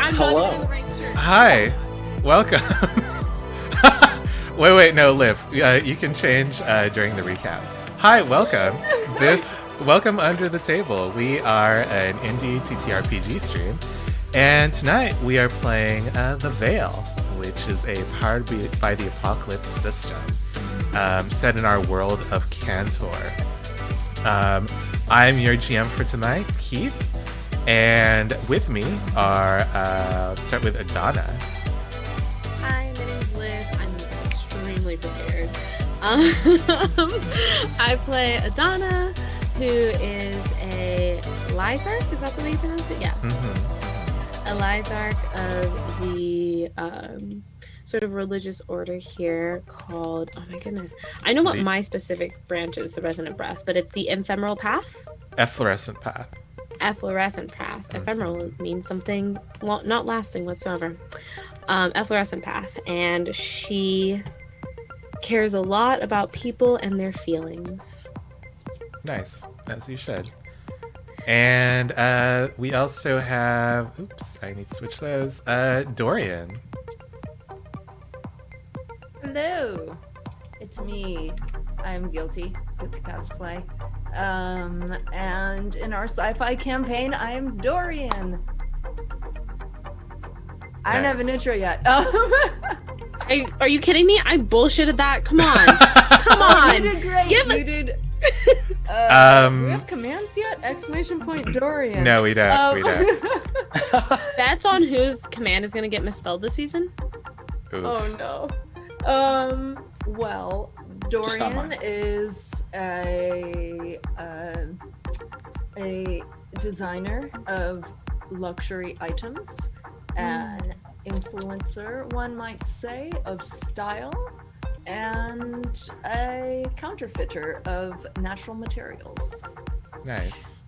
I'm not even in the right shirt. Hi. Welcome. wait, no, Liv. You can change during the recap. Hi, welcome. Welcome Under the Table. We are an indie TTRPG stream, and tonight we are playing The Veil, which is a Powered by the Apocalypse system set in our world of Cantor. I'm your GM for tonight, Keith, and with me are, let's start with Adana. Hi, my name's Liv. I'm extremely prepared. I play Adana, who is a Lyzark. Is that the way you pronounce it? Yeah. Mm-hmm. A Lyzark of the sort of religious order here called, oh my goodness. I know what my specific branch is, the Resonant Breath, but it's the Ephemeral Path. Efflorescent Path. Efflorescent Path. Ephemeral means something not lasting whatsoever. Efflorescent Path. And she cares a lot about people and their feelings. Nice, as you should. And we also have, oops, I need to switch those. Dorian. Hello, it's me. I'm guilty. Good to cosplay. And in our sci-fi campaign, I'm Dorian. I don't have an intro yet. Are you kidding me? I bullshitted that. Come on. Come on. You did great. Give you us... did. Do we have commands yet? Exclamation point Dorian. No, we don't. We don't. That's on whose command is going to get misspelled this season? Oof. Oh no. Well, Dorian is a designer of luxury items, an influencer, one might say, of style, and a counterfeiter of natural materials. Nice.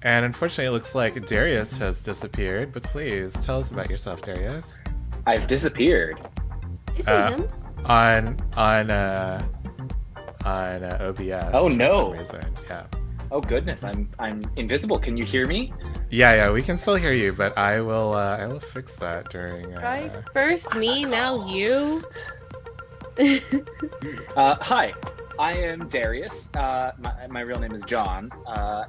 And unfortunately, it looks like Darius has disappeared, but please tell us about yourself, Darius. I've disappeared. Is it him? On OBS. Oh no! For some reason. Yeah. Oh goodness, I'm invisible. Can you hear me? Yeah, we can still hear you, but I will fix that during. Right. First me, now you. Hi, I am Darius. My real name is John,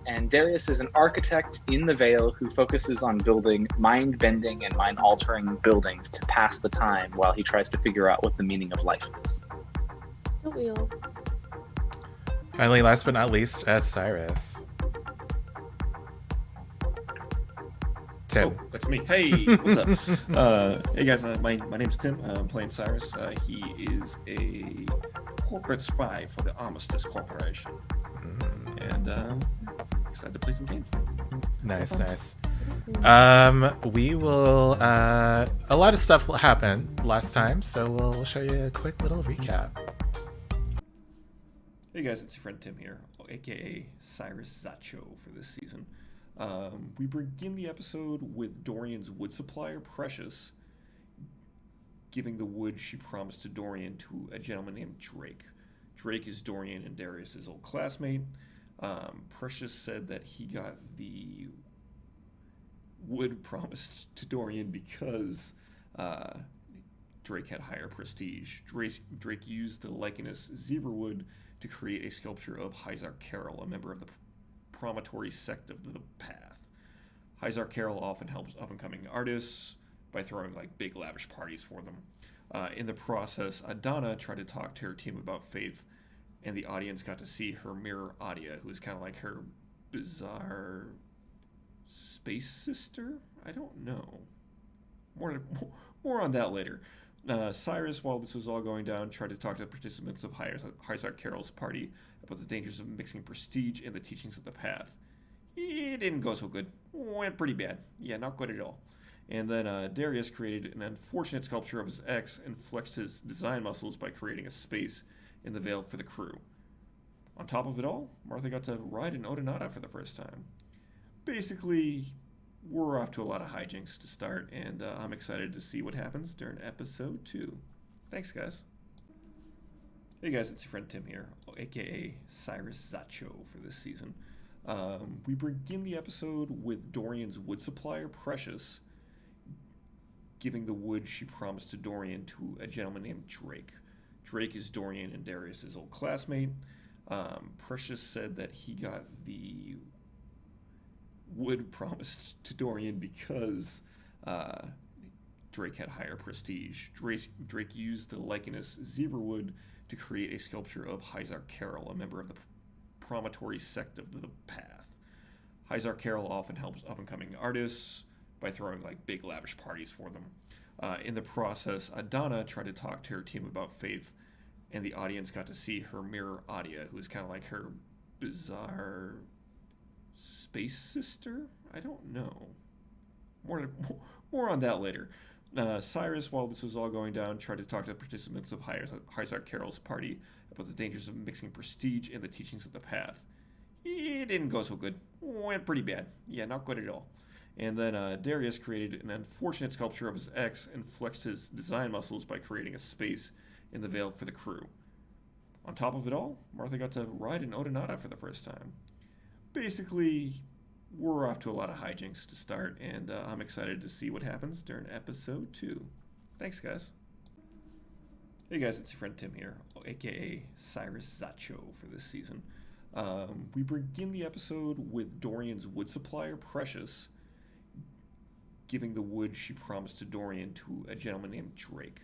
and Darius is an architect in the Veil who focuses on building mind-bending and mind-altering buildings to pass the time while he tries to figure out what the meaning of life is. The wheel. Finally, last but not least, Cyrus. Tim. Oh, that's me. Hey, what's up? Hey guys, my name's Tim. I'm playing Cyrus. He is a corporate spy for the Armistice Corporation. And excited to play some games. Nice. We will, a lot of stuff happened last time, so we'll show you a quick little recap. Hey guys, it's your friend Tim here, aka Cyrus Zacho for this season. We begin the episode with Dorian's wood supplier, Precious, giving the wood she promised to Dorian to a gentleman named Drake. Drake is Dorian and Darius's old classmate. Precious said that he got the wood promised to Dorian because Drake had higher prestige. Drake used the lichenous zebra wood to create a sculpture of Hyzar Carroll, a member of the promontory sect of the Path. Hyzar Carroll often helps up-and-coming artists by throwing big lavish parties for them. In the process, Adana tried to talk to her team about faith, and the audience got to see her mirror Adia, who is kind of like her bizarre space sister? I don't know. More on that later. Cyrus, while this was all going down, tried to talk to the participants of Hyzar Carroll's party about the dangers of mixing prestige and the teachings of the Path. It didn't go so good. Went pretty bad. Yeah, not good at all. And then Darius created an unfortunate sculpture of his ex and flexed his design muscles by creating a space in the Veil for the crew. On top of it all, Martha got to ride an Odinata for the first time. Basically, we're off to a lot of hijinks to start, and I'm excited to see what happens during episode 2. Thanks, guys. Hey guys, it's your friend Tim here, aka Cyrus Zacho for this season. We begin the episode with Dorian's wood supplier, Precious, giving the wood she promised to Dorian to a gentleman named Drake. Drake is Dorian and Darius's old classmate. Precious said that he got the wood promised to Dorian because Drake had higher prestige. Drake used the lichenous zebra wood to create a sculpture of Hyzar Carroll, a member of the promontory sect of the Path. Hyzar Carroll often helps up-and-coming artists by throwing like big lavish parties for them. In the process, Adana tried to talk to her team about faith, and the audience got to see her mirror Adia, who is kind of like her bizarre space sister? I don't know. More on that later. Cyrus, while this was all going down, tried to talk to the participants of Hyzar Carroll's party about the dangers of mixing prestige and the teachings of the Path. It didn't go so good. Went pretty bad. Yeah, not good at all. And then Darius created an unfortunate sculpture of his ex and flexed his design muscles by creating a space in the Vale for the crew. On top of it all, Martha got to ride an Odonata for the first time. Basically, we're off to a lot of hijinks to start, and I'm excited to see what happens during episode 2. Thanks, guys. Hey guys, it's your friend Tim here, aka Cyrus Zacho for this season. We begin the episode with Dorian's wood supplier, Precious, giving the wood she promised to Dorian to a gentleman named Drake.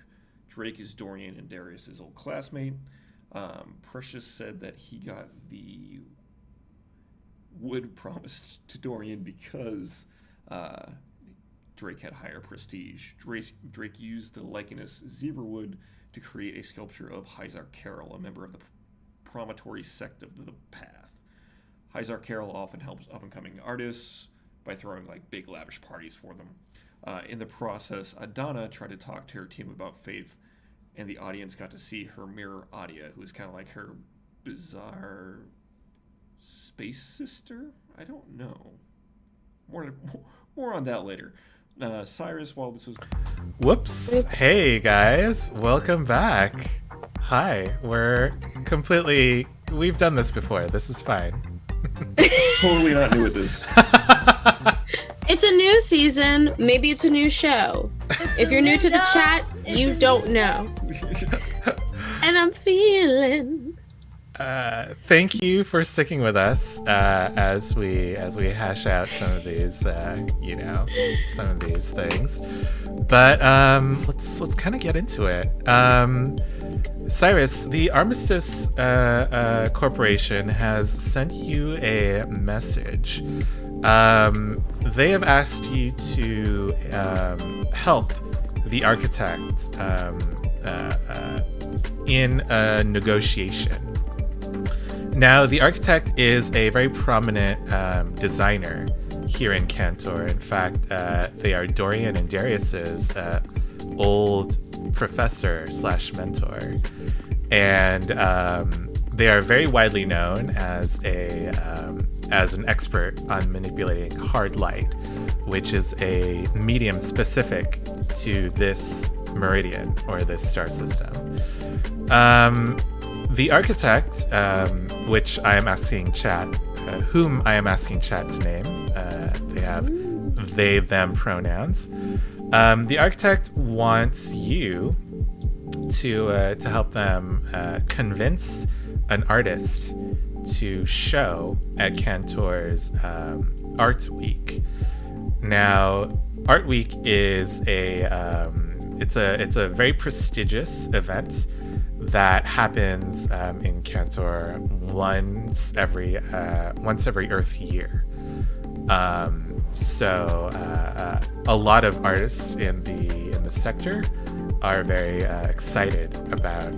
Drake is Dorian and Darius's old classmate. Precious said that he got the wood promised to Dorian because Drake had higher prestige. Drake used the lichenous zebra wood to create a sculpture of Hyzar Carroll, a member of the promontory sect of the Path. Hyzar Carroll often helps up-and-coming artists by throwing like big lavish parties for them. In the process, Adana tried to talk to her team about faith, and the audience got to see her mirror Adia, who is kind of like her bizarre space sister? I don't know. More on that later. Cyrus, while this was... Whoops. Oops. Hey, guys. Welcome back. Hi. We've done this before. This is fine. Totally not new at this. It's a new season. Maybe it's a new show. If you're new to the chat, you don't know. And I'm feeling... Thank you for sticking with us as we hash out some of these, some of these things. But let's kind of get into it. Cyrus, the Armistice Corporation has sent you a message. They have asked you to help the architect in a negotiation. Now, the architect is a very prominent designer here in Cantor. In fact, they are Dorian and Darius's old professor / mentor. And they are very widely known as an expert on manipulating hard light, which is a medium specific to this meridian or this star system. The architect, which I am asking chat, whom I am asking chat to name, they have they, them pronouns. The architect wants you to help them convince an artist to show at Cantor's Art Week. Now, Art Week is it's a very prestigious event that happens in Cantor once every Earth year. So a lot of artists in the sector are very excited about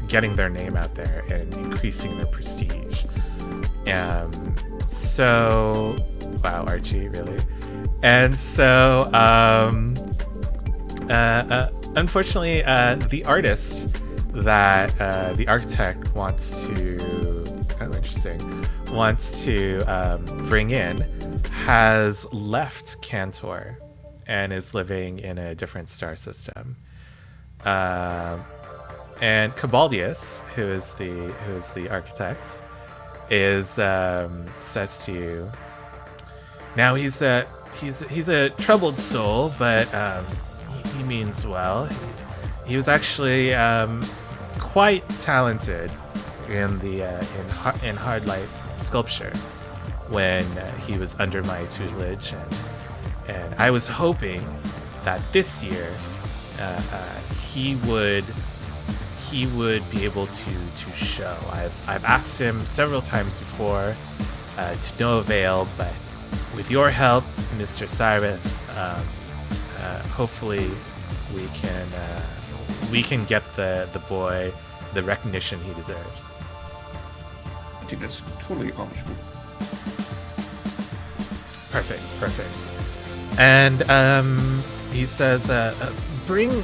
getting their name out there and increasing their prestige. So, wow, Archie, really? And so, unfortunately, the artist that the architect wants to bring in has left Cantor and is living in a different star system. And Cobaldius, who is the architect, says to you. Now he's he's a troubled soul, but he means well. He was actually quite talented in the in hard light sculpture when he was under my tutelage, and I was hoping that this year he would be able to show. I've asked him several times before, to no avail, but with your help, Mr. Cyrus, hopefully we can get the boy the recognition he deserves. I think that's totally accomplishable. Perfect. And he says, bring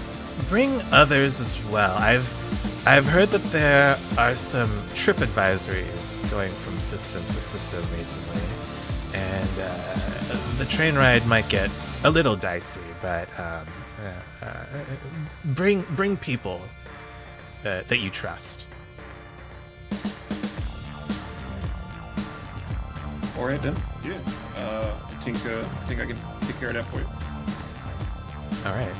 others as well. I've heard that there are some trip advisories going from system to system recently, and the train ride might get a little dicey, but bring people that you trust. All right then. Yeah. I think I can take care of that for you. All right.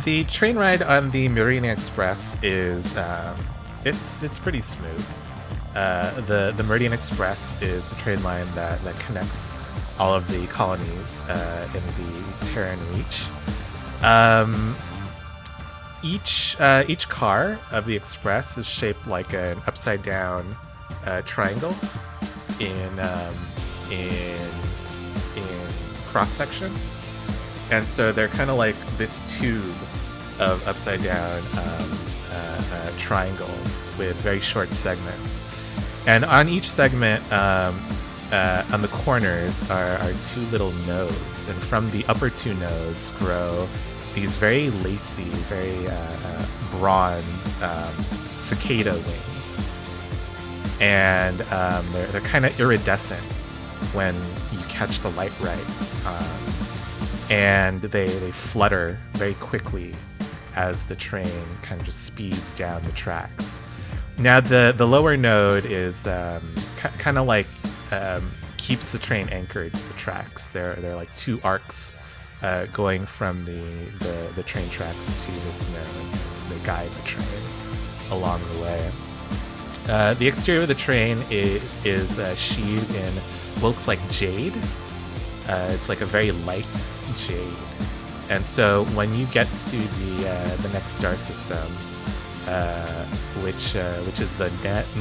The train ride on the Meridian Express is it's pretty smooth. The Meridian Express is the train line that connects all of the colonies in the Terran Reach. Each car of the express is shaped like an upside down triangle in cross section, and so they're kind of like this tube of upside down triangles with very short segments, and on each segment on the corners are two little nodes, and from the upper two nodes grow these very lacy, very bronze cicada wings, and they're kind of iridescent when you catch the light right, and they flutter very quickly as the train kind of just speeds down the tracks. Now the lower node is kind of like keeps the train anchored to the tracks. They're like two arcs going from the train tracks to this node. They guide the train along the way. The exterior of the train is sheathed in what looks like jade. It's like a very light jade. And so when you get to the next star system, which is the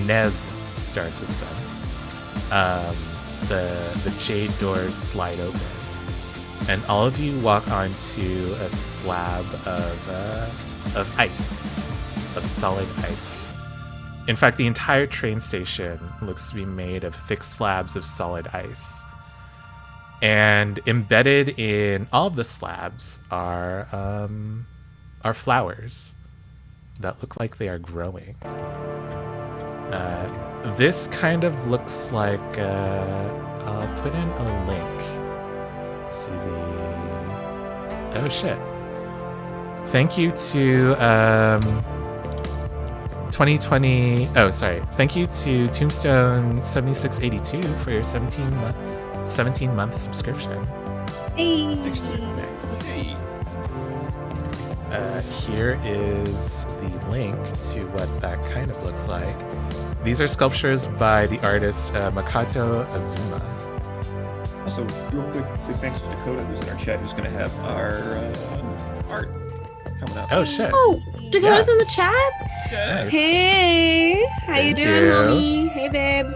Nez star system, the jade doors slide open, and all of you walk onto a slab of ice, of solid ice. In fact, the entire train station looks to be made of thick slabs of solid ice. And embedded in all of the slabs are flowers that look like they are growing. This kind of looks like I'll put in a link to the. Oh shit! Thank you to 2020. Oh, sorry. Thank you to Tombstone 7682 for your 17-month subscription. Hey. Nice. Hey. Here is the link to what that kind of looks like. These are sculptures by the artist Makoto Azuma. Also, real quick thanks to Dakota, who's in our chat, who's going to have our art coming up. Oh shit! Oh, Dakota's Yeah. in the chat. Yes. Hey, how you Thank doing, you. homie? Hey, babes.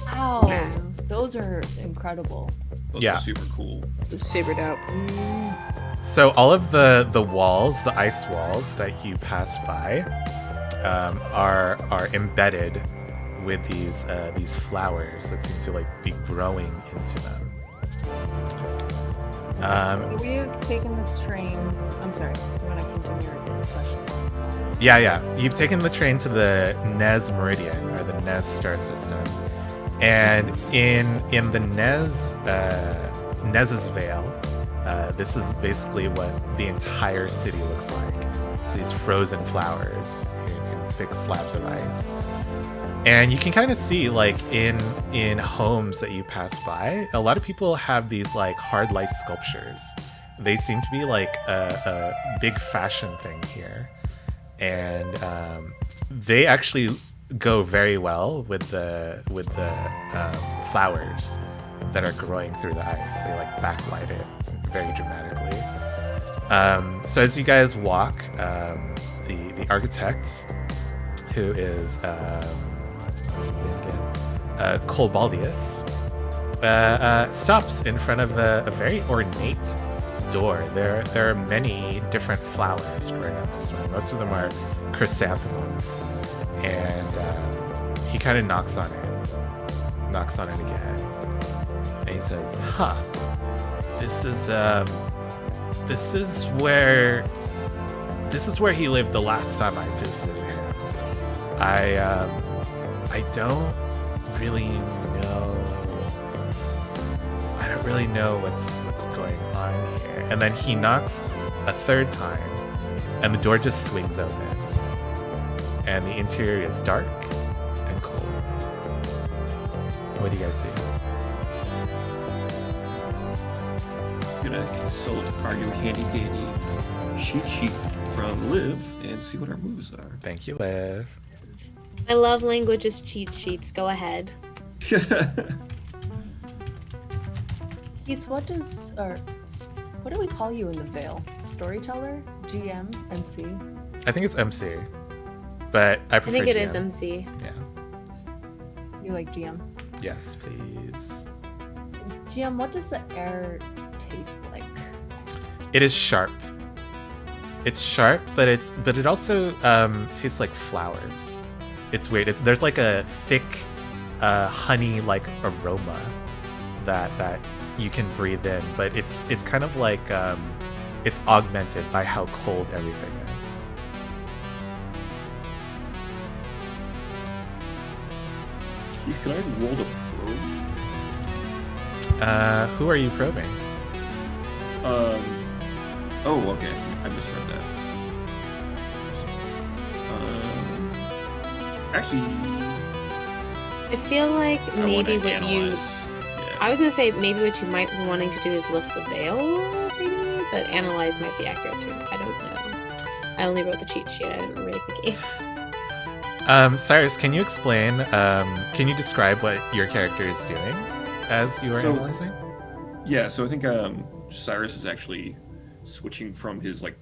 Wow, Wow. those are incredible. Those Yeah. are super cool. Super dope. So all of the walls, the ice walls that you pass by, are embedded with these flowers that seem to be growing into them. So we have taken the train. I'm sorry. You want to continue your question? Yeah. You've taken the train to the Nez Meridian, or the Nez star system, and in the Nez's Veil, this is basically what the entire city looks like. It's these frozen flowers in thick slabs of ice. And you can kind of see, like, in homes that you pass by, a lot of people have these like hard light sculptures. They seem to be like a big fashion thing here, and they actually go very well with the flowers that are growing through the ice. They like backlight it very dramatically. So as you guys walk, the architect, who is what's his name again? Cobaldius, stops in front of a very ornate door. There are many different flowers growing on this one. Most of them are chrysanthemums, and he kind of knocks on it again, and he says, "Huh, this is where he lived the last time I visited him. I don't really know what's going on here." And then he knocks a third time, and the door just swings open, and the interior is dark and cold. What do you guys see? Gonna consult our new handy dandy cheat sheet from Liv and see what our moves are. Thank you, Liv. I love languages cheat sheets. Go ahead. Keith, what do we call you in the Vale? Storyteller? GM? MC? I think it's MC, but I prefer I think it GM. is MC. Yeah. You like GM? Yes, please. GM, what does the air taste like? It is sharp. It's sharp, but it also tastes like flowers. It's weird. There's like a thick honey-like aroma that you can breathe in, but it's kind of like it's augmented by how cold everything is. Keith, can I roll the probe? Who are you probing? Oh, okay. I misread that. Actually, I feel like I maybe wanna what you. analyze. Yeah. I was gonna say maybe what you might be wanting to do is lift the veil, maybe, but analyze might be accurate too. I don't know. I only wrote the cheat sheet. I didn't read the game. Cyrus, can you explain? Can you describe what your character is doing as you are analyzing? Yeah, so I think Cyrus is actually switching from his like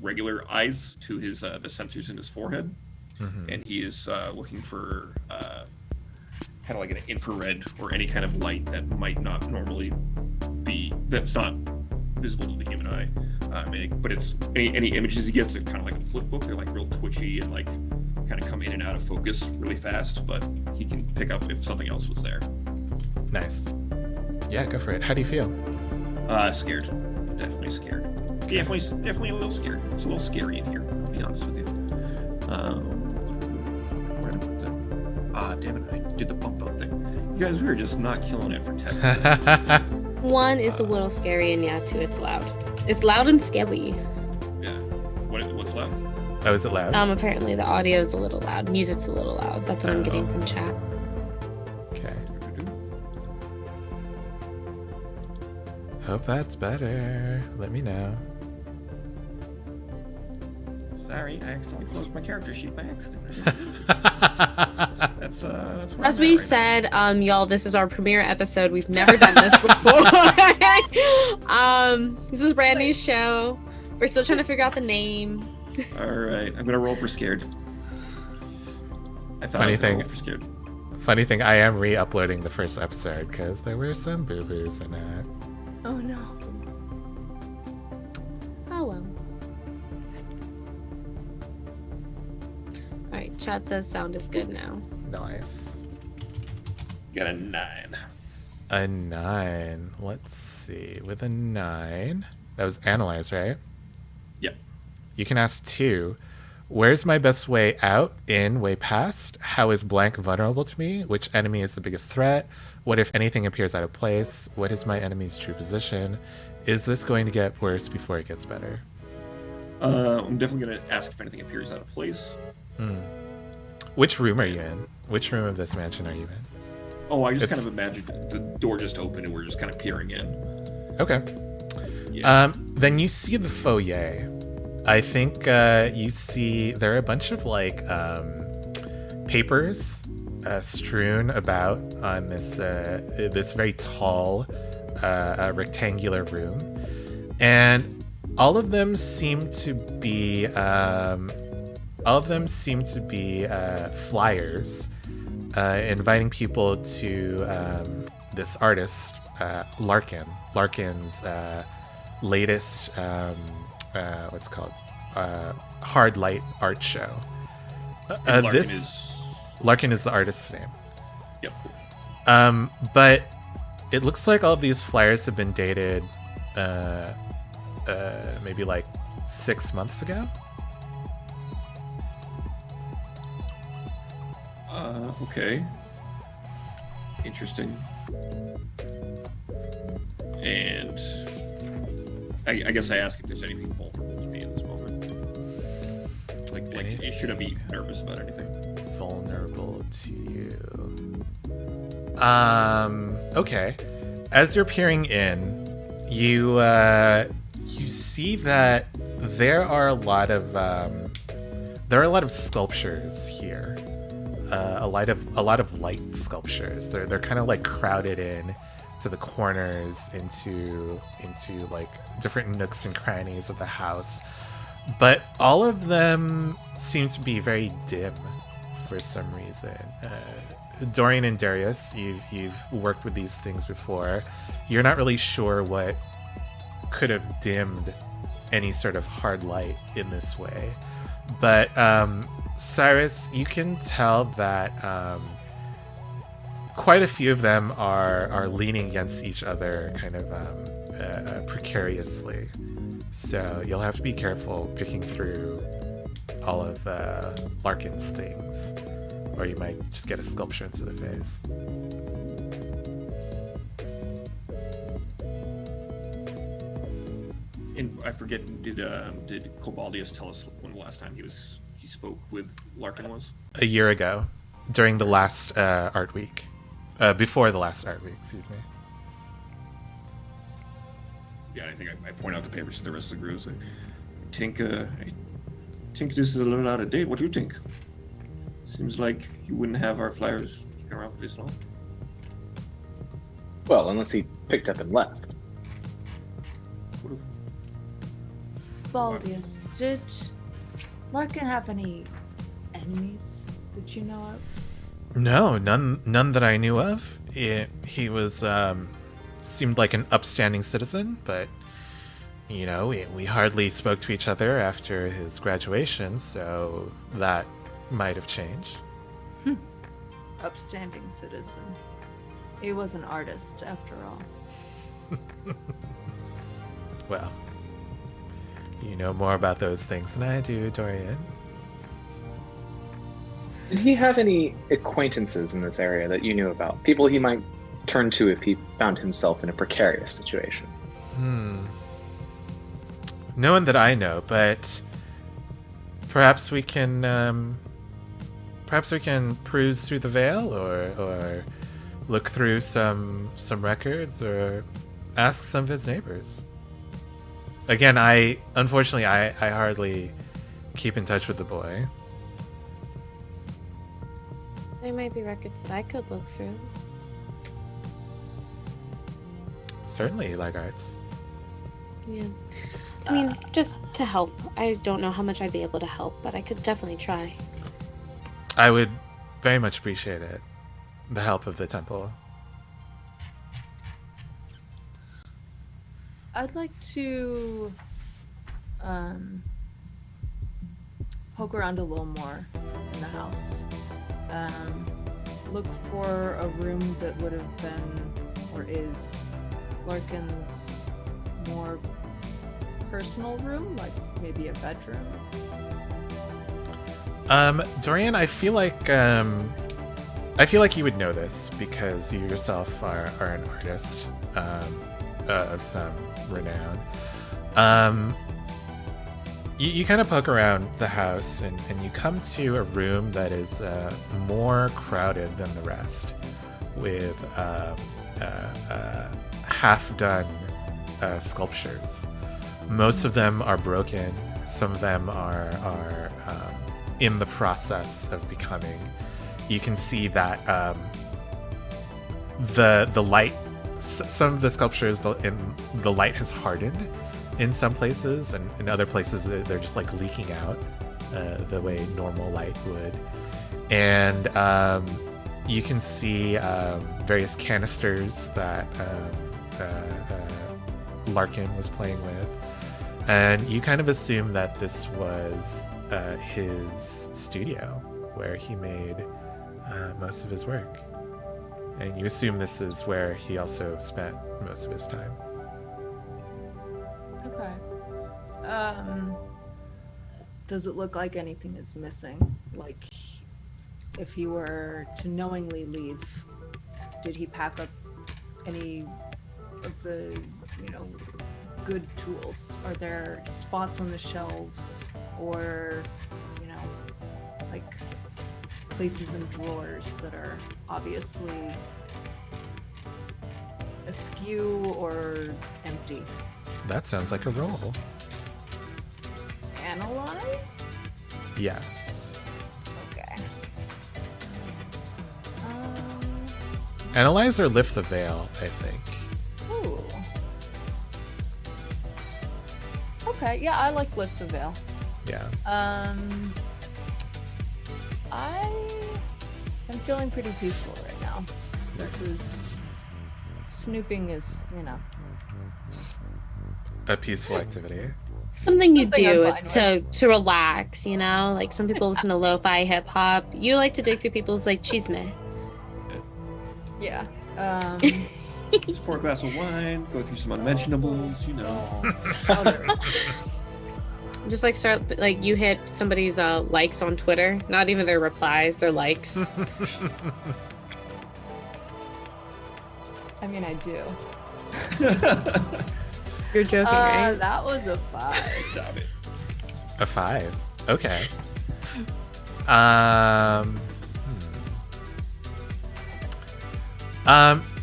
regular eyes to his the sensors in his forehead, and he is looking for kind of like an infrared or any kind of light that might not normally that's not visible to the human eye. But it's any images he gets are kind of like a flip book. They're like real twitchy and like kind of come in and out of focus really fast, but he can pick up if something else was there. Nice. Yeah, go for it. How do you feel? Scared. Definitely scared. Definitely a little scared. It's a little scary in here, to be honest with you. Where did I put that? Damn it, I did the bump out thing. You guys, we were just not killing it for tech. One is a little scary, and yeah, two, it's loud. It's loud and scary. Yeah. What's loud? Oh, is it loud? Apparently the audio is a little loud. Music's a little loud. That's what I'm getting from chat. Okay. Hope that's better. Let me know. Sorry, I accidentally closed my character sheet by accident. That's where As I'm we at right said, y'all, this is our premiere episode. We've never done this before. This is a brand new show. We're still trying to figure out the name. now. All right, I'm gonna roll for scared. I thought I was gonna roll for scared. Funny thing, I am re-uploading the first episode because there were some boo-boos in it. Oh no. Oh well. Alright, chat says sound is good now. Nice. Got a 9. A 9. Let's see. With a 9, that was analyze, right? Yep. You can ask 2. Where's my best way out, in, way past? How is blank vulnerable to me? Which enemy is the biggest threat? What if anything appears out of place? What is my enemy's true position? Is this going to get worse before it gets better? I'm definitely gonna ask if anything appears out of place. Which room are you in? Which room of this mansion are you in? Oh, I just It's- kind of imagined the door just opened and we're just kind of peering in. Okay. Yeah. Then you see the foyer. I think you see there are a bunch of like papers strewn about on this very tall rectangular room, and all of them seem to be flyers inviting people to this artist Larkin. Larkin's latest what's it called hard light art show. And Larkin Larkin is the artist's name. Yep. But it looks like all of these flyers have been dated maybe like 6 months ago. Okay. Interesting. And I guess I ask if there's anything vulnerable to me in this moment. Like you shouldn't be nervous about anything. Vulnerable to you. Okay. As you're peering in, you see that there are a lot of sculptures here. A lot of light sculptures. They're kind of like crowded in to the corners, into like different nooks and crannies of the house. But all of them seem to be very dim for some reason. Dorian and Darius, you've worked with these things before. You're not really sure what could have dimmed any sort of hard light in this way. But Cyrus, you can tell that quite a few of them are leaning against each other kind of precariously. So you'll have to be careful picking through all of Larkin's things, or you might just get a sculpture into the face. And I forget, did Cobaldius tell us when the last time he spoke with Larkin was? A year ago, during the last art week. Before the last art week, excuse me. Yeah, I think I point out the papers to the rest of the group. I think this is a little out of date. What do you think? Seems like you wouldn't have our flyers around for this long. Well, unless he picked up and left. Cobaldius, did Larkin have any enemies that you know of? No, none that I knew of. He was seemed like an upstanding citizen, but you know, we hardly spoke to each other after his graduation, so that might have changed. Upstanding citizen. He was an artist, after all. Well, you know more about those things than I do, Dorian. Did he have any acquaintances in this area that you knew about? People he might turn to if he found himself in a precarious situation? No one that I know, but perhaps we can peruse through the veil, or look through some records, or ask some of his neighbors. Again, unfortunately I hardly keep in touch with the boy. There might be records that I could look through. Certainly, like arts. Yeah. I mean, just to help. I don't know how much I'd be able to help, but I could definitely try. I would very much appreciate it. The help of the temple. I'd like to poke around a little more in the house. Look for a room that would have been, or is, Larkin's more personal room, like maybe a bedroom. Dorian, I feel like you would know this because you yourself are an artist of some renown. You kind of poke around the house and you come to a room that is more crowded than the rest, with half-done sculptures. Most of them are broken. Some of them are in the process of becoming. You can see that the light, some of the sculptures, the light has hardened in some places, and in other places they're just like leaking out the way normal light would. And you can see various canisters that Larkin was playing with, and you kind of assume that this was his studio where he made most of his work, and you assume this is where he also spent most of his time. Okay. Does it look like anything is missing? Like, if he were to knowingly leave, did he pack up any of the, good tools? Are there spots on the shelves, or, like places in drawers that are obviously askew or empty? That sounds like a roll. Analyze? Yes. Okay. Analyze or lift the veil, I think. Ooh. Okay, yeah, I like lift the veil. Yeah. I am feeling pretty peaceful right now. Nice. This is snooping is, A peaceful activity. Something you Something do I'm fine to relax, Like some people listen to lo-fi hip hop. You like to dig through people's like chisme. yeah. Just pour a glass of wine, go through some unmentionables, Just like start like you hit somebody's likes on Twitter, not even their replies, their likes. I mean, I do. You're joking, right? That was a 5. Stop it. A 5. Okay.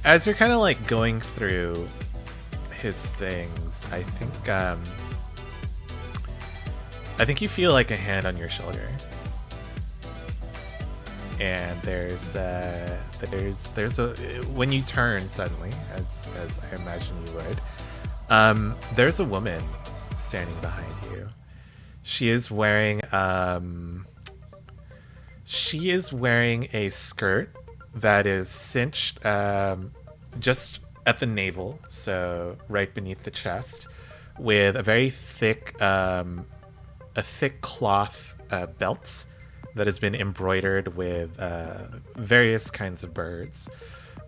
As you're kind of like going through his things, I think you feel like a hand on your shoulder, and there's a when you turn suddenly, as I imagine you would, there's a woman standing behind you. She is wearing a skirt that is cinched just at the navel, so right beneath the chest, with a very thick cloth belt that has been embroidered with various kinds of birds.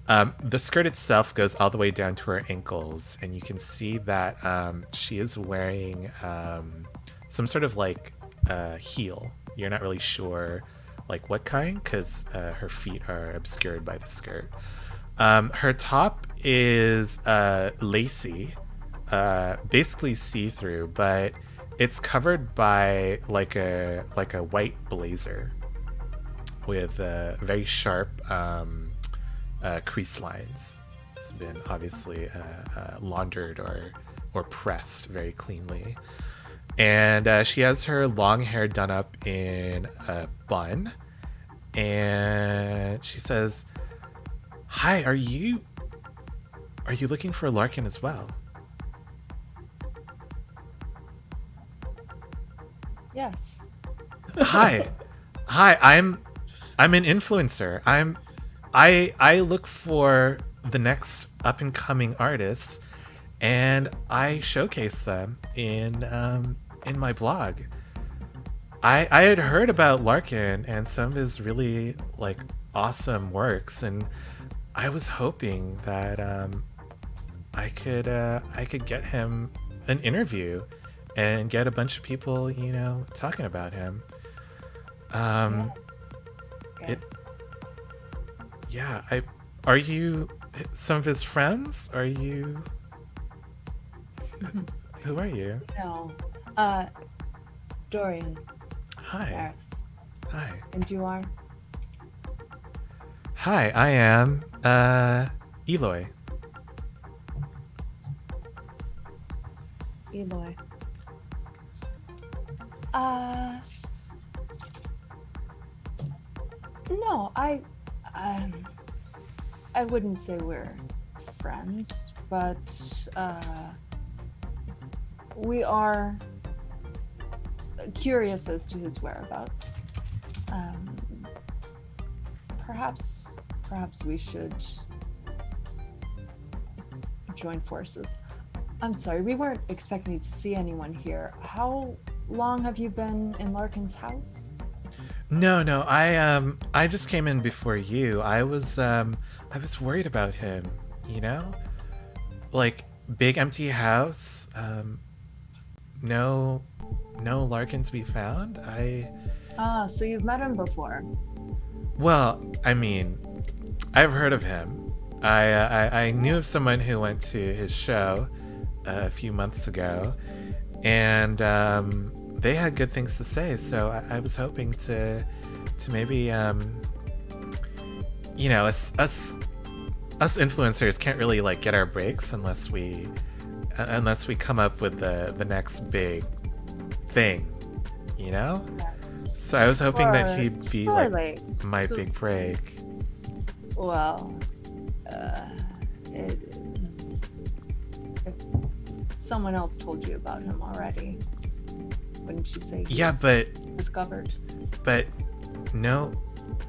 The skirt itself goes all the way down to her ankles, and you can see that she is wearing some sort of like heel. You're not really sure like what kind, because her feet are obscured by the skirt. Her top is lacy, basically see-through, but it's covered by like a white blazer with very sharp crease lines. It's been obviously laundered or pressed very cleanly. And she has her long hair done up in a bun. And she says, "Hi, are you looking for Larkin as well?" Yes. Hi, I'm an influencer. I look for the next up and coming artists, and I showcase them in my blog. I had heard about Larkin and some of his really like awesome works, and I was hoping that I could get him an interview and get a bunch of people, talking about him. Are you some of his friends? Are you? Who are you? No. Dorian. Hi. Yes. Hi. And you are? Hi, I am Eloy. Eloy. No, I wouldn't say we're friends, but we are curious as to his whereabouts. Perhaps we should join forces. I'm sorry, we weren't expecting to see anyone here. How long have you been in Larkin's house? No, I just came in before you. I was worried about him, you know? Like, big empty house, no Larkin to be found. So you've met him before. Well, I mean, I've heard of him. I knew of someone who went to his show a few months ago, and they had good things to say. So I was hoping to maybe, you know, us influencers can't really like get our breaks unless we come up with the next big thing, you know. So I was hoping that he'd be like my big break. Well, if someone else told you about him already, wouldn't you say? But discovered. But no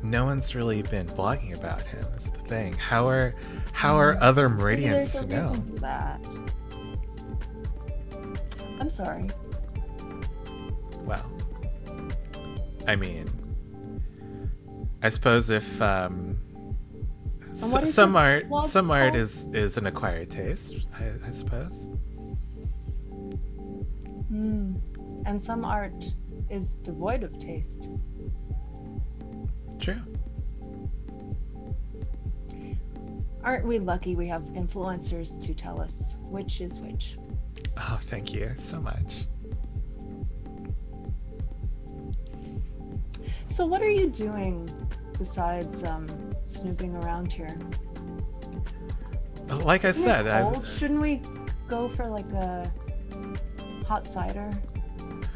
one's really been blogging about him. Is the thing. How are other Meridians to know? Reason for that. I'm sorry. Well, I mean, I suppose if some art is an acquired taste, I suppose. And some art is devoid of taste. True. Aren't we lucky we have influencers to tell us which is which? Oh, thank you so much. So what are you doing besides snooping around here? Like I said, shouldn't we go for like a hot cider?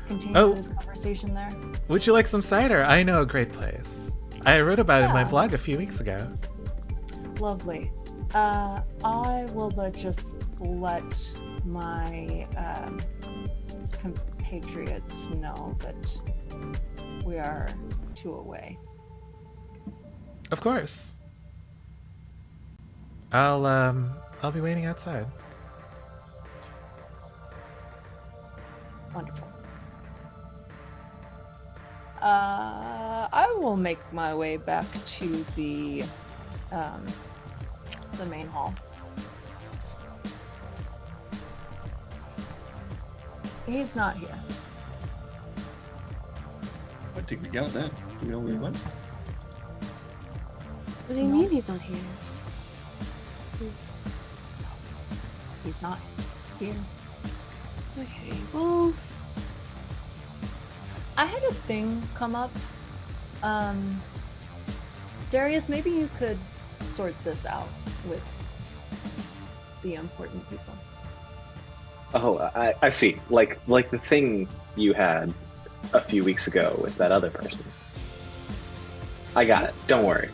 Continue this conversation there. Would you like some cider? I know a great place. I wrote about it in my blog a few weeks ago. Lovely. I will just let my compatriots know that we are two away. Of course. I'll be waiting outside. Wonderful. I will make my way back to the main hall. He's not here. I'd take the gun then. Do we know where he went? What do you mean he's not here? He's not here. Okay, well, I had a thing come up. Darius, maybe you could sort this out with the important people. Oh, I see. Like the thing you had a few weeks ago with that other person. I got it. Don't worry.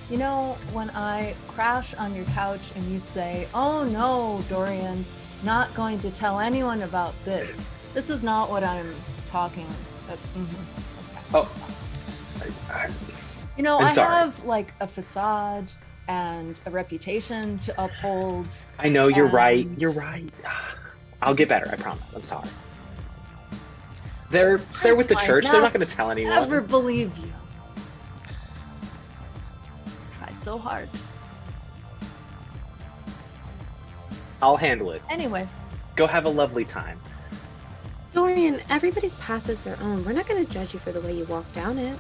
You know, when I crash on your couch and you say, "Oh no, Dorian, not going to tell anyone about this. This is not what I'm talking about." Oh. You know, I'm sorry. have like a facade and a reputation to uphold. I know, you're right. You're right. I'll get better, I promise. I'm sorry. They're with the church. They're not going to tell anyone. Never believe you. Try so hard. I'll handle it. Anyway. Go have a lovely time. Dorian, everybody's path is their own. We're not going to judge you for the way you walk down it.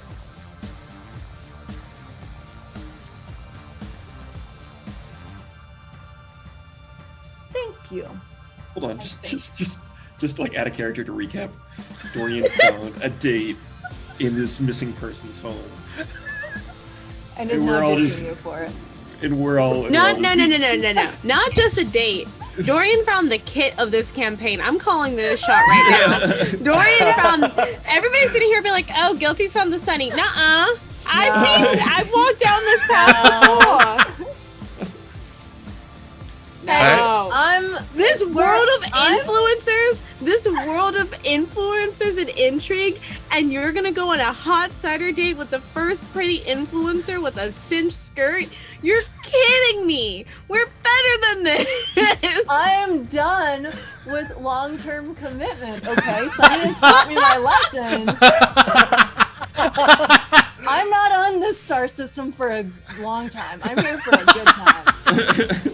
Thank you. Hold on, just Just like add a character to recap. Dorian found a date in this missing person's home. And is And we're not all ditching just- you for it. And we're all... No. Not just a date. Dorian found the kit of this campaign. I'm calling this shot right now. Dorian found. Everybody's sitting here be like, "Oh, Guilty's found the Sunny." Nuh-uh. I've walked down this path before. No. This world of influencers and intrigue, and you're gonna go on a hot cider date with the first pretty influencer with a cinched skirt? You're kidding me! We're better than this! I am done with long-term commitment, okay? Sunny has taught me my lesson. I'm not on this star system for a long time. I'm here for a good time.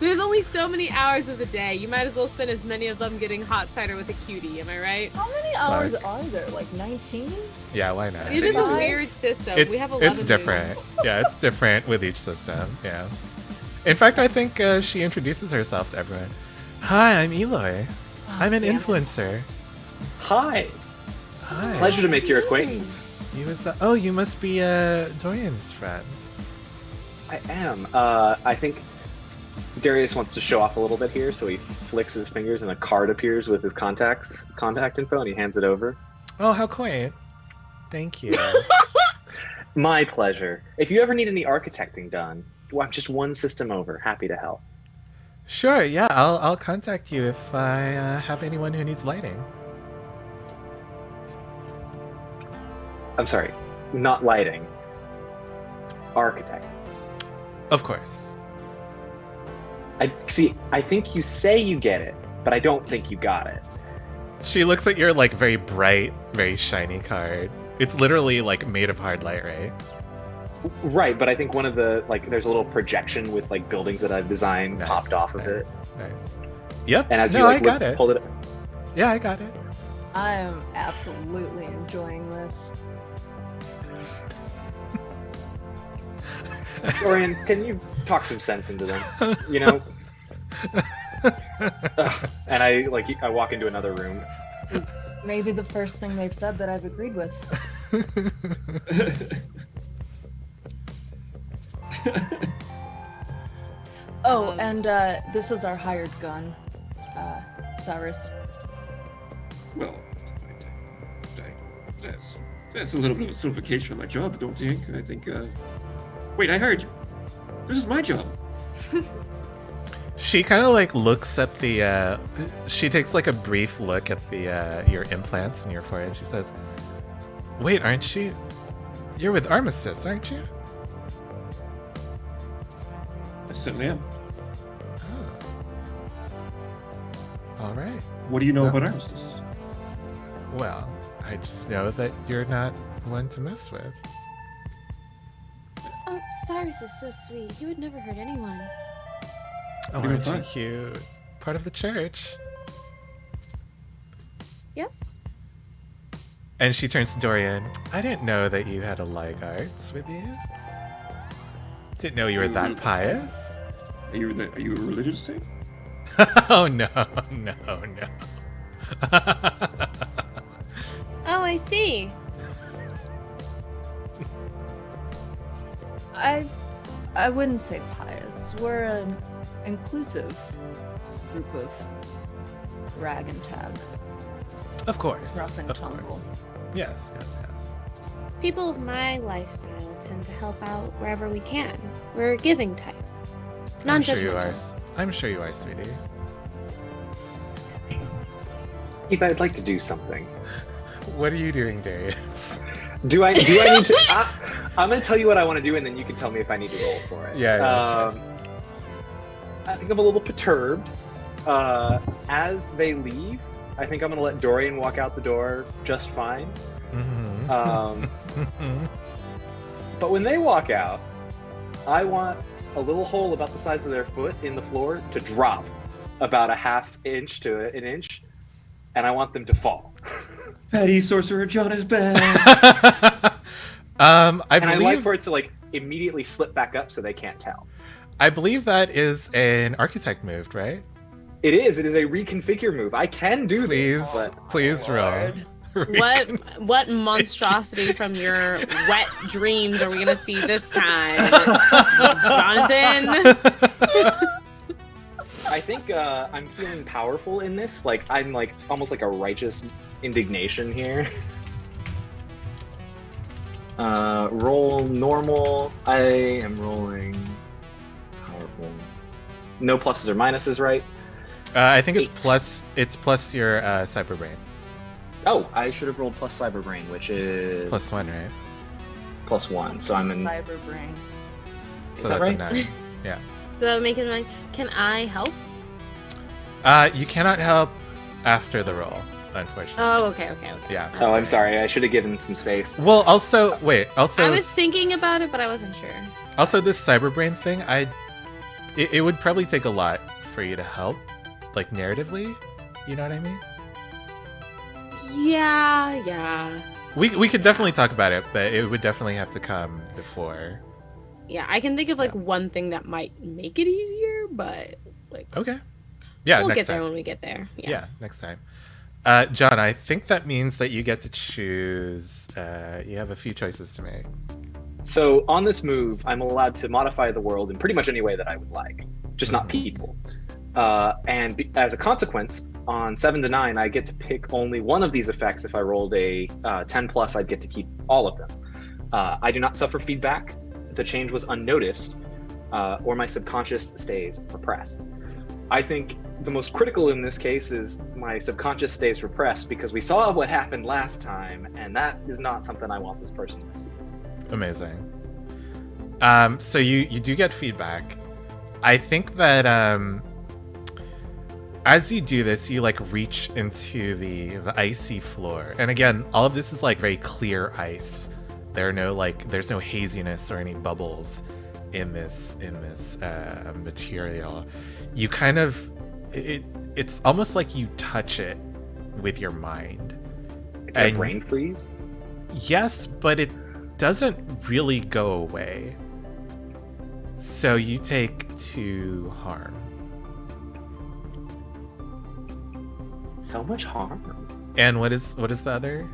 There's only so many hours of the day. You might as well spend as many of them getting hot cider with a cutie, am I right? How many hours are there? Like 19? Yeah, why not? It is a Five? weird system. We have 11 It's different. moons. Yeah, it's different with each system. Yeah. In fact, I think she introduces herself to everyone. Hi, I'm Eloy. I'm an damn it. influencer. Hi. Hi. Pleasure to make your acquaintance. You was, you must be Dorian's friends. I am. I think Darius wants to show off a little bit here, so he flicks his fingers and a card appears with his contact info, and he hands it over. Oh, how quaint. Thank you. My pleasure. If you ever need any architecting done, I'm just one system over. Happy to help. Sure, yeah, I'll contact you if I have anyone who needs lighting. I'm sorry, not lighting. Architect. Of course. I think you say you get it, but I don't think you got it. She looks at your, like, very bright, very shiny card. It's literally, like, made of hard light, right? Right, but I think one of the, like, there's a little projection with, like, buildings that I've designed Nice, popped off of it. Nice. Yep. And as no, you, like, I got it. pulled it. Yeah, I got it. I am absolutely enjoying this. Dorian, can you talk some sense into them? You know? Ugh. And I walk into another room. It's maybe the first thing they've said that I've agreed with. Oh, and this is our hired gun, Cyrus. Well, that's a little bit of a simplification of my job, don't you think? I think, wait, I heard you. This is my job. She kind of like looks at the, she takes like a brief look at the, your implants in your forehead. She says, wait, aren't you? You're with Armistice, aren't you? I certainly am. All right. What do you know No. about Armistice? Well, I just know that you're not one to mess with. Oh, Cyrus is so sweet. He would never hurt anyone. Oh, You're aren't you fine. cute? Part of the church. Yes? And she turns to Dorian. I didn't know that you had a Ligards with you. Didn't know you were that pious. Are you a religious thing? Oh no. Oh, I see. I wouldn't say pious. We're an inclusive group of rag and tag. Of course. Rough and of tumble. course. Yes. People of my lifestyle tend to help out wherever we can. We're a giving type. I'm sure you Non-judgmental. are. I'm sure you are, sweetie. Keith, I'd like to do something. What are you doing, Darius? Do I need to? I'm going to tell you what I want to do, and then you can tell me if I need to roll for it. Yeah, sure. I think I'm a little perturbed. As they leave, I think I'm going to let Dorian walk out the door just fine. Mm-hmm. But when they walk out, I want a little hole about the size of their foot in the floor to drop about a half inch to an inch, and I want them to fall. Patty Sorcerer John is back. I And I'd like believe for it to like immediately slip back up so they can't tell. I believe that is an architect move, right? It is a reconfigure move. I can do Please, this, but please roll. What monstrosity from your wet dreams are we gonna see this time, Jonathan? I think I'm feeling powerful in this. Like I'm like almost like a righteous indignation here. Roll normal. I am rolling powerful. No pluses or minuses, right? I think it's 8. plus. It's plus your cyber brain. Oh, I should have rolled plus cyber brain, which is +1, right? +1. So I'm in. Cyber brain. So that that's right? a 9. Yeah. So that would make it like, can I help? You cannot help after the roll, unfortunately. Oh, okay. Yeah. Oh, I'm sorry. I should have given some space. Well, also, wait. Also, I was thinking about it, but I wasn't sure. Also, this cyber brain thing, it would probably take a lot for you to help, like narratively. You know what I mean? Yeah. We could definitely talk about it, but it would definitely have to come before. Yeah, I can think of like one thing that might make it easier, but like Okay. Yeah, we'll next get there time. when we get there. Yeah, next time. John, I think that means that you get to choose. You have a few choices to make. So on this move, I'm allowed to modify the world in pretty much any way that I would like, just not people. As a consequence, on 7 to 9, I get to pick only one of these effects. If I rolled a 10 plus, I'd get to keep all of them. I do not suffer feedback. The change was unnoticed, or my subconscious stays repressed. I think the most critical in this case is my subconscious stays repressed because we saw what happened last time, and that is not something I want this person to see. Amazing. So you do get feedback. I think that as you do this, you like reach into the icy floor, and again, all of this is like very clear ice. There's no haziness or any bubbles in this material. You kind of it's almost like you touch it with your mind. Like a brain freeze? Yes, but it doesn't really go away. So you take 2 harm. So much harm. And what is the other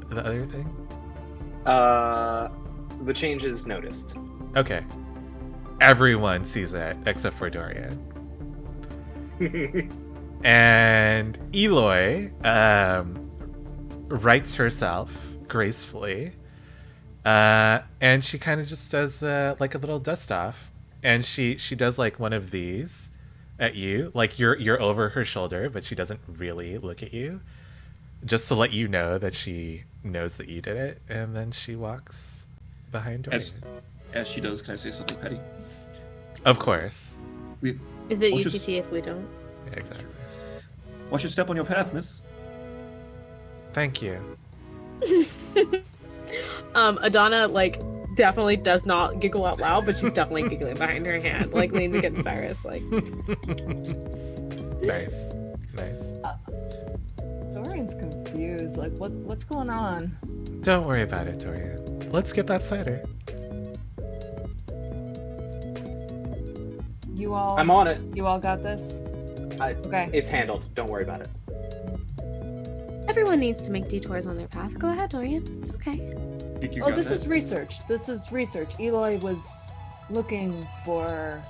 thing? The change is noticed. Okay. Everyone sees it except for Dorian. And Eloy rights herself gracefully. And she kind of just does like a little dust off. And she does like one of these at you. Like you're over her shoulder, but she doesn't really look at you. Just to let you know that she knows that you did it. And then she walks behind Dorian. As she does, can I say something petty? Of course. Is it Watch UTT if we don't? Yeah, exactly. Watch your step on your path, miss. Thank you. Adana like definitely does not giggle out loud, but she's definitely giggling behind her hand, like leans against Cyrus, like. Nice. Dorian's confused. Like, what's going on? Don't worry about it, Dorian. Let's get that cider. You all. I'm on it. You all got this. Okay. It's handled. Don't worry about it. Everyone needs to make detours on their path. Go ahead, Dorian. It's okay. Think you Oh, got this that? is research. Eloy was looking for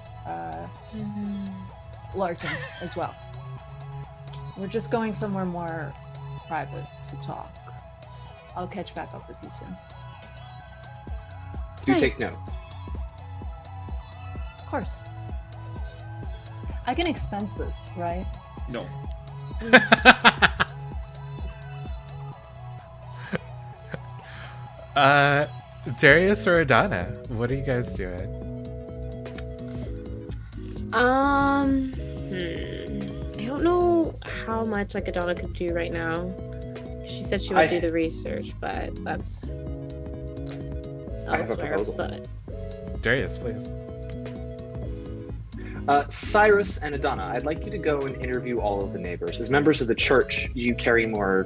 Larkin as well. We're just going somewhere more private to talk. I'll catch back up with you soon. Do Hi. take notes. Of course. I can expense this, right? No. Darius or Adana, what are you guys doing? I don't know how much like Adana could do right now. She said she would do the research, but that's I have a elsewhere. proposal. But Darius, please. Cyrus and Adana, I'd like you to go and interview all of the neighbors. As members of the church, you carry more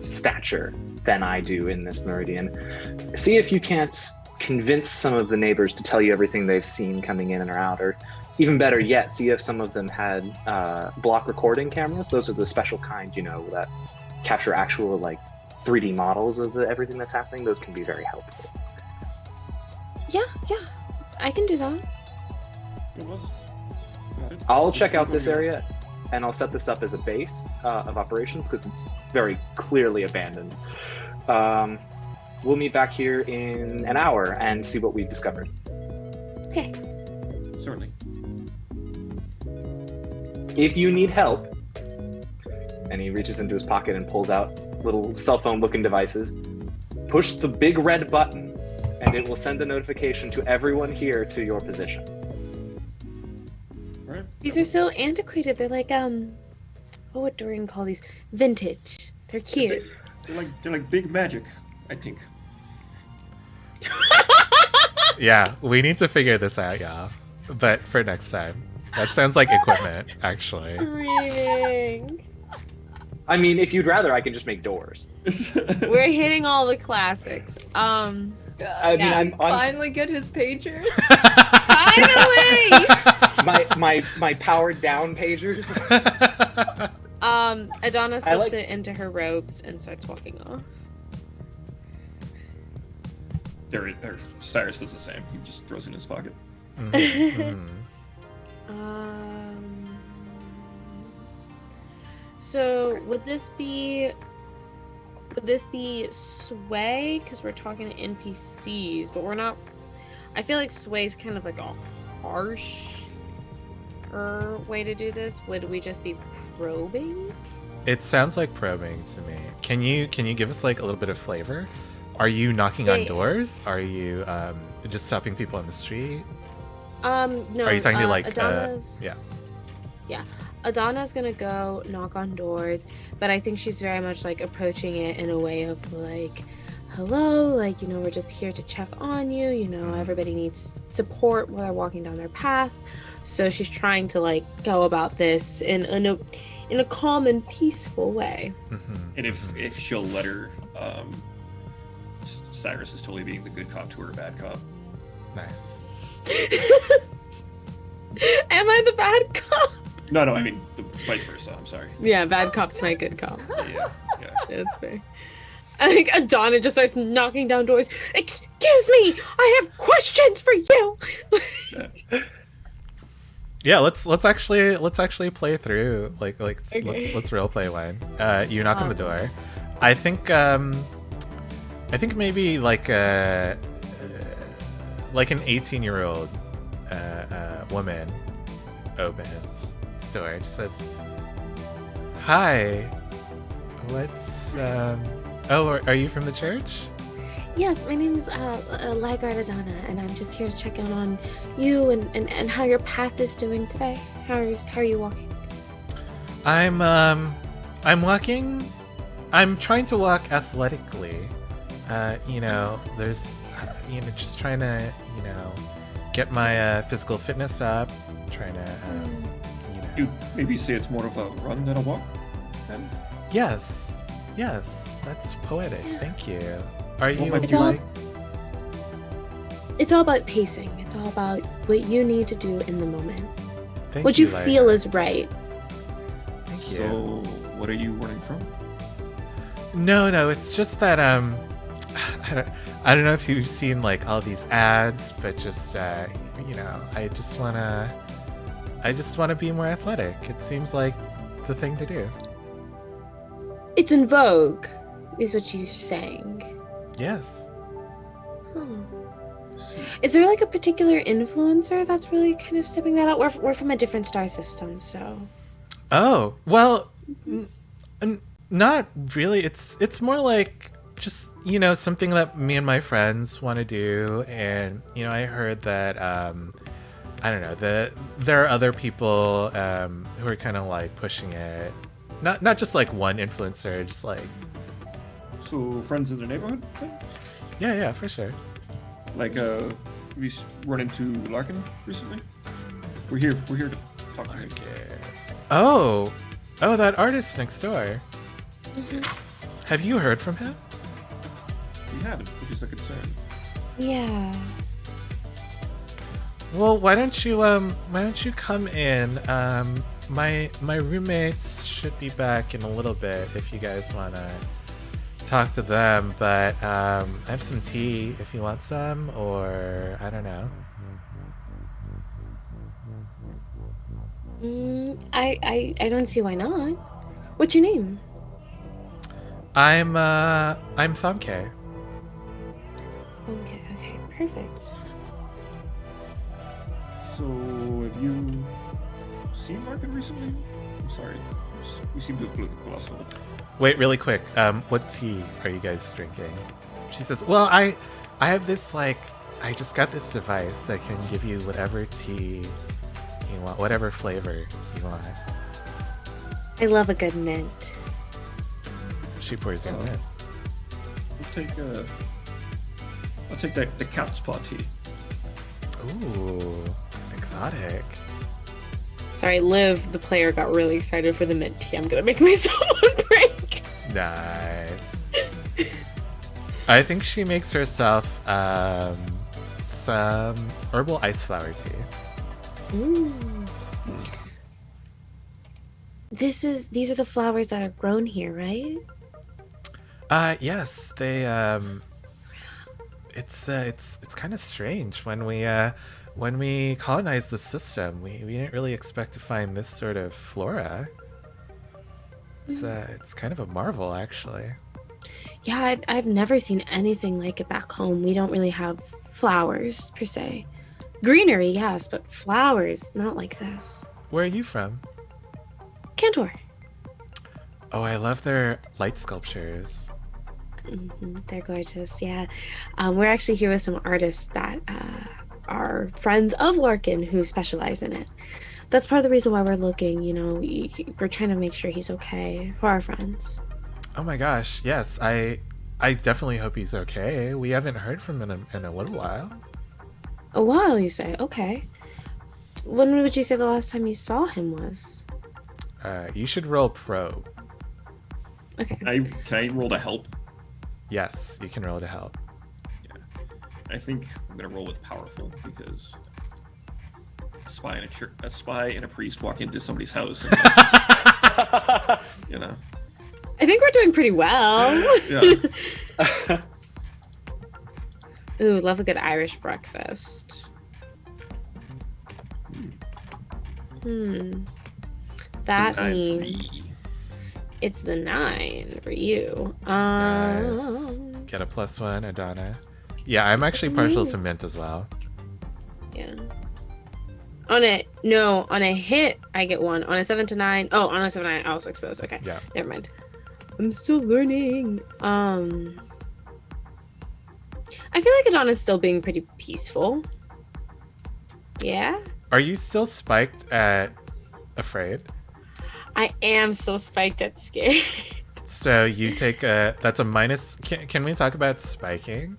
stature than I do in this meridian. See if you can't convince some of the neighbors to tell you everything they've seen coming in and out, or even better yet, see if some of them had block recording cameras. Those are the special kind, that capture actual 3D models of everything that's happening. Those can be very helpful. Yeah, I can do that. I'll check out this area, and I'll set this up as a base of operations because it's very clearly abandoned. We'll meet back here in an hour and see what we've discovered. Okay. Certainly. If you need help, and he reaches into his pocket and pulls out little cell phone looking devices, push the big red button and it will send a notification to everyone here to your position. All right. These are so antiquated. They're like what would Dorian call these? Vintage. They're cute. They're like big magic, I think. Yeah, we need to figure this out, y'all. But for next time. That sounds like equipment, actually. Screaming. I mean, if you'd rather, I can just make doors. We're hitting all the classics. I mean, Yeah. I'm Finally get his pagers. Finally! my powered down pagers. Adana slips like- it into her robes and starts walking off. Cyrus does the same. He just throws it in his pocket. Mhm. So would this be sway? Because we're talking to NPCs, but we're not. I feel like sway's kind of like a harsh way to do this. Would we just be probing? It sounds like probing to me. Can you give us like a little bit of flavor? Are you knocking on Yeah. doors? Are you just stopping people on the street? No. Are you talking to like Adana's, yeah. Yeah. Adana's gonna go knock on doors, but I think she's very much like approaching it in a way of like, hello, like, we're just here to check on you, everybody needs support while they're walking down their path. So she's trying to like go about this in a calm and peaceful way. Mhm. And if she'll let her, Cyrus is totally being the good cop to her bad cop. Nice. Am I the bad cop? No, I mean the vice versa. I'm sorry. Yeah, bad cop's my good cop. Yeah. That's fair. I think Adana just starts knocking down doors. Excuse me, I have questions for you. Yeah, let's actually play through Okay. let's role play one. You knock on the door. I think maybe like an 18-year-old woman opens the door and she says, "Hi, what's are you from the church?" Yes, my name is Lygard Adana, and I'm just here to check in on you and how your path is doing today. How are you walking? I'm walking. I'm trying to walk athletically. There's just trying to get my physical fitness up. Trying to You maybe say it's more of a run than a walk. Then? Yes, that's poetic. Thank you. Are you might It's be all about pacing. It's all about what you need to do in the moment. Thank What you Lyra. feel is right. Thank you. So, what are you running from? No, it's just that I don't know if you've seen like all these ads, but just I just wanna be more athletic. It seems like the thing to do. It's in vogue, is what you're saying. Yes. Hmm. Is there like a particular influencer that's really kind of stepping that out? We're from a different star system, so. Oh, well, not really. It's more like just, something that me and my friends want to do. And, I heard that, I don't know, there are other people who are kind of like pushing it. Not just like one influencer, just like. So, friends in the neighborhood thing? Yeah, for sure. Like, we run into Larkin recently. We're here to talk to him. Okay. Oh, that artist next door. Mhm. Have you heard from him? We haven't, which is a concern. Yeah. Well, why don't you come in? My roommates should be back in a little bit if you guys wanna talk to them, but I have some tea if you want some, or I don't know. I don't see why not. What's your name? I'm Thumke. Okay, perfect. So, have you seen Larkin recently? I'm sorry. We seem to have lost a little. Wait, really quick. What tea are you guys drinking? She says, "Well, I have this I just got this device that can give you whatever tea you want, whatever flavor you want." I love a good mint. She pours you in. I'll take the cat's paw tea. Ooh, exotic. Sorry, Liv, the player, got really excited for the mint tea. I'm gonna make myself a break. Nice. I think she makes herself some herbal ice flower tea. Ooh. These are the flowers that are grown here, right? Yes, they it's kind of strange when we colonized the system. We didn't really expect to find this sort of flora. It's kind of a marvel, actually. Yeah, I've never seen anything like it back home. We don't really have flowers per se. Greenery, yes, but flowers, not like this. Where are you from? Cantor. Oh, I love their light sculptures. They're gorgeous, yeah. We're actually here with some artists that are friends of Larkin who specialize in it. That's part of the reason why we're looking, we're trying to make sure he's okay for our friends. Oh my gosh, yes, I definitely hope he's okay. We haven't heard from him in a little while. A while, you say? Okay. When would you say the last time you saw him was? You should roll probe. Okay. Can I roll to help? Yes, you can roll to help. Yeah. I think I'm gonna roll with powerful because a spy and a priest walk into somebody's house. And, I think we're doing pretty well. Yeah. Ooh, love a good Irish breakfast. That The 9 for means me. it's the 9 for you. Nice. Get a +1, Adana. Yeah, I'm actually partial to mint as well. Yeah. On a hit, I get 1. On a 7 to 9. Oh, on a 7 to 9, I also expose. Okay. Yeah. Never mind. I'm still learning. I feel like Adana's still being pretty peaceful. Yeah? Are you still spiked at afraid? I am still spiked at scared. So you take that's a minus. Can we talk about spiking?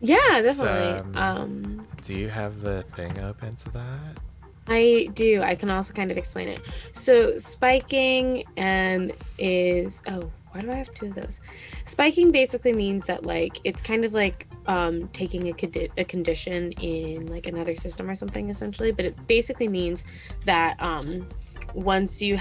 Yeah, definitely. Do you have the thing open to that? I do. I can also kind of explain it. So spiking is why do I have 2 of those? Spiking basically means that it's kind of like taking a condition in another system or something essentially, but it basically means that once you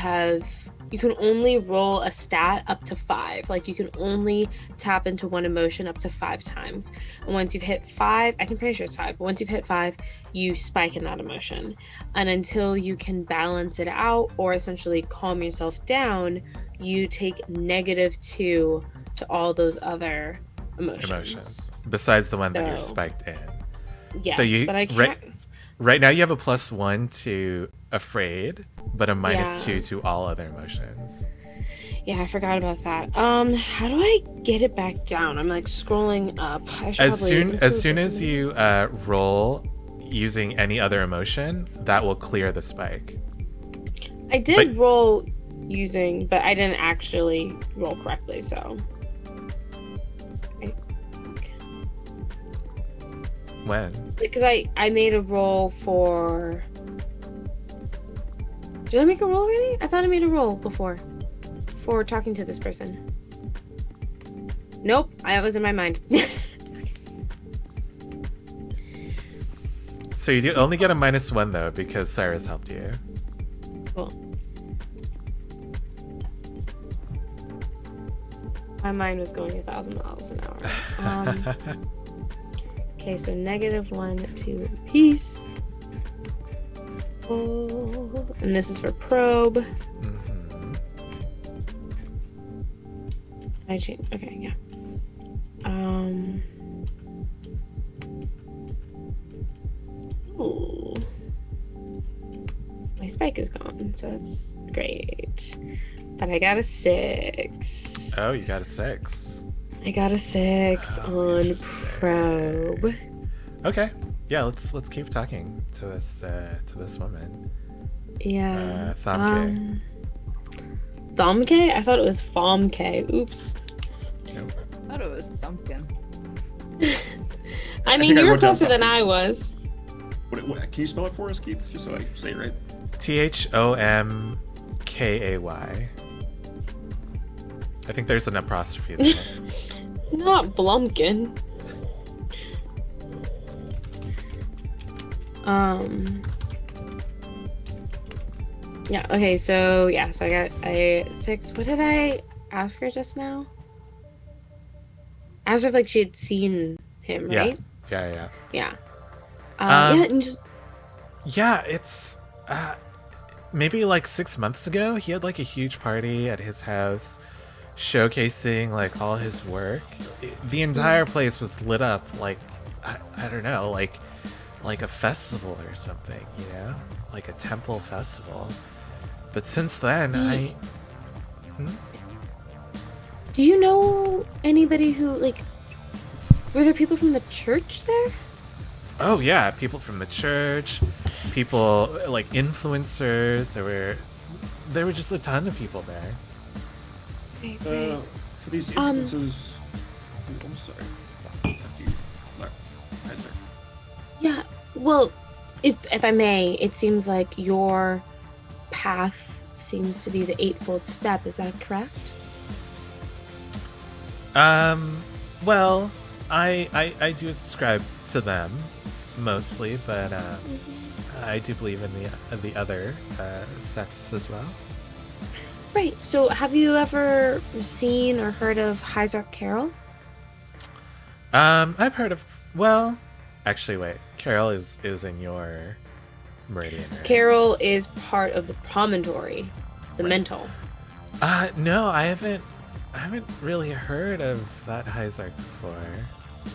can only roll a stat up to 5. You can only tap into one emotion up to 5 times. And once you've hit 5, I'm pretty sure it's 5, but once you've hit 5, you spike in that emotion. And until you can balance it out or essentially calm yourself down, you take -2 to all those other emotions. Besides the one that you're spiked in. Yes, so but I can't... Right now you have a +1 to afraid, but a -2 to all other emotions. Yeah, I forgot about that. How do I get it back down? I'm scrolling up. As soon as you roll using any other emotion, that will clear the spike. I did roll using, but I didn't actually roll correctly, so. When? Because I made a roll for... Did I make a roll already? I thought I made a roll before. For talking to this person. Nope, that was in my mind. So you do only get a -1 though because Cyrus helped you. Cool. My mind was going 1,000 miles an hour. Okay, so -1 to peace. Oh, and this is for probe. Mhm. I change. Okay, yeah. Ooh. My spike is gone, so that's great. But I got a 6. Oh, you got a 6. I got a 6 Oh, on interesting. probe. Okay. Yeah, let's keep talking to this woman. Yeah. Thomke. Thomke? I thought it was Fomke. Oops. Nope. I thought it was Thumpkin. I mean, think I you were wrote down closer than Thomke. I was. What, can you spell it for us, Keith? Just so I say it right. Thomkay. I think there's an apostrophe there. Not Blumkin. Yeah, okay, so I got a 6. What did I ask her just now? I asked her if like she had seen him, Yeah. right? Yeah. Yeah. Um, Yeah, and just, Yeah, it's maybe like 6 months ago. He had like a huge party at his house, showcasing like all his work. The entire place was lit up like I don't know, like a festival or something, you know, like a temple festival. But since then, do you know anybody who like were there people from the church there? Oh yeah, people from the church, people like influencers. There were just a ton of people there. Right, For these influences, I'm sorry. After you, Kaiser. Yeah. Well, if I may, it seems like your path seems to be the eightfold step. Is that correct? Well, I do ascribe to them mostly, but I do believe in the other sects as well. Right. So, have you ever seen or heard of Hyzark Carol? I've heard of. Well, actually, wait. Carol is in your meridian. Right? Carol is part of the promontory, the mental. No, I haven't really heard of that Hyzark before.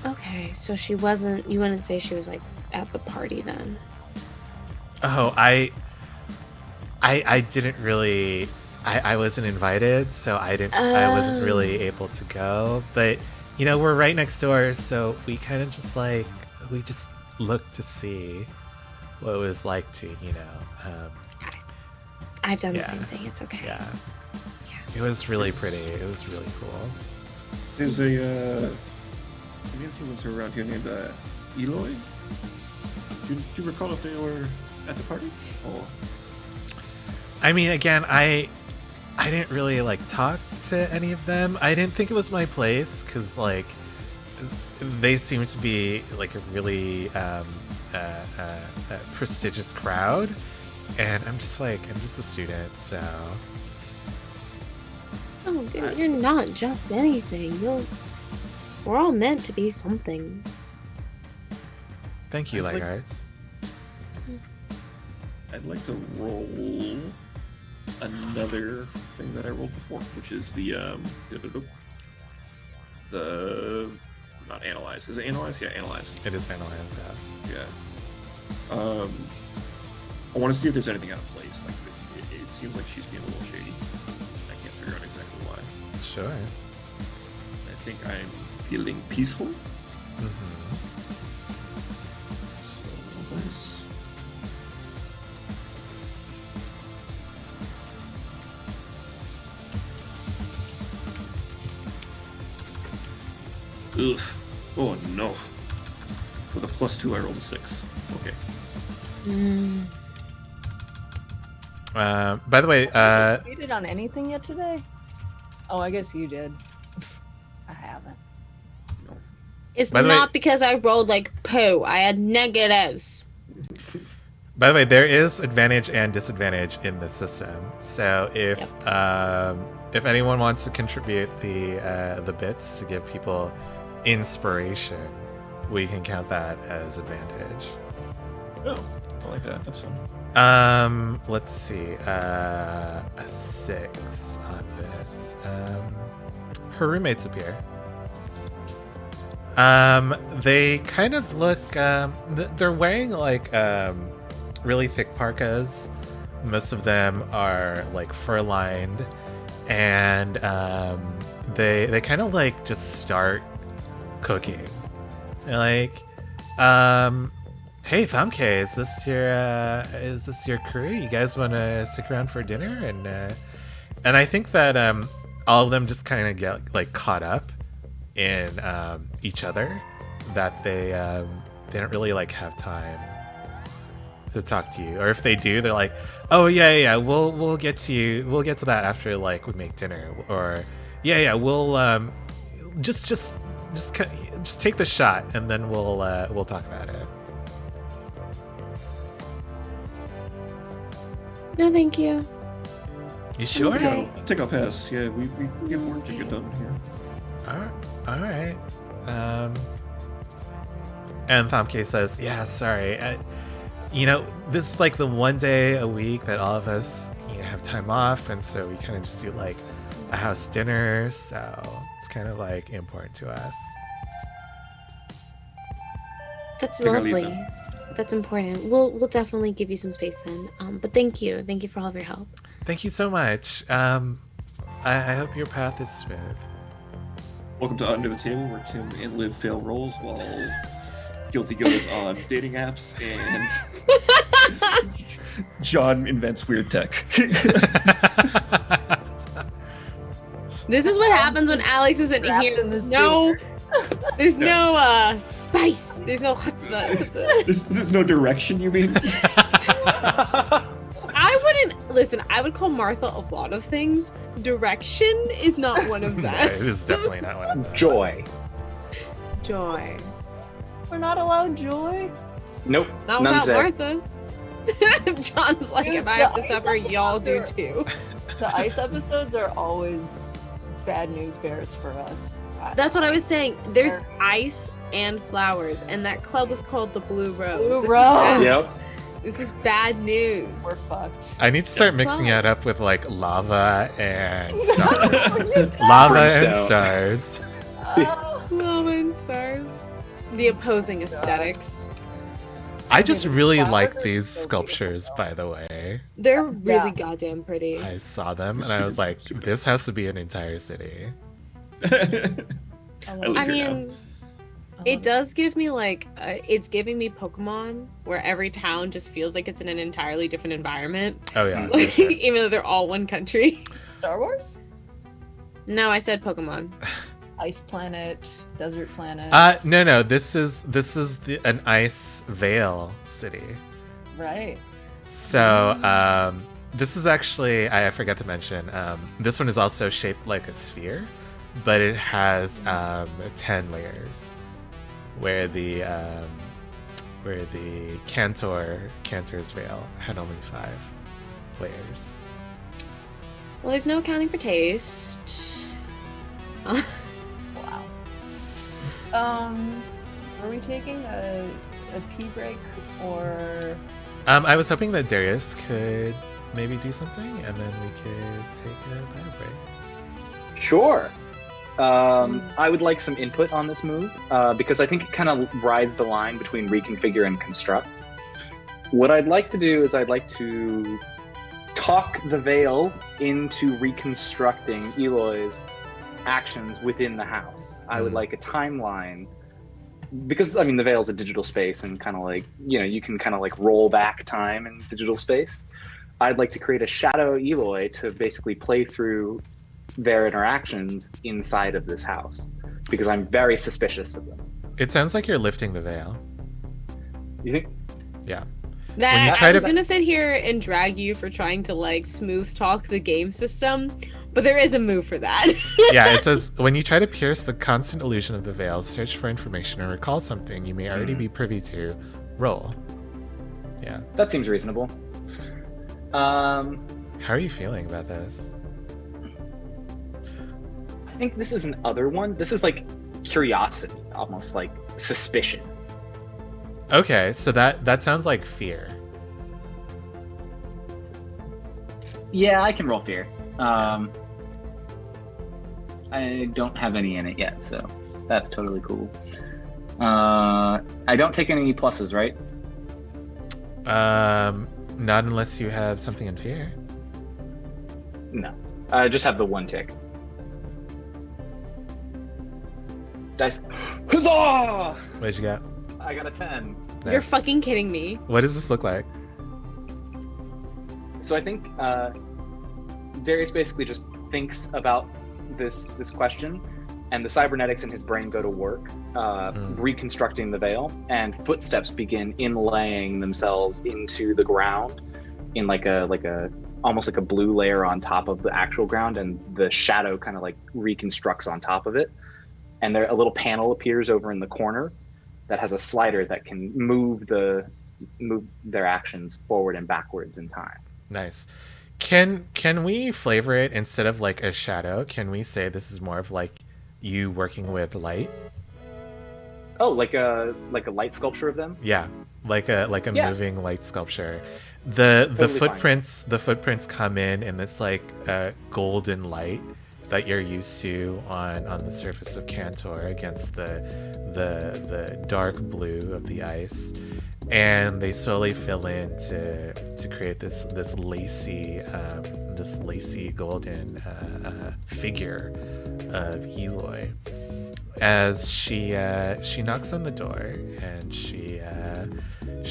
Okay, so she wasn't. You wouldn't say she was like at the party then. Oh, I didn't really. I wasn't invited, so I wasn't really able to go. But you know, we're right next door, so we kind of just looked to see what it was like to, you know. I've done the Yeah. same thing. It's okay. Yeah. It was really pretty. It was really cool. There's an influencer around here named Eloy. Do you recall if they were at the party? Or I mean, again, I didn't really like talk to any of them. I didn't think it was my place because like they seem to be like a really prestigious crowd, and I'm just a student, so. Oh, you're not just anything. We're all meant to be something. Thank you, I'd like- Lighthearts. I'd like to roll another thing that I rolled before, which is the not analyze. Is it analyze? Yeah, analyze. It is analyzed, yeah. Yeah. I want to see if there's anything out of place. Like it seems like she's being a little shady. I can't figure out exactly why. Sure. I think I'm feeling peaceful. Mm-hmm. So nice. Ugh. Oh no. With a +2, I rolled a 6. Okay. By the way, You did on anything yet today? Oh, I guess you did. I haven't. It's By the way- not because I rolled like poo. I had negatives. By the way, there is advantage and disadvantage in the system. So if anyone wants to contribute the bits to give people inspiration, we can count that as advantage. Oh, I like that. That's fun. Let's see. A 6 on this. Her roommates appear. They kind of look. They're wearing like really thick parkas. Most of them are like fur lined, and they kind of like just start cooking. They're like, hey Famke, is this your crew? You guys want to stick around for dinner? And I think that all of them just kind of get like caught up in each other, that they don't really like have time to talk to you, or if they do, they're like, oh yeah, we'll get to that after like we make dinner, or we'll just take the shot and then we'll talk about it. No, thank you. You sure? Okay. I think I'll pass. Yeah, we have work to get done here. All right. And Famke says, yeah, sorry. This is like the one day a week that all of us have time off, and so we kind of just do like a house dinner, so it's kind of like important to us. That's Think I'll leave lovely. then. That's important. We'll definitely give you some space then. But thank you for all of your help. Thank you so much. I hope your path is smooth. Welcome to Under the Table, where Tim and Liv fail rolls while Guilty goes on dating apps and John invents weird tech. This is what happens when Alex isn't Trapped here. in the No, sewer. there's no spice. There's no chutzpah. There's no direction, you mean? I wouldn't listen. I would call Martha a lot of things. Direction is not one of No, that. it is definitely not one of them. Joy. Joy. We're not allowed joy. Nope. Not None's without there. Martha. John's like, Dude, if I the have to ice suffer, y'all do episodes too. The ice episodes are always bad news bears for us. That's what I was saying. There's ice and flowers, and that club was called the Blue Rose. Blue This is Rose. bad- Yep. This is bad news. We're fucked. I need to start mixing it up with like lava and stars. Lava and Brimstone. stars. Oh. Lava and stars. The opposing aesthetics. I just the really flowers like are these so sculptures, by the way. They're really Yeah. goddamn pretty. I saw them and I was like, this has to be an entire city. I live I here now. mean, it does give me like, it's giving me Pokemon, where every town just feels like it's in an entirely different environment. Oh yeah. Like, even though they're all one country. Star Wars? No, I said Pokemon. Ice planet, desert planet. No. This is an ice veil city. Right. So this is actually, I forgot to mention, this one is also shaped like a sphere, but it has 10 layers, where the Cantor's veil had only 5 layers. Well, there's no accounting for taste. Wow. Are we taking a pee break or? I was hoping that Darius could maybe do something, and then we could take a bio break. Sure. I would like some input on this move, because I think it kind of rides the line between reconfigure and construct. What I'd like to do is I'd like to talk the Veil into reconstructing Eloy's actions within the house. I would like a timeline, because I mean the Veil's a digital space, and kind of like, you can kind of like roll back time in digital space. I'd like to create a shadow Eloy to basically play through their interactions inside of this house, because I'm very suspicious of them. It sounds like you're lifting the veil. You think? Yeah. That When you try I was to- gonna sit here and drag you for trying to like smooth talk the game system, but there is a move for that. Yeah, it says, when you try to pierce the constant illusion of the veil, search for information, or recall something you may already be privy to, roll. Yeah. That seems reasonable. How are you feeling about this? I think this is an other one. This is like curiosity, almost like suspicion. Okay, so that sounds like fear. Yeah, I can roll fear. I don't have any in it yet, so that's totally cool. I don't take any pluses, right? Not unless you have something in fear. No. I just have the one tick. Dice. Huzzah! What did you get? I got a 10. You're fucking kidding me. What does this look like? So I think Darius basically just thinks about this question, and the cybernetics in his brain go to work, reconstructing the veil, and footsteps begin inlaying themselves into the ground in like a almost like a blue layer on top of the actual ground, and the shadow kind of like reconstructs on top of it. And there a little panel appears over in the corner that has a slider that can move their actions forward and backwards in time. Nice. Can we flavor it instead of like a shadow? Can we say this is more of like you working with light? Oh, like a light sculpture of them? Yeah, like a Yeah. moving light sculpture. The Totally footprints come in this like golden light that you're used to on the surface of Cantor against the dark blue of the ice, and they slowly fill in to create this lacy golden figure of Eloy. As she knocks on the door, and she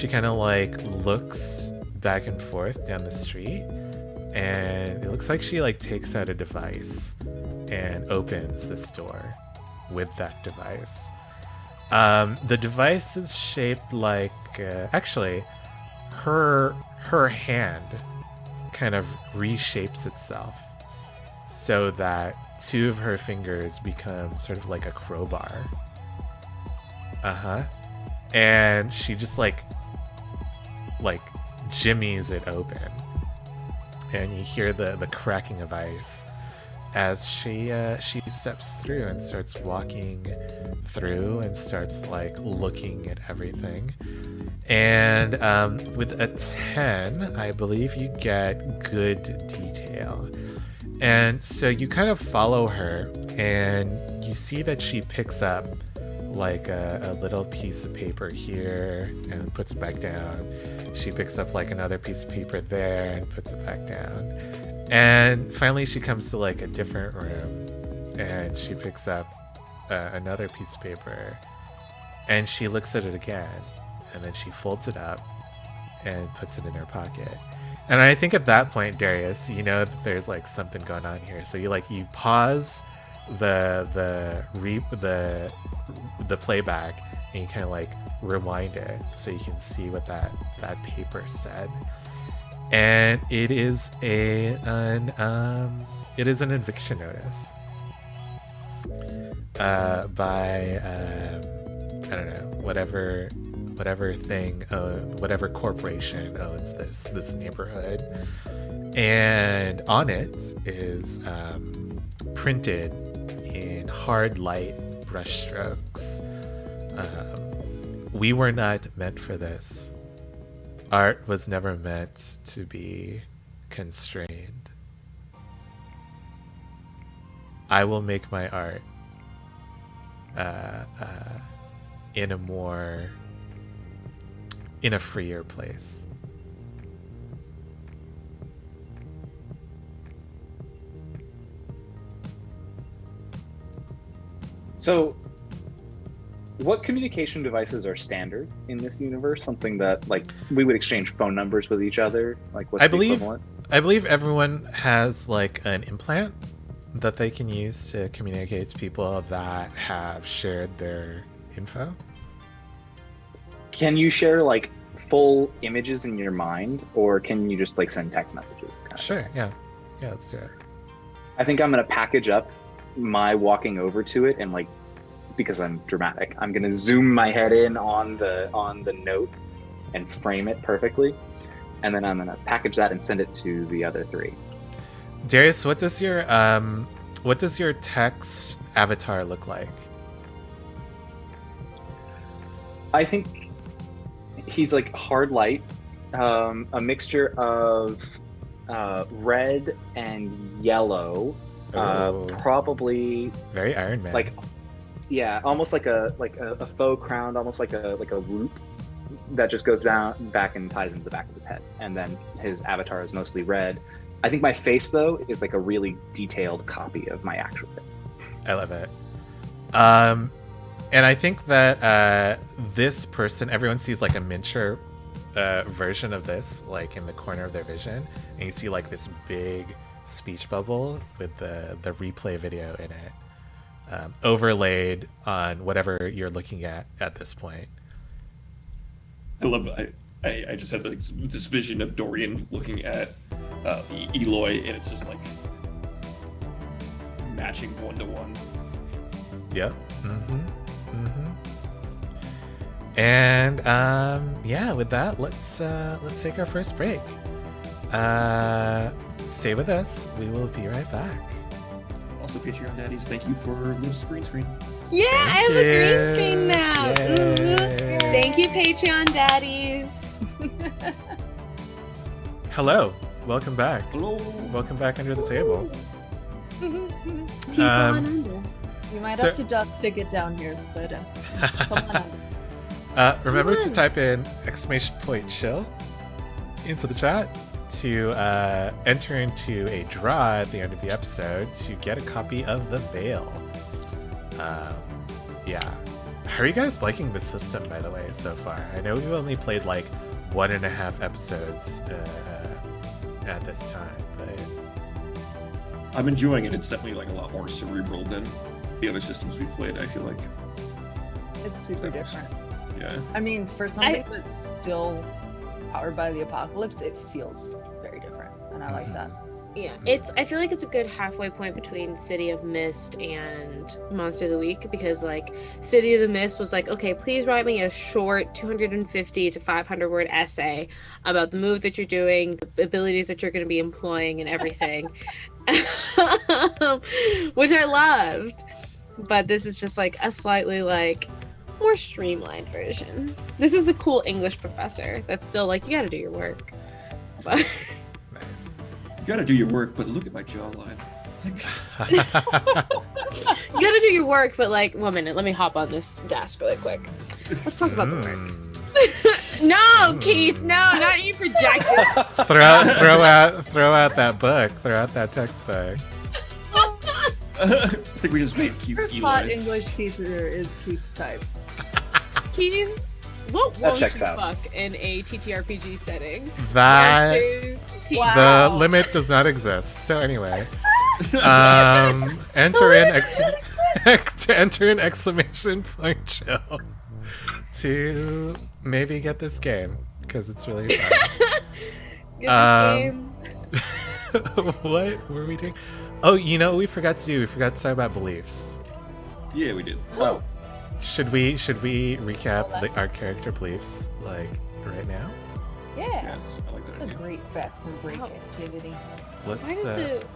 kind of like looks back and forth down the street, and it looks like she like takes out a device and opens this door with that device. The device is shaped like actually her hand kind of reshapes itself so that two of her fingers become sort of like a crowbar. And she just like jimmies it open, and you hear the cracking of ice as she steps through and starts walking through and starts like looking at everything. And with a 10, I believe you get good detail. And so you kind of follow her, and you see that she picks up like a little piece of paper here and puts it back down. She picks up like another piece of paper there and puts it back down. And finally she comes to like a different room, and she picks up another piece of paper, and she looks at it again, and then she folds it up and puts it in her pocket. And I think at that point, Darius, you know that there's like something going on here. So you pause the playback, and you kind of like rewind it so you can see what that paper said. And it is an eviction notice by I don't know, whatever corporation owns this neighborhood. And on it is printed in hard light brushstrokes, "We were not meant for this. Art was never meant to be constrained. I will make my art in a freer place." So, what communication devices are standard in this universe? Something that like we would exchange phone numbers with each other? Like what's the equivalent? I believe everyone has like an implant that they can use to communicate to people that have shared their info. Can you share like full images in your mind, or can you just like send text messages? Sure, yeah, let's do it. I think I'm gonna package up my walking over to it, and like, because I'm dramatic, I'm gonna zoom my head in on the note and frame it perfectly. And then I'm going to package that and send it to the other 3. Darius, what does your text avatar look like? I think he's like hard light, a mixture of red and yellow, Oh. probably Very Iron Man. like, yeah, almost like a faux crown, almost like a loop that just goes down back and ties into the back of his head. And then his avatar is mostly red. I think my face though is like a really detailed copy of my actual face. I love it. And I think that this person, everyone sees like a miniature version of this, like in the corner of their vision, and you see like this big speech bubble with the replay video in it, overlaid on whatever you're looking at this point. I love it. I just had this vision of Dorian looking at Eloy, and it's just like matching 1-to-1. Yep. And yeah, with that, let's take our first break. Stay with us. We will be right back. Also, Patreon Daddies, thank you for this green screen. Yeah, I have a green screen now. Yay. Thank you, Patreon daddies. Hello. Welcome back. Hello. Welcome back under the table. Keep on under. You might So- have to just to get down here, but come on under. Remember to Come on. type in !chill into the chat to enter into a draw at the end of the episode to get a copy of The Veil. Yeah. How are you guys liking the system, by the way, so far? I know we've only played like 1.5 episodes at this time, but I'm enjoying it. It's definitely like a lot more cerebral than the other systems we've played, I feel like. It's super different. Yeah. I mean, for something that's still powered by the apocalypse, it feels very different, and I like that. Yeah, I feel like it's a good halfway point between City of Mist and Monster of the Week, because like City of the Mist was like, okay, please write me a short 250 to 500 word essay about the move that you're doing, the abilities that you're going to be employing, and everything, which I loved. But this is just like a slightly like more streamlined version. This is the cool English professor that's still like, you got to do your work, but. nice. You gotta do your work, but look at my jawline. You gotta do your work, but like, 1 minute, let me hop on this desk really quick. Let's talk about the work. No, Keith, no, not you projecting. throw out that book. Throw out that textbook. I think we just made Keith's First hot Eli. English teacher is Keith's type. Keith, what That won't you checks out. fuck in a TTRPG setting? That Monsters, tea- Wow. the limit does not exist. So anyway, enter an exclamation point chill to maybe get this game because it's really fun. Get this game. What were we doing? Oh, you know what we forgot to do? We forgot to talk about beliefs. Yeah, we did. Oh, Should we recap our character beliefs like right now? Yeah, Yes, I like that it's a idea. great back from break Oh. activity. Let's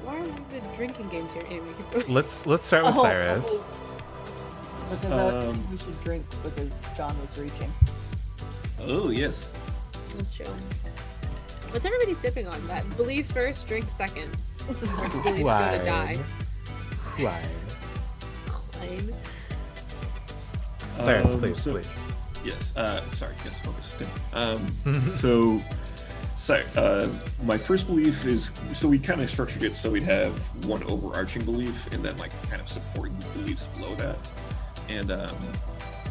Why are the drinking games here? Anyway, let's start with Cyrus. Because I Um, think we should drink because John was reaching. Oh, yes. That's true. What's everybody sipping on? That beliefs first, drink second. This is where beliefs go to die. Why? Fine. Cyrus, Um, please, so- please. Yes. Sorry, yes, focus. Sorry. My first belief is so we kind of structured it so we'd have one overarching belief and then like kind of supporting beliefs below that. And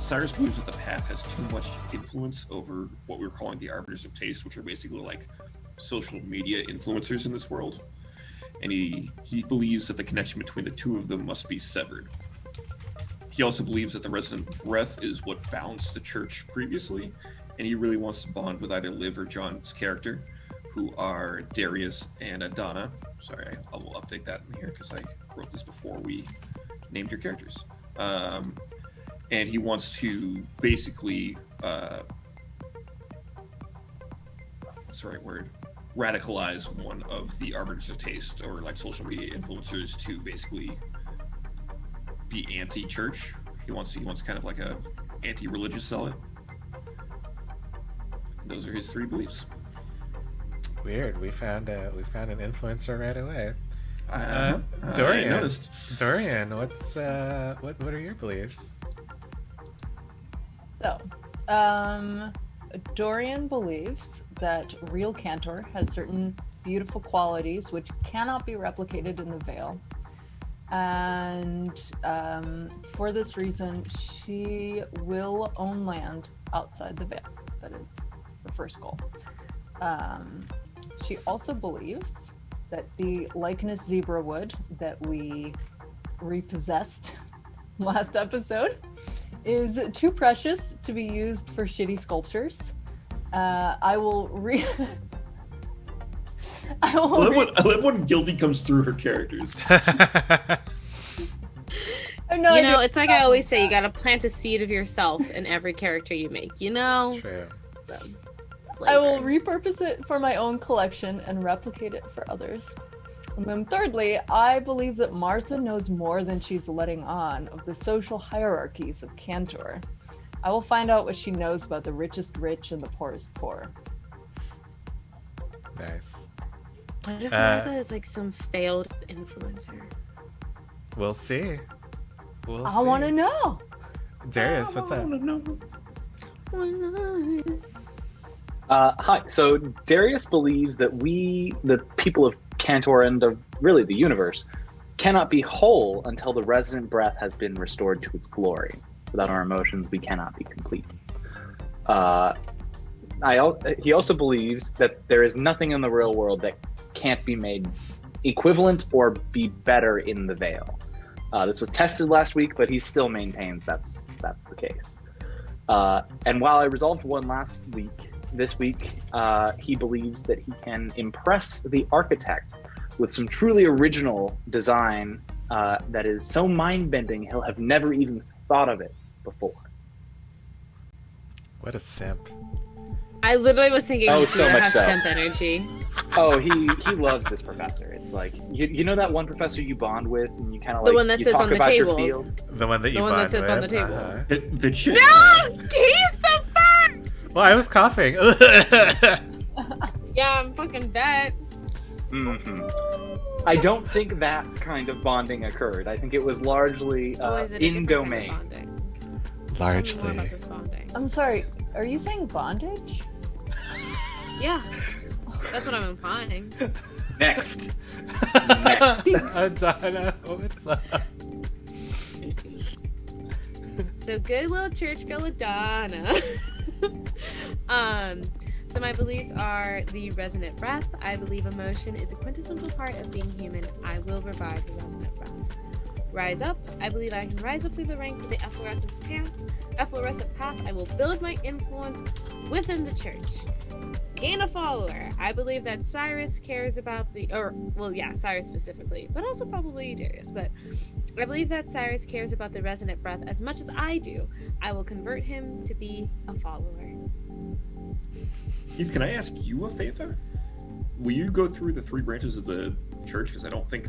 Cyrus believes that the path has too much influence over what we're calling the arbiters of taste, which are basically like social media influencers in this world. And he believes that the connection between the two of them must be severed. He also believes that the resonant breath is what balanced the church previously, and he really wants to bond with either Liv or John's character, who are Darius and Adana. Sorry, I will update that in here because I wrote this before we named your characters. And he wants to basically what's the right word? Radicalize one of the arbiters of taste or like social media influencers to basically be anti-church. He wants kind of like a anti-religious zealot. Those are his 3 beliefs. Weird. We found an influencer right away. Dorian, I noticed. Dorian, what's what are your beliefs? So, Dorian believes that real Cantor has certain beautiful qualities which cannot be replicated in the Vale. And for this reason, she will own land outside the Vale. That is her first goal. She also believes that the lichenous zebra wood that we repossessed last episode is too precious to be used for shitty sculptures. I love when guilty comes through her characters. It's like I always say, you gotta plant a seed of yourself in every character you make, you know? True. So, I will repurpose it for my own collection and replicate it for others. And then thirdly, I believe that Martha knows more than she's letting on of the social hierarchies of Cantor. I will find out what she knows about the richest rich and the poorest poor. Nice. What if Martha is like some failed influencer? We'll see. I want to know. Darius, what's up? Hi. So Darius believes that we, the people of Cantor and of really the universe, cannot be whole until the resonant breath has been restored to its glory. Without our emotions, we cannot be complete. He also believes that there is nothing in the real world that can't be made equivalent or be better in the Vale. This was tested last week, but he still maintains that's the case. And while I resolved one last week, this week he believes that he can impress the architect with some truly original design that is so mind-bending he'll have never even thought of it before. What a simp. I literally was thinking, so much so. Simp energy. Oh, he loves this professor. It's like you know that one professor you bond with, and you kind of The like one that you sits talk on the about table. your field. The one that you The one that bond sits on with? the table. The chick. No! Keith the fuck! Well, I was coughing. Yeah, I'm fucking dead. I don't think that kind of bonding occurred. I think it was largely Is it a in different domain. kind of bonding? Largely. Tell me more about this bonding. I'm sorry, are you saying bondage? Yeah, that's what I'm implying. Next. Adana, what's up? So good little church girl Adana. So my beliefs are the resonant breath. I believe emotion is a quintessential part of being human. I will revive the resonant breath. Rise up. I believe I can rise up through the ranks of the efflorescent path. I will build my influence within the church. Gain a follower. I believe that Cyrus cares about Cyrus specifically, but also probably Darius. But I believe that Cyrus cares about the resonant breath as much as I do. I will convert him to be a follower. Keith, can I ask you a favor? Will you go through the 3 branches of the church? Because I don't think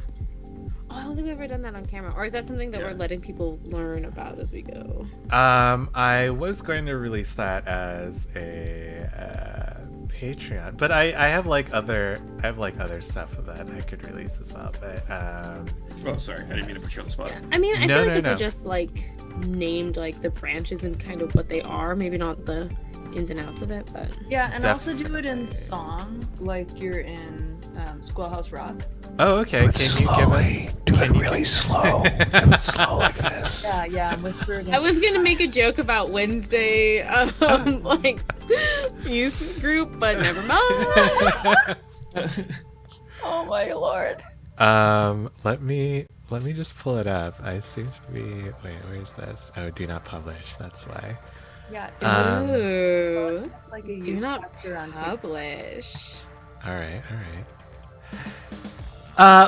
I don't think we've ever done that on camera. Or is that something that we're letting people learn about as we go? I was going to release that as a Patreon, but I have other stuff that I could release as well. But oh, sorry, I didn't mean to put you on the spot. I mean, I No, feel like no, if no. we just named the branches and kind of what they are, maybe not the ins and outs of it, but Yeah, and also do it in Definitely. song, like you're in Schoolhouse Rock. oh, okay. But Can you give us? Do it Can you really slow. Do it slow like this. Yeah, and whisper it in. I was gonna make a joke about Wednesday, youth group, but never mind. Oh my lord. Let me just pull it up. I seem to be. Wait, where's this? Oh, do not publish. That's why. Yeah. Ooh, Like a do youth not pastor on TikTok. publish. All right.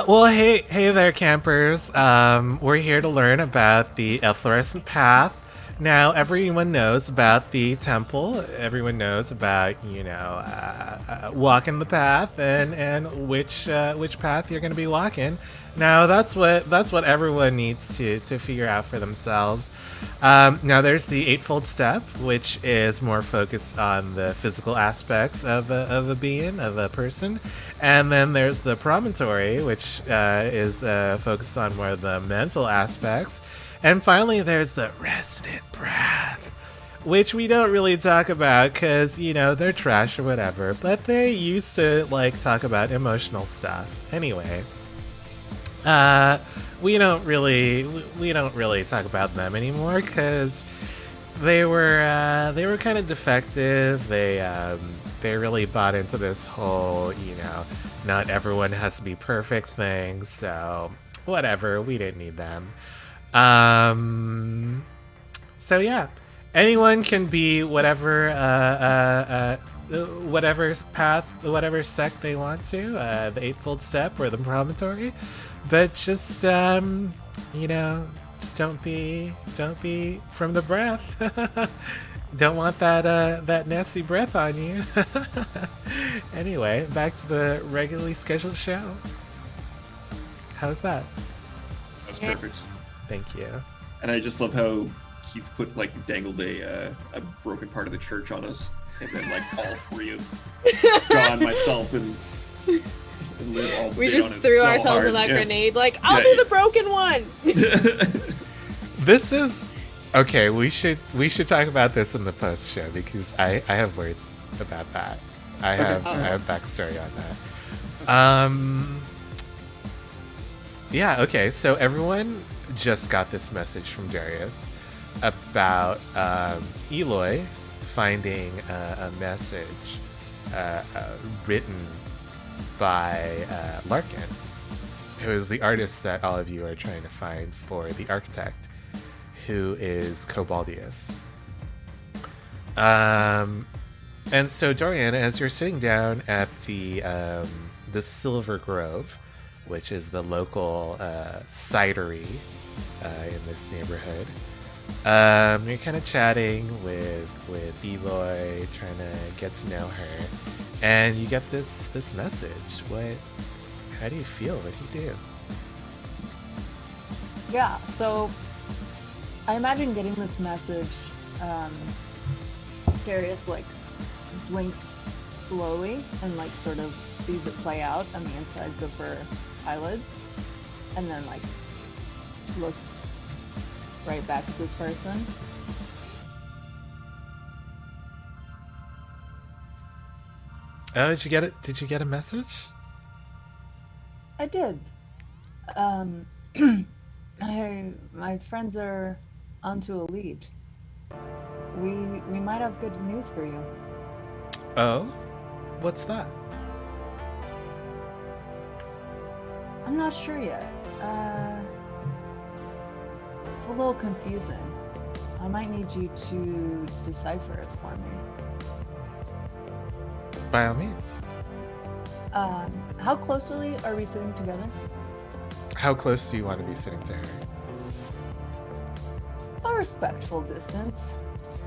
Well, hey there, campers. We're here to learn about the efflorescent path. Now, everyone knows about the temple. Everyone knows about, walking the path and which path you're going to be walking. Now, that's what everyone needs to figure out for themselves. Now, there's the Eightfold Step, which is more focused on the physical aspects of a being, of a person. And then there's the Promontory, which is focused on more of the mental aspects. And finally, there's the Resonant Breath, which we don't really talk about because, they're trash or whatever. But they used to, talk about emotional stuff. Anyway, we don't really talk about them anymore because they were kind of defective. They really bought into this whole, not everyone has to be perfect thing. So whatever, we didn't need them. So yeah, anyone can be whatever path, whatever sect they want to, the Eightfold Step or the Promontory, but just just don't be from the breath. Don't want that nasty breath on you. Anyway, back to the regularly scheduled show. How's that? That's perfect. Thank you. And I just love how Keith dangled a broken part of the church on us, and then all three of John, myself, and Liv all We bit just on it threw so ourselves hard. in that Yeah. grenade. I'll be the broken one. This is okay. We should talk about this in the post show because I have words about that. I have backstory on that. Yeah. Okay. So everyone just got this message from Darius about Eloy finding a message written by Larkin, who is the artist that all of you are trying to find for the architect, who is Cobaldius. And so Dorian, as you're sitting down at the Silver Grove, which is the local cidery in this neighborhood, you're kind of chatting with Eloy, trying to get to know her, and you get this message. How do you feel? What do you do? Yeah, so I imagine getting this message, Darius blinks slowly and sort of sees it play out on the insides of her eyelids, and then looks right back at this person. Oh, did you get it? Did you get a message? I did. My friends are onto a lead. We might have good news for you. Oh, what's that? I'm not sure yet. It's a little confusing. I might need you to decipher it for me. By all means. How closely are we sitting together? How close do you want to be sitting to her? A respectful distance.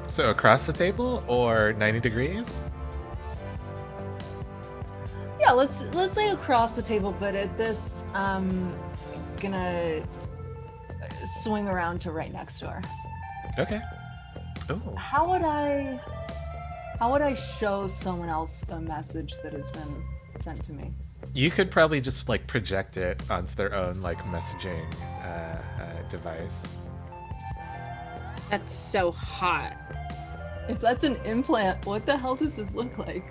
So across the table or 90 degrees? Yeah, let's say across the table, but at this, gonna swing around to right next door. Okay. Oh. How would I show someone else a message that has been sent to me? You could probably just project it onto their own messaging device. That's so hot. If that's an implant, what the hell does this look like?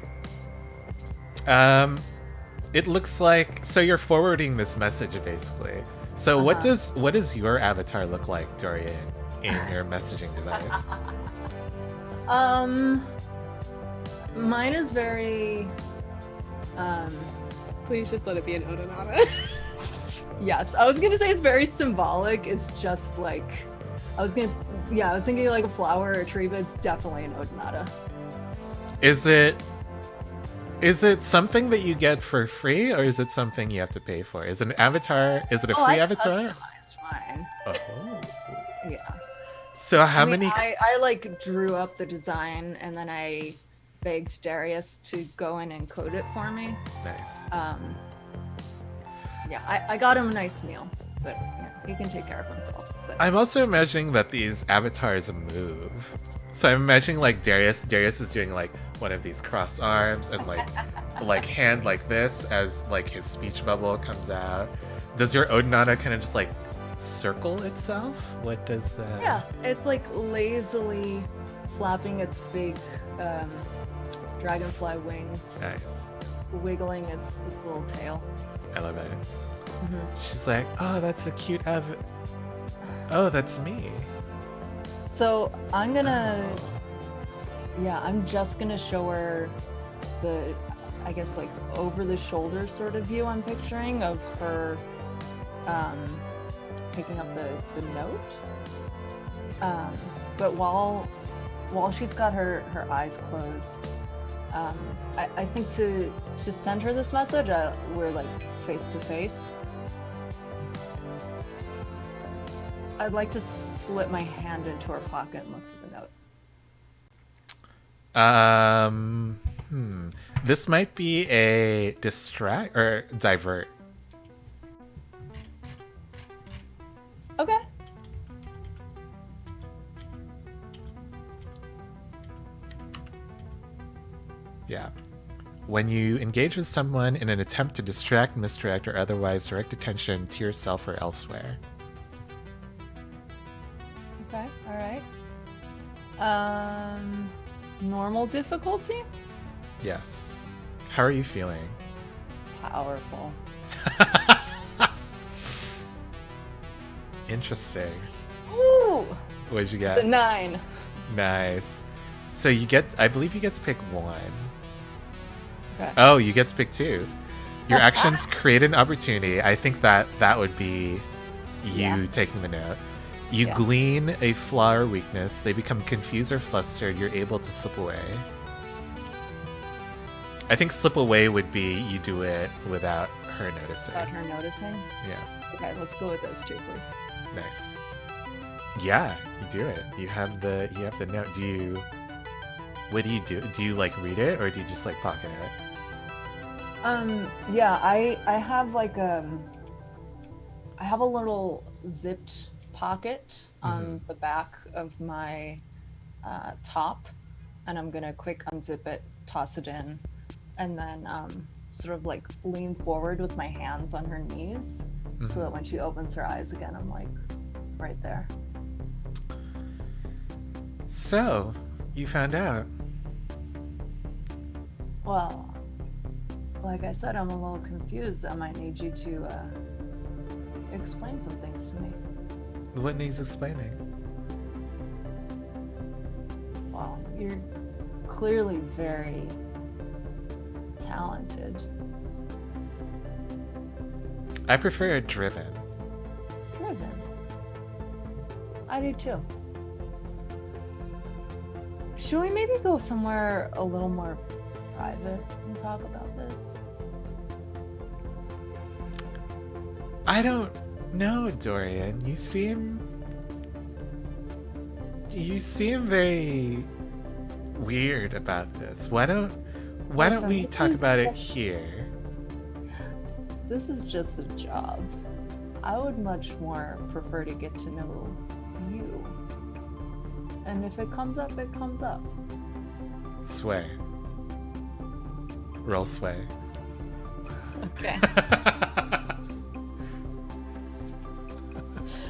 It looks like, so you're forwarding this message basically. So what does your avatar look like, Dorian, in your messaging device? Mine is very Please just let it be an Odonata. yes, I was gonna say it's very symbolic. It's just I was thinking a flower or a tree, but it's definitely an Odonata. Is it something that you get for free, or is it something you have to pay for? Is it an avatar? Is it a free avatar? Customized mine. Oh. Yeah. So how I mean, many? I like drew up the design and then I begged Darius to go in and code it for me. Nice. Yeah, I got him a nice meal, but yeah, he can take care of himself. But I'm also imagining that these avatars move. So I'm imagining like Darius is doing like one of these crossed arms and like hand like this as like his speech bubble comes out. Does your Odinata kind of just like circle itself? What does yeah, it's like lazily flapping its big dragonfly wings, Nice. wiggling its little tail. I love it. Mhm. She's like, oh, that's a cute oh, that's me. So I'm just gonna show her the, I guess, like over the shoulder sort of view I'm picturing of her picking up the note. But while she's got her eyes closed, I think to send her this message, we're like face to face. I'd like to slip my hand into her pocket and look for the note. This might be a distract or divert. Okay. Yeah. When you engage with someone in an attempt to distract, misdirect, or otherwise direct attention to yourself or elsewhere. Okay. All right. Normal difficulty? Yes. How are you feeling? Powerful. Interesting. Ooh! What'd you The get? 9. Nice. So I believe you get to pick one. Okay. Oh, you get to pick two. Your actions create an opportunity. I think that would be you Yeah. taking the note. You Yeah. glean a flaw or weakness. They become confused or flustered. You're able to slip away. I think slip away would be you do it without her noticing. Without her noticing? Yeah, Okay, let's go with those two, please. nice. Yeah, you do it. You have the note. What do you do? Do you like read it or do you just like pocket it? Yeah, I have like I have a little zipped pocket on the back of my top, and I'm gonna quick unzip it, toss it in, and then sort of like lean forward with my hands on her knees, so that when she opens her eyes again, I'm like right there. So, you found out. Well, like I said, I'm a little confused. I might need you to explain some things to me. What needs explaining? Well, you're clearly very talented. I prefer driven. Driven. I do too. Should we maybe go somewhere a little more private and talk about this? I don't know, Dorian. You seem very weird about this. Why don't Listen, we this talk is about it just- here? This is just a job. I would much more prefer to get to know you. And if it comes up, it comes up. Sway. Roll sway. Okay.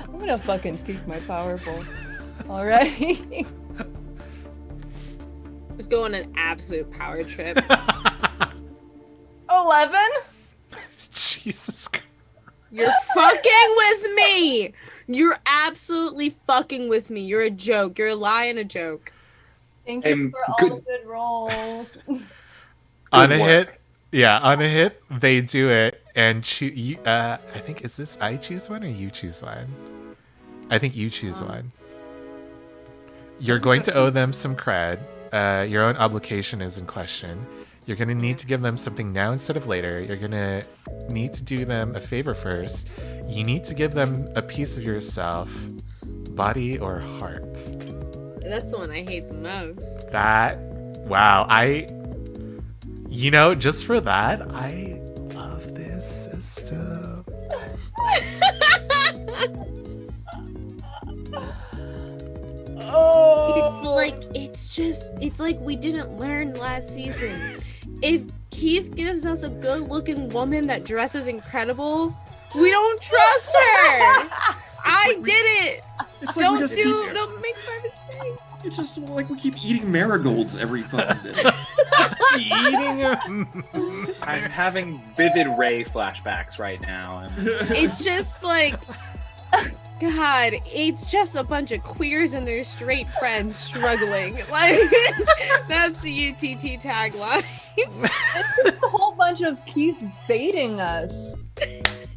I'm gonna fucking peak my powerful. Alright. Just go on an absolute power trip. 11? Jesus Christ. You're fucking with me. You're absolutely fucking with me. You're a joke. You're a lie and a joke. Thank you for all good- the good rolls. On a work. hit, yeah, on a hit, they do it, and I think is this I choose one or you choose one? I think you choose one. You're going to owe them some cred. Your own obligation is in question. You're going to need to give them something now instead of later. You're going to need to do them a favor first. You need to give them a piece of yourself body or heart? That's the one I hate the most. Wow, just for that, I love this system. It's like we didn't learn last season. If Keith gives us a good-looking woman that dresses incredible, we don't trust her. I did it. It's Don't make my mistake. It's just like we keep eating marigolds every fucking day. Eating them. I'm having vivid Ray flashbacks right now. It's just like, God, it's just a bunch of queers and their straight friends struggling. Like, that's the UTT tagline. It's just a whole bunch of Keith baiting us.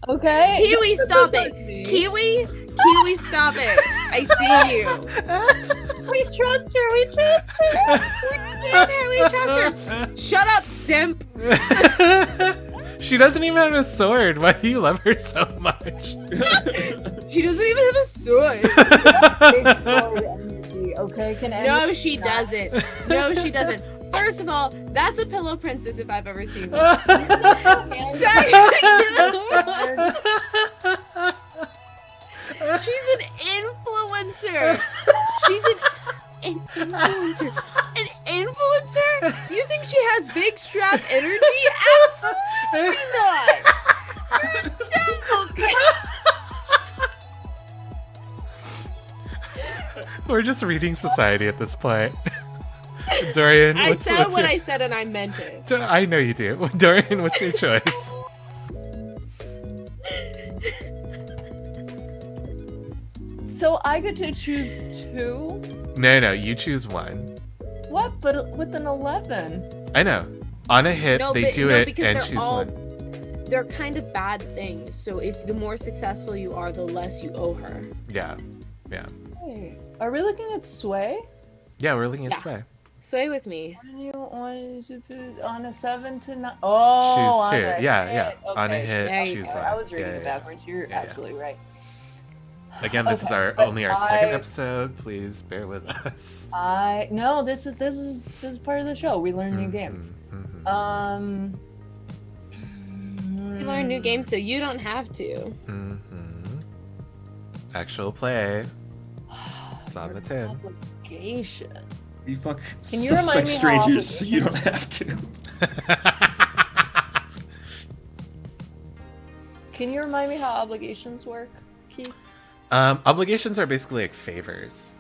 Okay? Kiwi, stop it. Kiwi, stop it. I see you. We trust her. We trust her. We trust her. Shut up, simp. She doesn't even have a sword. Why do you love her so much? She doesn't even have a sword. Big sword energy, okay? No, she doesn't. No, she doesn't. First of all, that's a pillow princess if I've ever seen one. She's an influencer. An influencer. An influencer? You think she has big strap energy? Absolutely not. We're just reading society at this point. Dorian, I said what your... I said and I meant it. I know you do. Dorian, what's your choice? So I get to choose 2? No, you choose one. What? But with an 11. I know. On a hit, they do it and choose one. They're kind of bad things. So if the more successful you are, the less you owe her. Yeah. Hey, are we looking at sway? Yeah, we're looking at Sway. Sway with me. When you want to put on a 7 to 9. Oh, choose 2. On a Yeah. hit. On a Okay, hit, choose one. I was reading Yeah. it backwards. You're absolutely right. Again, this is Okay, only our second I- episode. Please bear with us. No, this is part of the show. We learn new games. You learn new games so you don't have to. Actual play. It's on the tin. Obligation. We fuck Can you remind suspect me how strangers so you don't obligations have to. Can you remind me how obligations work, Keith? Obligations are basically like favors.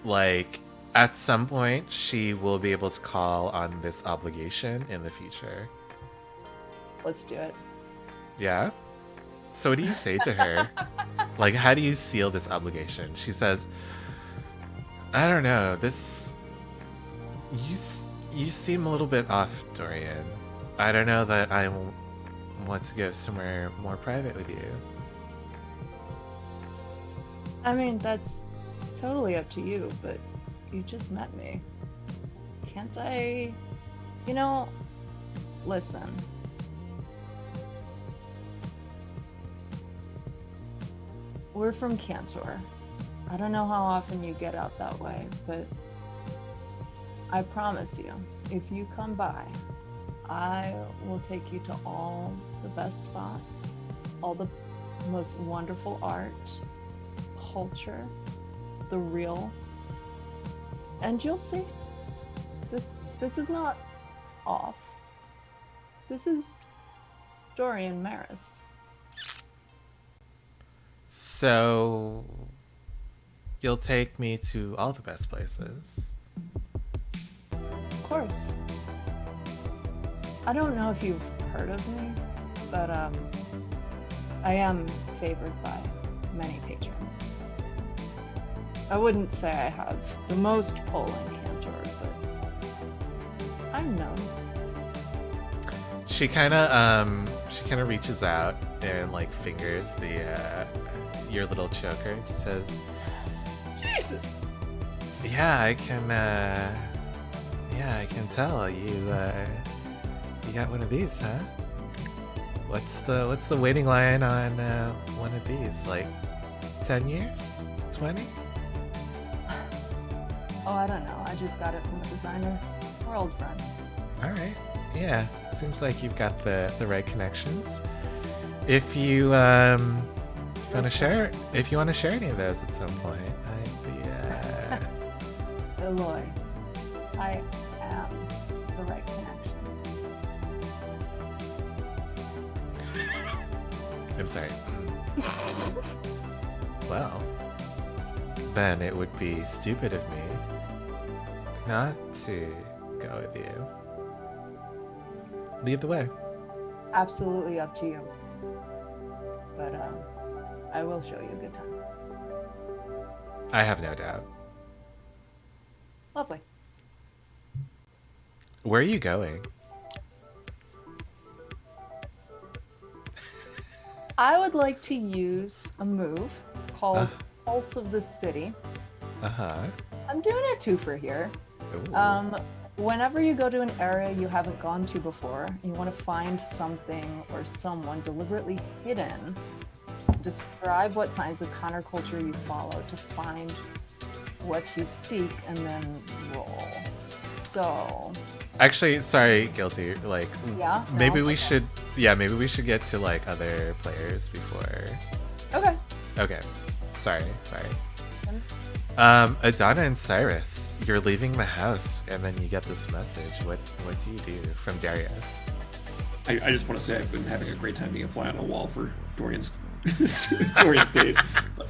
Like, at some point, she will be able to call on this obligation in the future. Let's do it. Yeah? So what do you say to her? Like, how do you seal this obligation? She says, I don't know, you seem a little bit off, Dorian. I don't know that I want to go somewhere more private with you. I mean, that's totally up to you, but you just met me. Can't I... listen. We're from Cantor. I don't know how often you get out that way, but I promise you, if you come by, I will take you to all the best spots, all the most wonderful art, culture, the real, and you'll see. This is not off. This is Dorian Maris. So, you'll take me to all the best places. Of course. I don't know if you've heard of me, but I am favored by many patrons. I wouldn't say I have the most pull in Cantor, but I'm known. She kind of reaches out and like fingers your little choker. She says, Jesus! "Yeah, I can tell you got one of these, huh? What's the waiting line on one of these? Like 10 years? 20? Oh, I don't know. I just got it from the designer. We're old friends. All right. Yeah, seems like you've got the right connections. If you want to share any of those at some point, I'd be Eloy, I am the right connections. I'm sorry. Well, then it would be stupid of me not to go with you. Lead the way. Absolutely up to you. But I will show you a good time. I have no doubt. Lovely. Where are you going? I would like to use a move called Pulse of the City. Uh-huh. I'm doing a twofer here. Ooh. Whenever you go to an area you haven't gone to before, you want to find something or someone deliberately hidden. Describe what signs of counterculture you follow to find what you seek and then roll. So... Actually, sorry, guilty. Like, Yeah? maybe No? we Okay. should, maybe we should get to like other players before. Okay. Okay. Sorry. Then Adana and Cyrus, you're leaving the house, and then you get this message. What do you do from Darius? I just want to say I've been having a great time being a fly on a wall for Dorian's Dorian State.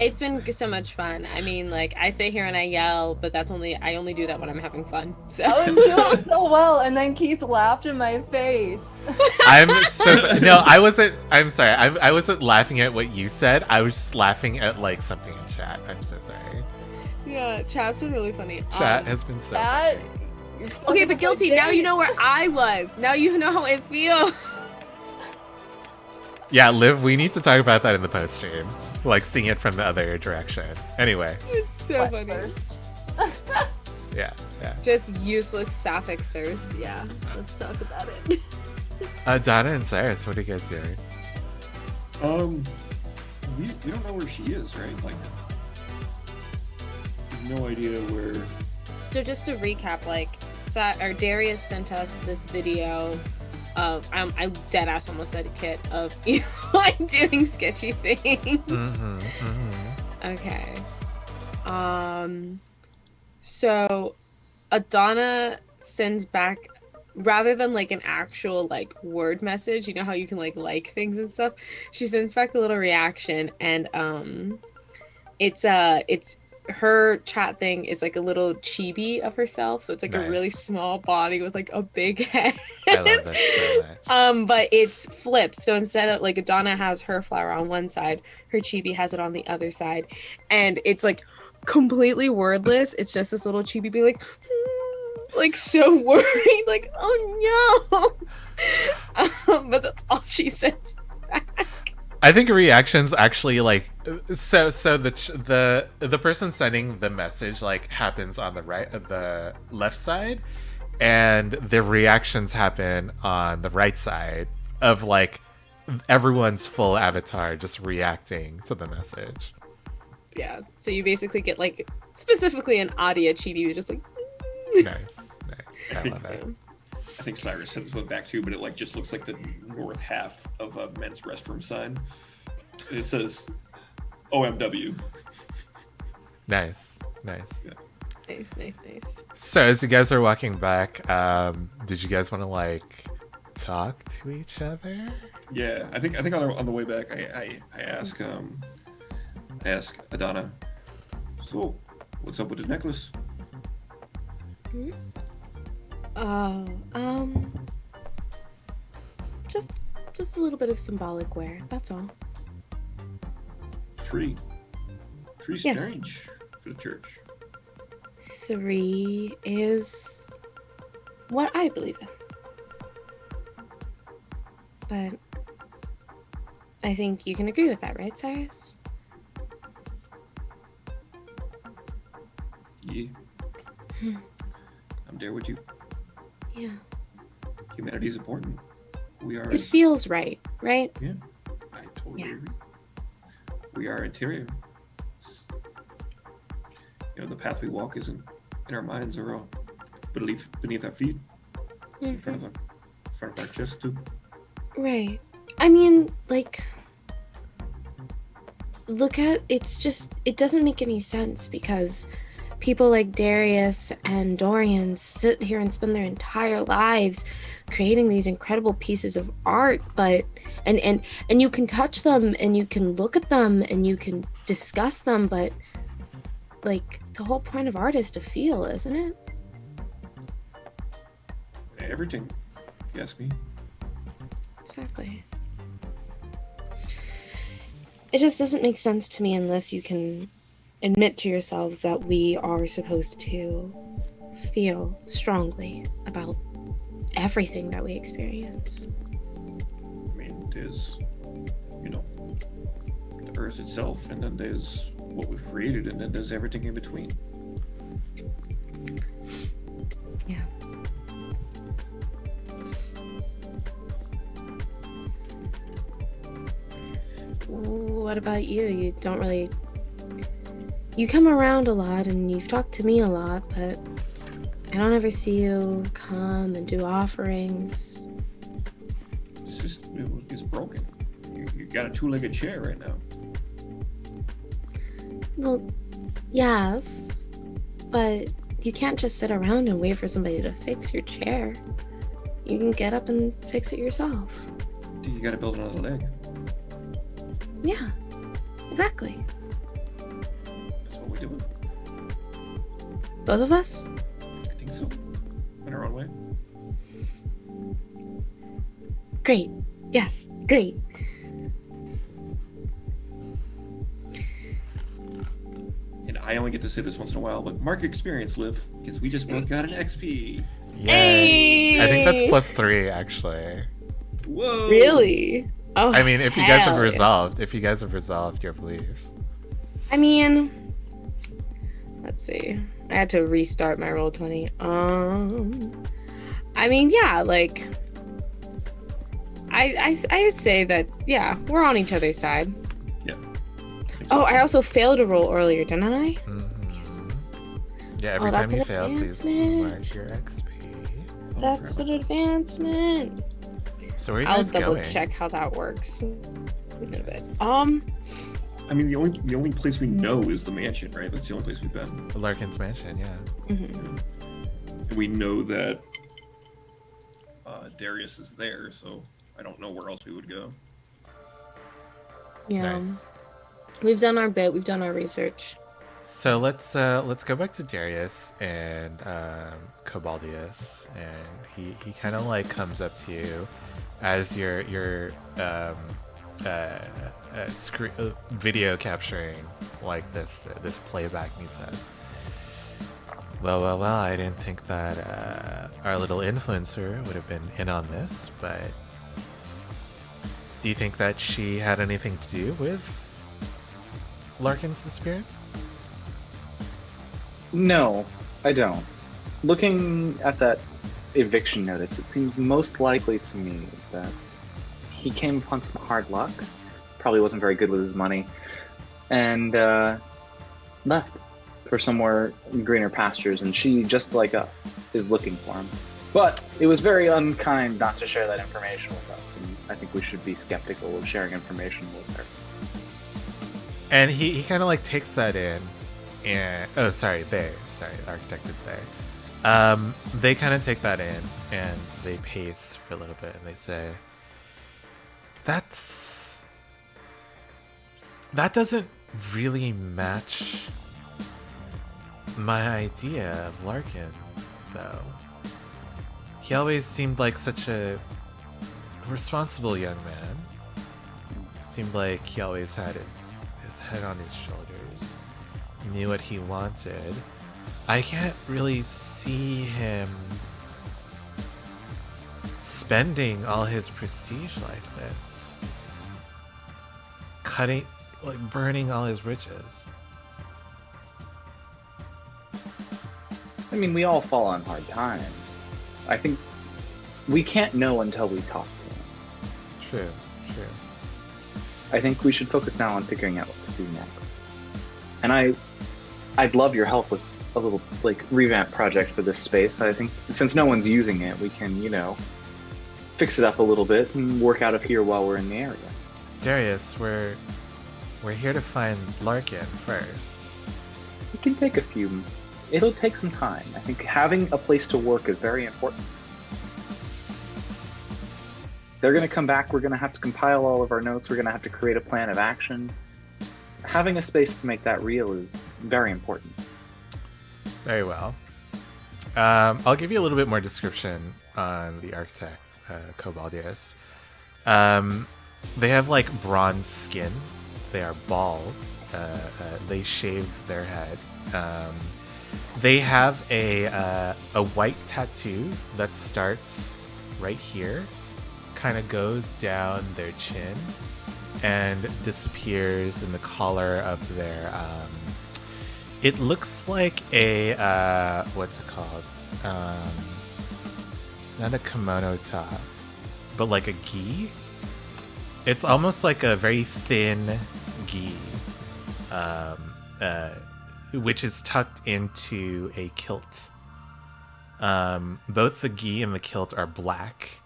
It's been so much fun. I mean, like, I sit here and I yell, but I only do that when I'm having fun. So I was doing so well, and then Keith laughed in my face. I'm so sorry. No, I wasn't. I'm sorry. I wasn't laughing at what you said. I was just laughing at like something in chat. I'm so sorry. yeah, chat's been really funny. Chat has been so That- funny. Okay, but guilty. Now you know where I was. Now you know how it feels. Yeah, Liv, we need to talk about that in the post stream. Like seeing it from the other direction. Anyway, It's so What funny. first? yeah. Just useless sapphic thirst. Yeah, let's talk about it. Donna and Cyrus, what are you guys doing? We don't know where she is, right? Like, no idea where. So just to recap, like, Darius sent us this video of I dead ass almost said Kit of like doing sketchy things. Okay. So Adana sends back, rather than like an actual like word message, you know how you can like things and stuff, she sends back a little reaction, and it's her chat thing is like a little chibi of herself, so it's like Nice. a really small body with like a big head. I love that so much. But it's flipped, so instead of like Adana has her flower on one side, her chibi has it on the other side, and it's like completely wordless. It's just this little chibi being like like so worried, like, oh no. But that's all she says back. I think reactions actually like so the person sending the message like happens on the left side, and the reactions happen on the right side of like everyone's full avatar just reacting to the message. Yeah, so you basically get like specifically an audio chibi just like Nice. I love it. I think Cyrus sent this one back too, but it like just looks like the north half of a men's restroom sign. And it says OMW. Nice. Yeah. nice. So as you guys are walking back, did you guys want to like talk to each other? Yeah, I think on the way back, I ask Adana. So, what's up with the necklace? Oh, just a little bit of symbolic wear. That's all. Tree's Yes. strange for the church. 3 is what I believe in. But I think you can agree with that, right, Cyrus? Yeah. I'm there with you. Yeah. Humanity is important. We are. It feels right, right? Yeah, I totally Yeah. agree. We are interior. the path we walk isn't in our minds or beneath our feet. It's in front of our chest too. Right. I mean, like, it doesn't make any sense because people like Darius and Dorian sit here and spend their entire lives creating these incredible pieces of art, but and you can touch them and you can look at them and you can discuss them, but like the whole point of art is to feel, isn't it? Everything, if you ask me. Exactly. It just doesn't make sense to me unless you can admit to yourselves that we are supposed to feel strongly about everything that we experience. I mean, there's, the earth itself, and then there's what we've created, and then there's everything in between. Yeah. What about you? You come around a lot and you've talked to me a lot, but I don't ever see you come and do offerings. It's broken. You got a two-legged chair right now. Well, yes, but you can't just sit around and wait for somebody to fix your chair. You can get up and fix it yourself. You gotta build another leg. Yeah, exactly. That's what we're doing. Both of us? I think so. In our own way. Great. Yes, great. And I only get to say this once in a while, but mark experience, Liv, because we just both got an XP. Yay! I think that's +3 actually. Whoa! Really? Oh, I mean, if you guys have hell resolved your beliefs. I mean, let's see. I had to restart my Roll20. I mean, yeah, like, I would say that, yeah, we're on each other's side. Yeah. Oh, I also failed a roll earlier, didn't I? Mm-hmm. Yeah, every time that's you an fail, please advancement. mark your XP. That's an advancement. So where are you I'll guys double going? check how that works in a bit. I mean, the only place we know is the mansion, right? That's the only place we've been. Larkin's mansion, yeah. Mm-hmm. And we know that Darius is there, so I don't know where else we would go. Yeah. Nice. We've done our bit. We've done our research. So let's go back to Darius and Cobaldius, and he kind of like comes up to you as you're video capturing like this playback, and he says, well, I didn't think that our little influencer would have been in on this, but do you think that she had anything to do with Larkin's disappearance? No, I don't. Looking at that eviction notice, it seems most likely to me that he came upon some hard luck, probably wasn't very good with his money, and left for somewhere in greener pastures, and she, just like us, is looking for him. But it was very unkind not to share that information with us, and I think we should be skeptical of sharing information with her. And he kind of like takes that in, and the architect is there. They kind of take that in and they pace for a little bit and they say, that doesn't really match my idea of Larkin, though. He always seemed like such a responsible young man. Seemed like he always had his head on his shoulders, knew what he wanted. I can't really see him spending all his prestige like this. Just burning all his riches. I mean, we all fall on hard times. I think we can't know until we talk to him. True. I think we should focus now on figuring out what to do next. And I I'd love your help with a little like revamp project for this space. I think since no one's using it, we can, fix it up a little bit and work out of here while we're in the area. Darius, we're here to find Larkin first. It can take it'll take some time. I think having a place to work is very important. They're going to come back. We're going to have to compile all of our notes. We're going to have to create a plan of action. Having a space to make that real is very important. Very well. I'll give you a little bit more description on the architect, Cobaldius. They have like bronze skin. They are bald. They shave their head. They have a white tattoo that starts right here, kind of goes down their chin, and disappears in the collar of their. It looks like a what's it called? Not a kimono top, but like a gi. It's almost like a very thin gi, which is tucked into a kilt. Both the gi and the kilt are black.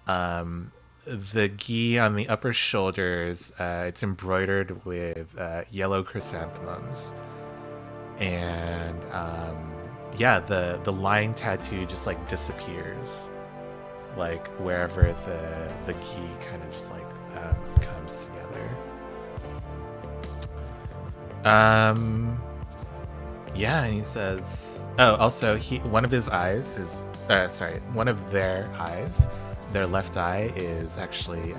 The gi on the upper shoulders, it's embroidered with yellow chrysanthemums. And the line tattoo just like disappears, like wherever the gi kind of just like comes together. And he says, also one of his eyes is one of their eyes, their left eye is actually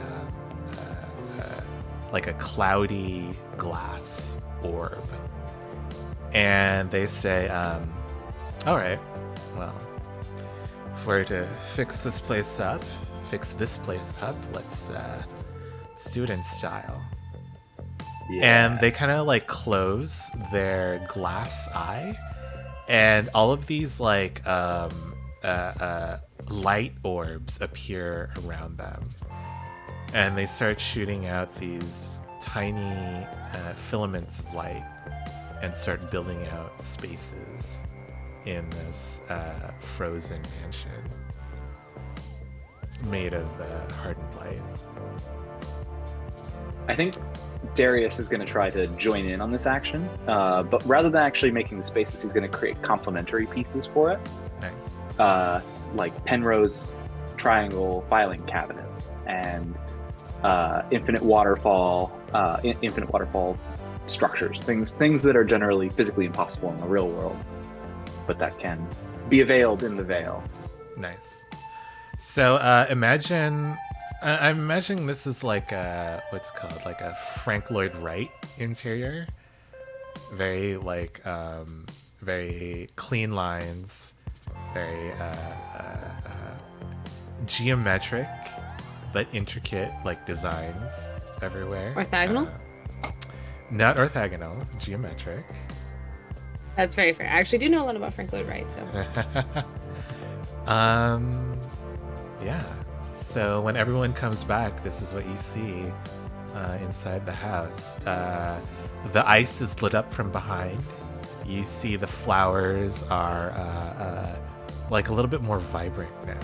like a cloudy glass orb. And they say, all right, well, if we're to fix this place up, let's do it in style. Yeah. And they kind of like close their glass eye, and all of these like light orbs appear around them, and they start shooting out these tiny filaments of light and start building out spaces in this frozen mansion made of hardened light. I think Darius is going to try to join in on this action, but rather than actually making the spaces, he's going to create complementary pieces for it. Nice. Like Penrose triangle filing cabinets and infinite waterfall structures, things that are generally physically impossible in the real world, but that can be availed in the Veil. Nice. So imagine, I'm imagining this is like what's it called, like a Frank Lloyd Wright interior. Very like very clean lines, very geometric but intricate like designs everywhere. Orthogonal? Not orthogonal, geometric. That's very fair. I actually do know a lot about Frank Lloyd Wright, so. Yeah. So when everyone comes back, this is what you see inside the house. The ice is lit up from behind. You see the flowers are like a little bit more vibrant now.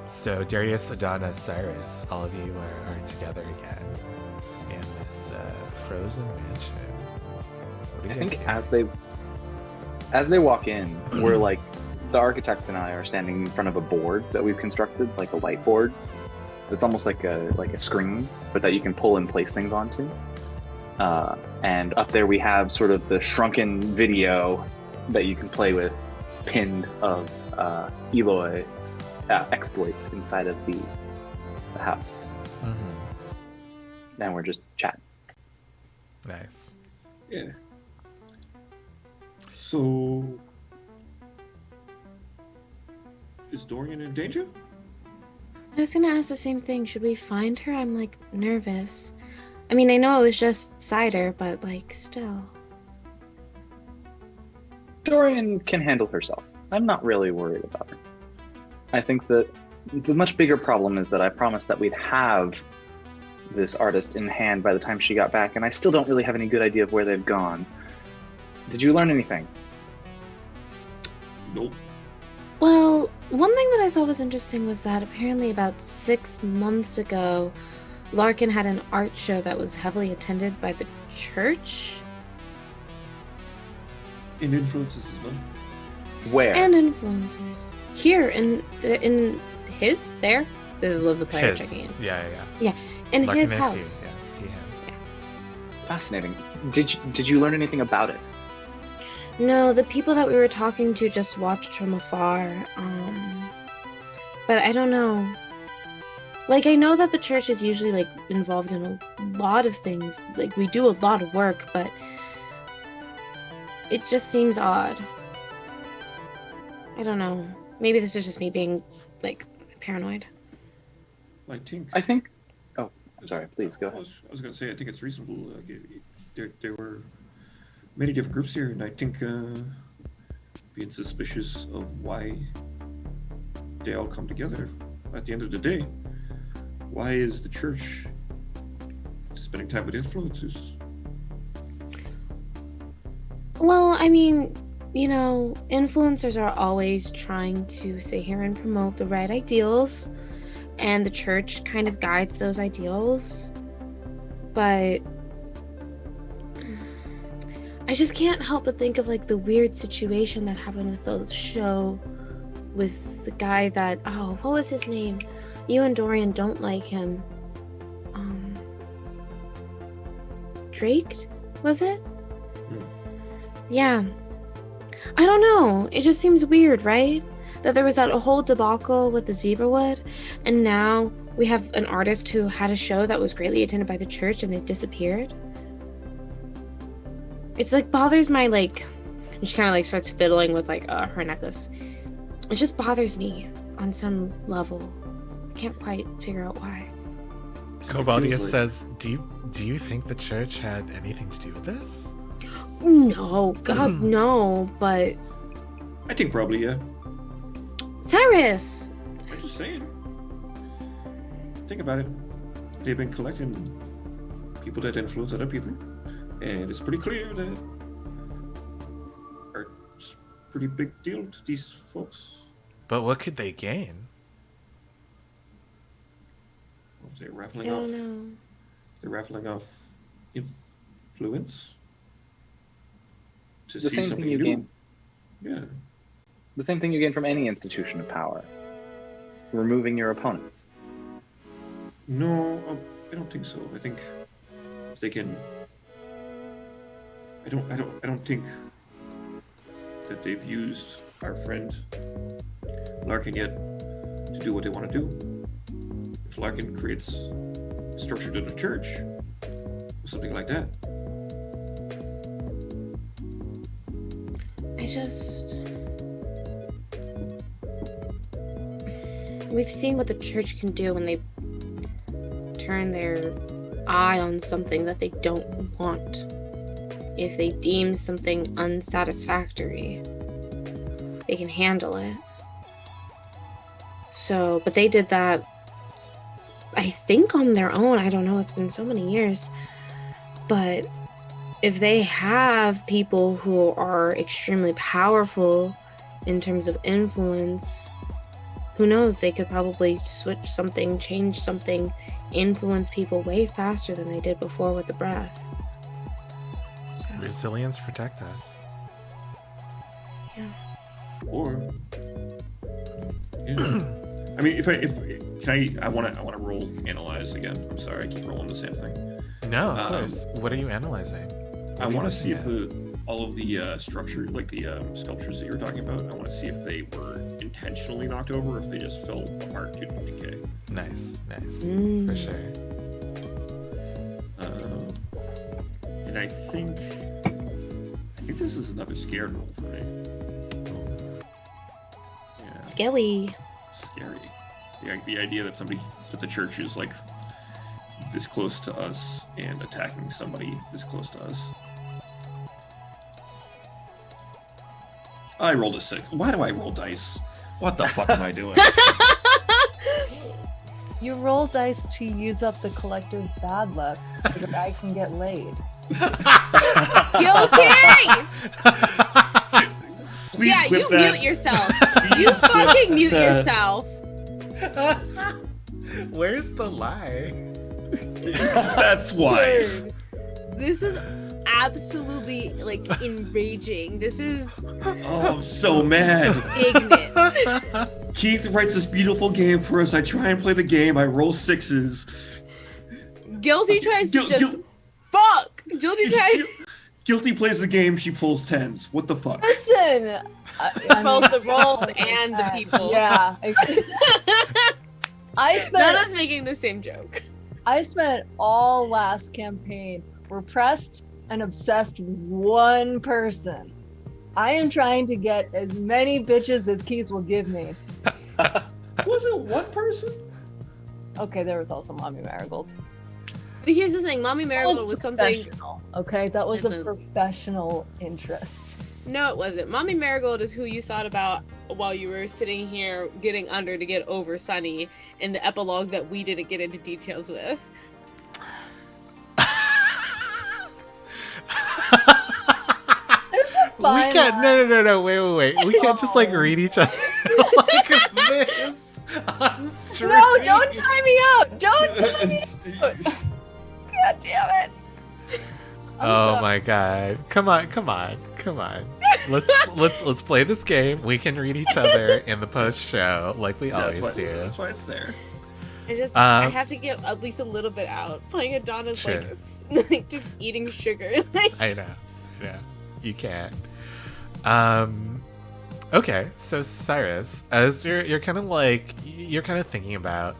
So Darius, Adana, Cyrus, all of you are together again in this frozen mansion. What do you I guys think see? as they walk in, we're like, the architect and I are standing in front of a board that we've constructed, like a whiteboard. It's almost like a screen, but that you can pull and place things onto. And up there we have sort of the shrunken video that you can play with, pinned of Eloy's exploits inside of the house. Mm-hmm. And we're just chatting. Nice. Yeah. So, is Dorian in danger? I was gonna ask the same thing. Should we find her? I'm like nervous. I mean, I know it was just cider, but like still. Dorian can handle herself. I'm not really worried about her. I think that the much bigger problem is that I promised that we'd have this artist in hand by the time she got back, and I still don't really have any good idea of where they've gone. Did you learn anything? Nope. Well, one thing that I thought was interesting was that apparently about 6 months ago, Larkin had an art show that was heavily attended by the church And influences as well. Where? and influencers. Here in his there. This is Live the Player His. checking in. Yeah. In Larkin his is house. he. Yeah, he, him. Fascinating. Did you learn anything about it? No, the people that we were talking to just watched from afar. But I don't know. Like, I know that the church is usually, like, involved in a lot of things. Like, we do a lot of work, but it just seems odd. I don't know. Maybe this is just me being, like, paranoid. I think. Oh, I'm sorry. Please go I ahead. was going to say, I think it's reasonable. There were many different groups here, and I think being suspicious of why they all come together at the end of the day. Why is the church spending time with influencers? Well, I mean, you know, influencers are always trying to sit here and promote the right ideals, and the church kind of guides those ideals. But I just can't help but think of, like, the weird situation that happened with the show with the guy that, oh, what was his name? You and Dorian don't like him. Drake, was it? Yeah. I don't know. It just seems weird, right? That there was that whole debacle with the zebra wood, and now we have an artist who had a show that was greatly attended by the church and they disappeared. It's like bothers my, like, and she kind of like starts fiddling with like her necklace. It just bothers me on some level. I can't quite figure out why. Cobaldius like- says, do you think the church had anything to do with this? No, God, no, but I think probably, yeah. Cyrus! I'm just saying. Think about it. They've been collecting people that influence other people, and it's pretty clear that art's a pretty big deal to these folks. But what could they gain? If they're I raffling don't off, know. they're raffling off influence to The see same something thing you new. gain. Yeah. The same thing you gain from any institution of power. Removing your opponents. No, I don't think so. I think if they can. I don't think that they've used our friend Larkin yet to do what they want to do. If Larkin creates a structure to the church, or something like that. We've seen what the church can do when they turn their eye on something that they don't want. If they deem something unsatisfactory, they can handle it. So, but they did that, I think, on their own. I don't know, it's been so many years. But if they have people who are extremely powerful in terms of influence, who knows, they could probably switch something, change something, influence people way faster than they did before with the breath. So, Resilience protect us. yeah. Or, yeah. I mean, I want to roll analyze again. I'm sorry, I keep rolling the same thing. No, of course. What are you analyzing? I want to see if all of the structure, like the sculptures that you were talking about, I want to see if they were intentionally knocked over, or if they just fell apart due to decay. Nice. Mm. For sure. And I think this is another scared roll for me. Yeah, Scary. scary. The idea that the church is like this close to us and attacking somebody this close to us. I rolled a 6. Why do I roll dice? What the fuck am I doing? You roll dice to use up the collective bad luck so that I can get laid. Guilty! Please Yeah, clip you that. mute yourself. You fucking mute yourself. Where's the lie? That's why. Dude, this is absolutely like enraging. This is Oh, I'm so mad. indignant. Keith writes this beautiful game for us. I try and play the game. I roll 6s. Guilty tries to Guil- just guil- fuck. Guilty tries Guilty plays the game. She pulls 10s. What the fuck? Listen! both the rolls and the people. Yeah. I Not spent us making the same joke. I spent all last campaign repressed and obsessed with one person. I am trying to get as many bitches as Keith will give me. Was it one person? Okay, there was also Mommy Marigold. But here's the thing, Mommy Marigold was something. Professional, okay, that was a Listen. professional interest. No, it wasn't. Mommy Marigold is who you thought about while you were sitting here getting under to get over Sunny in the epilogue that we didn't get into details with. We can't. No. Wait. We can't just like read each other like this on stream. No, don't tie me out! Don't tie me out! God damn it! Oh my god! Come on! Let's play this game. We can read each other in the post show like we always do. That's why it's there. I have to get at least a little bit out. Playing Adonis Sure. like just eating sugar. I know. You can't. Okay, so Cyrus, as you're kind of thinking about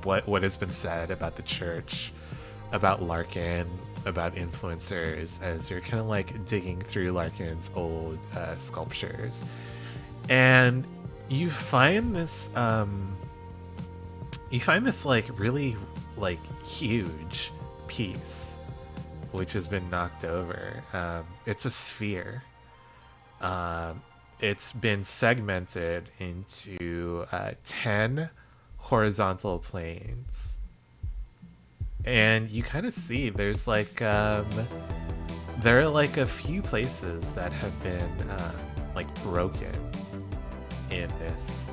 what has been said about the church, about Larkin, about influencers, as you're kind of like digging through Larkin's old sculptures, and you find this like really like huge piece which has been knocked over. It's a sphere. It's been segmented into 10 horizontal planes. And you kind of see there's like there are like a few places that have been like broken in this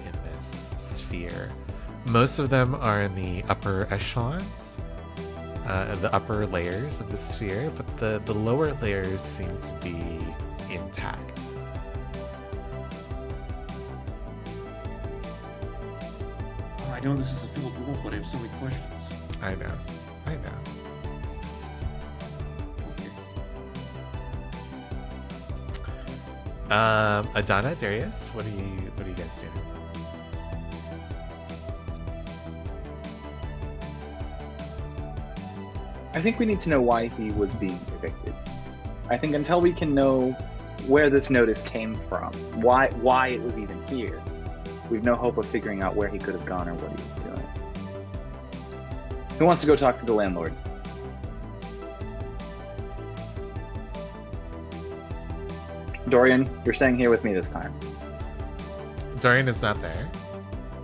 sphere. Most of them are in the upper echelons, the upper layers of the sphere, but the lower layers seem to be intact. Oh, I know this is a field rule, but I have so many questions. I know. Okay. Adana, Darius, what are you guys doing? I think we need to know why he was being evicted. I think until we can know where this notice came from, why it was even here, we've no hope of figuring out where he could have gone or what he was doing. Who wants to go talk to the landlord? Dorian, you're staying here with me this time. Dorian is not there.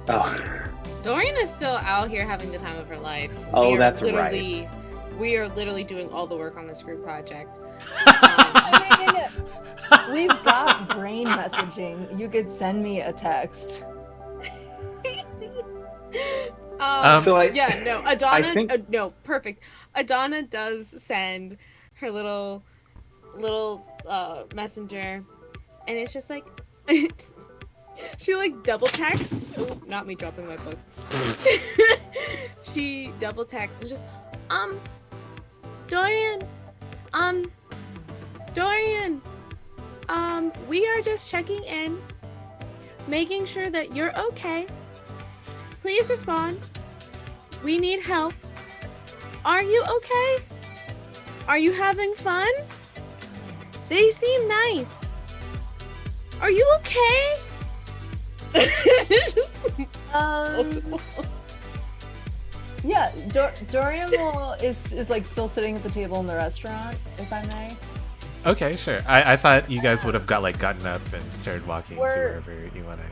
Oh, Dorian is still out here having the time of her life. Oh, We are that's literally- We are literally doing all the work on this group project. I mean, we've got brain messaging. You could send me a text. So yeah, no, Adana, I think- no, perfect. Adana does send her little messenger, and it's just like she like double texts. Oh, not me dropping my book. She double texts and just Dorian, we are just checking in, making sure that you're okay. Please respond. We need help. Are you okay? Are you having fun? They seem nice. Are you okay? Just multiple. Yeah, Dorian is like still sitting at the table in the restaurant, if I may. Okay, sure. I thought you guys would have gotten up and started walking to We're- wherever you want to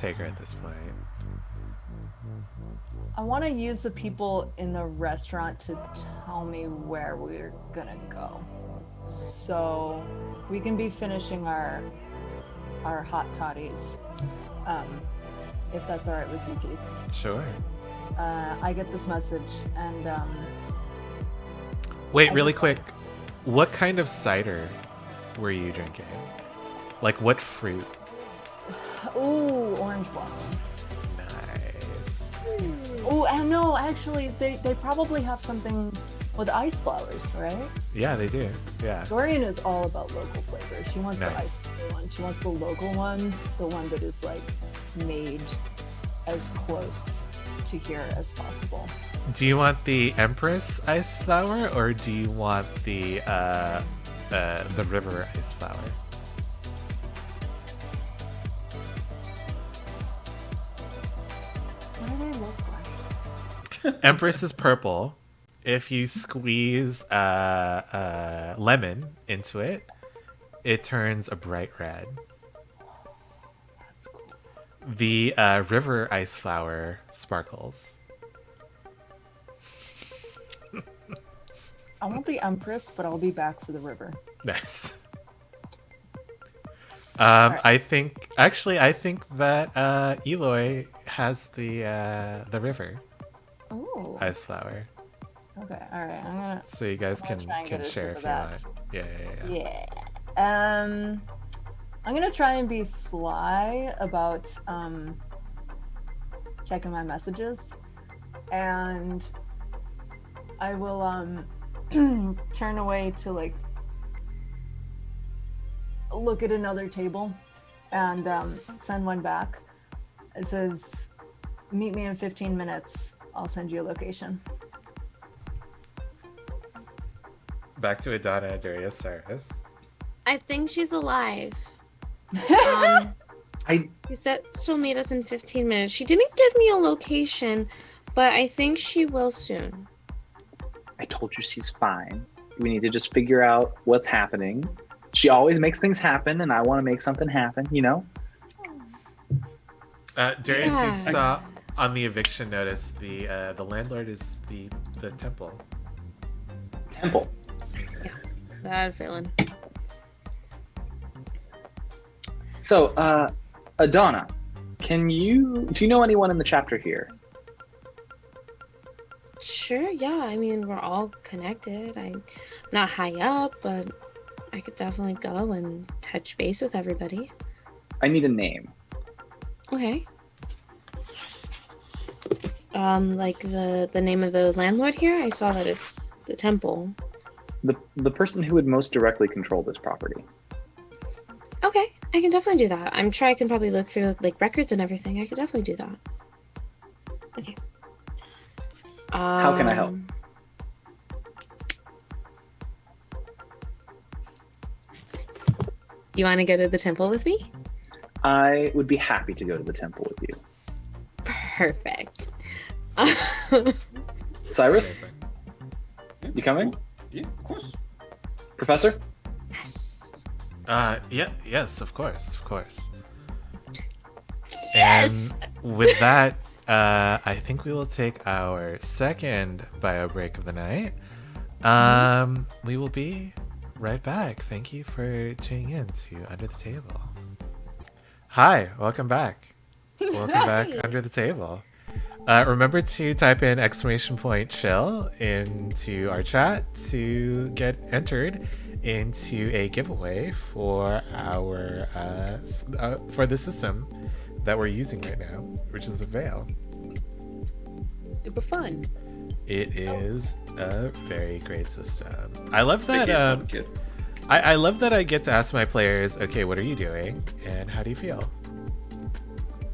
take her at this point. I want to use the people in the restaurant to tell me where we're gonna go, so we can be finishing our hot toddies, if that's all right with you, Keith. Sure. I get this message, and Wait, I really just- quick. What kind of cider were you drinking? Like what fruit? ooh, orange blossom. Nice. Oh, and no, actually, they probably have something with ice flowers, right? Yeah, they do. Yeah. Dorian is all about local flavors. She wants the Nice. ice flavor one. She wants the local one, the one that is like made as close to here as possible. Do you want the Empress ice flower or do you want the river ice flower? What do they look like? Empress is purple. If you squeeze lemon into it, it turns a bright red. That's cool. The river ice flower sparkles. I want the Empress, but I'll be back for the river. Nice. Alright. I think that Eloy has the river Oh. ice flower, Okay. All right. I'm gonna. so you guys I'm can gonna try and can get us share into if you that. want. Yeah. Yeah. I'm gonna try and be sly about checking my messages, and I will turn away to like look at another table and send one back. It says, "Meet me in 15 minutes. I'll send you a location." Back to Adana, Darius, Cyrus. I think she's alive. I She said she'll meet us in 15 minutes. She didn't give me a location, but I think she will soon. told you she's fine. We need to just figure out what's happening. She always makes things happen, and I want to make something happen, you know? Darius, Yeah. you saw on the eviction notice the landlord is the temple. Temple. Bad feeling. So, Adana, do you know anyone in the chapter here? Sure, yeah. I mean, we're all connected. I'm not high up, but I could definitely go and touch base with everybody. I need a name. Okay. Like the name of the landlord here? I saw that it's the temple. The person who would most directly control this property. Okay, I can definitely do that. I'm sure I can probably look through like records and everything. I could definitely do that. Okay. How can I help? You want to go to the temple with me? I would be happy to go to the temple with you. Perfect. Cyrus, Yeah, you coming? cool. Yeah, of course. Professor? Yes, of course. And with that, I think we will take our second bio break of the night. We will be right back. Thank you for tuning in to Under the Table. Hi, welcome back. Welcome back Under the Table. Remember to type in !chill into our chat to get entered into a giveaway for our for the system that we're using right now, which is the Veil. Super fun. It is a very great system. I love that. Make it fun, kid. I love that I get to ask my players, okay, what are you doing, and how do you feel?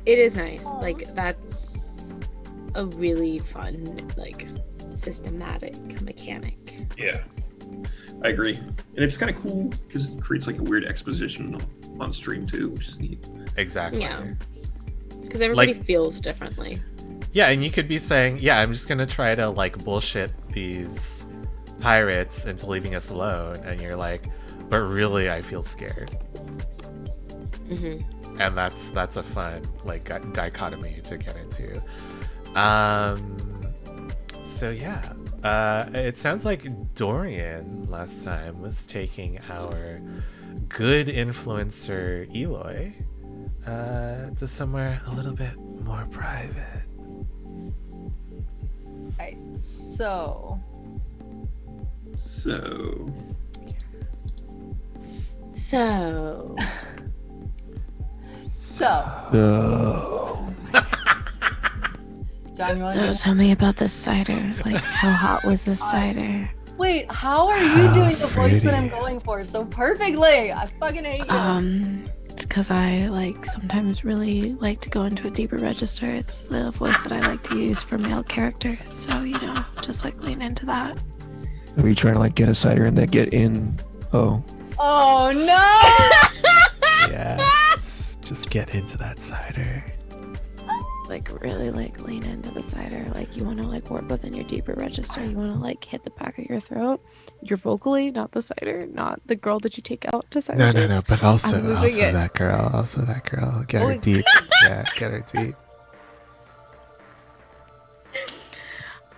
It is nice. Like that's a really fun, like systematic mechanic. Yeah, I agree. And it's kind of cool because it creates like a weird exposition on stream too, which is neat. Exactly. Yeah. Because everybody Like- feels differently. Yeah, and you could be saying, yeah, I'm just gonna try to like bullshit these pirates into leaving us alone, and you're like, but really, I feel scared. Mm-hmm. And that's a fun like dichotomy to get into. So yeah, it sounds like Dorian last time was taking our good influencer Eloy to somewhere a little bit more private. Right. So So, So, John, you want so to tell me about this cider. Like, how hot was this cider? wait? How are you How doing the voice that I'm pretty. going for so perfectly? I fucking hate you. It's because I sometimes really like to go into a deeper register. It's the voice that I like to use for male characters. So, just lean into that. Are you trying to get a cider and then get in? Oh, Oh no! Yes, just get into that cider. Really lean into the cider. You want to work within your deeper register. You want to hit the back of your throat. You're vocally, not the cider, not the girl that you take out to cider. No, dates. but also I'm losing it. that girl, get her Oh. deep. Yeah, get her deep.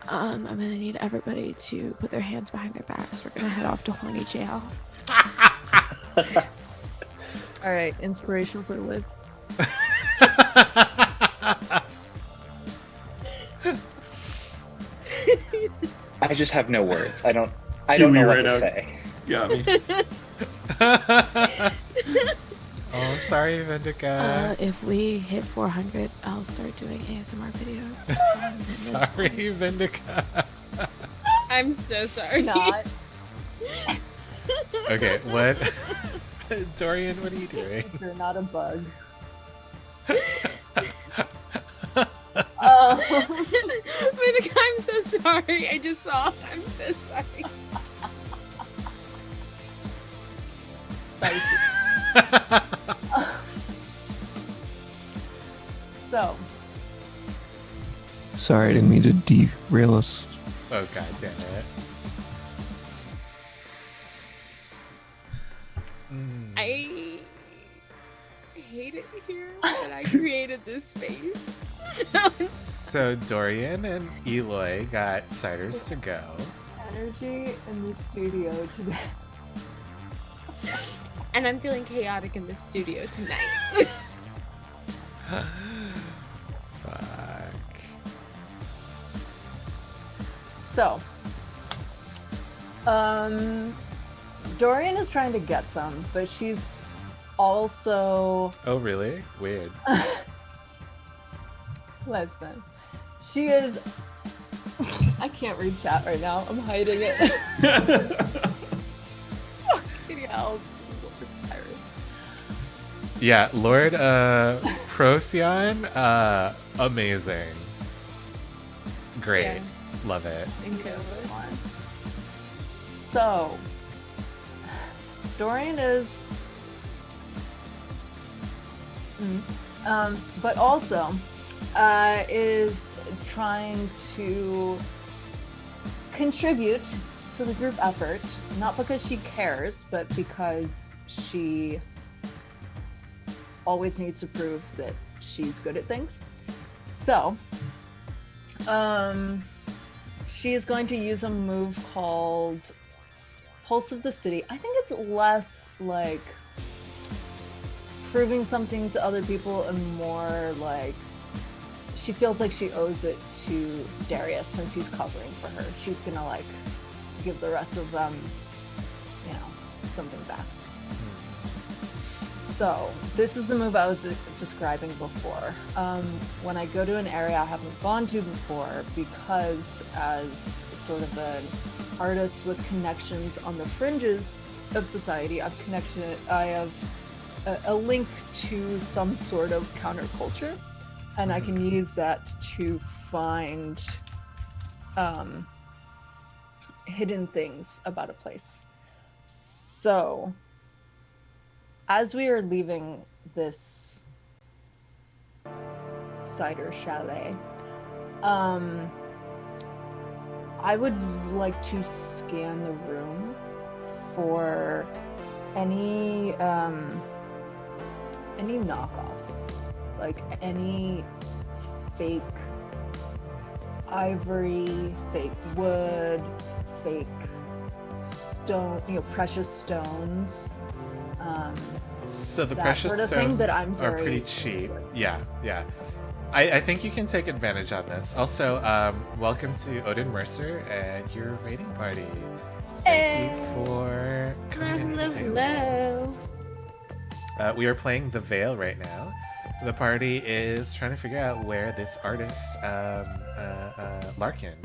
I'm gonna need everybody to put their hands behind their backs. We're gonna head off to horny jail. All right, inspiration for Liv. I just have no words. I don't Hear me know what right to out. say. Got me. Oh, sorry, Vindica. If we hit 400, I'll start doing ASMR videos. Sorry, Vindica. I'm so sorry. Not. Okay, what? Dorian, what are you doing? You're not a bug. Monica, I'm so sorry. I just saw. I'm so sorry. Spicy. So, sorry, I didn't mean to derail us. Oh, god damn it. I hate it here, but I created this space. So Dorian and Eloy got ciders to go. energy in the studio today. And I'm feeling chaotic in the studio tonight. Fuck. So, Dorian is trying to get some, but she's also Oh, really? Weird. listen. She is. I can't read chat right now. I'm hiding it. Hell, Iris. Yeah, Lord Procyon, amazing. Great. Yeah. Love it. Thank you. So, Dorian is, but also is trying to contribute to the group effort, not because she cares, but because she always needs to prove that she's good at things. So, she is going to use a move called Pulse of the City. I think it's less like proving something to other people and more like she feels like she owes it to Darius since he's covering for her. She's gonna like give the rest of them, you know, something back. So this is the move I was describing before. When I go to an area I haven't gone to before, because as sort of an artist with connections on the fringes of society, I have a link to some sort of counterculture, and I can use that to find hidden things about a place. So as we are leaving this cider chalet, I would like to scan the room for any knockoffs, like any fake ivory, fake wood, fake stone, precious stones. So the That precious sort of thing, but stones I'm are very pretty cheap. Yeah. I think you can take advantage on this. Also, welcome to Odin Mercer and your raiding party. Thank you for coming into the table. Hello. We are playing The Veil right now. The party is trying to figure out where this artist, Larkin,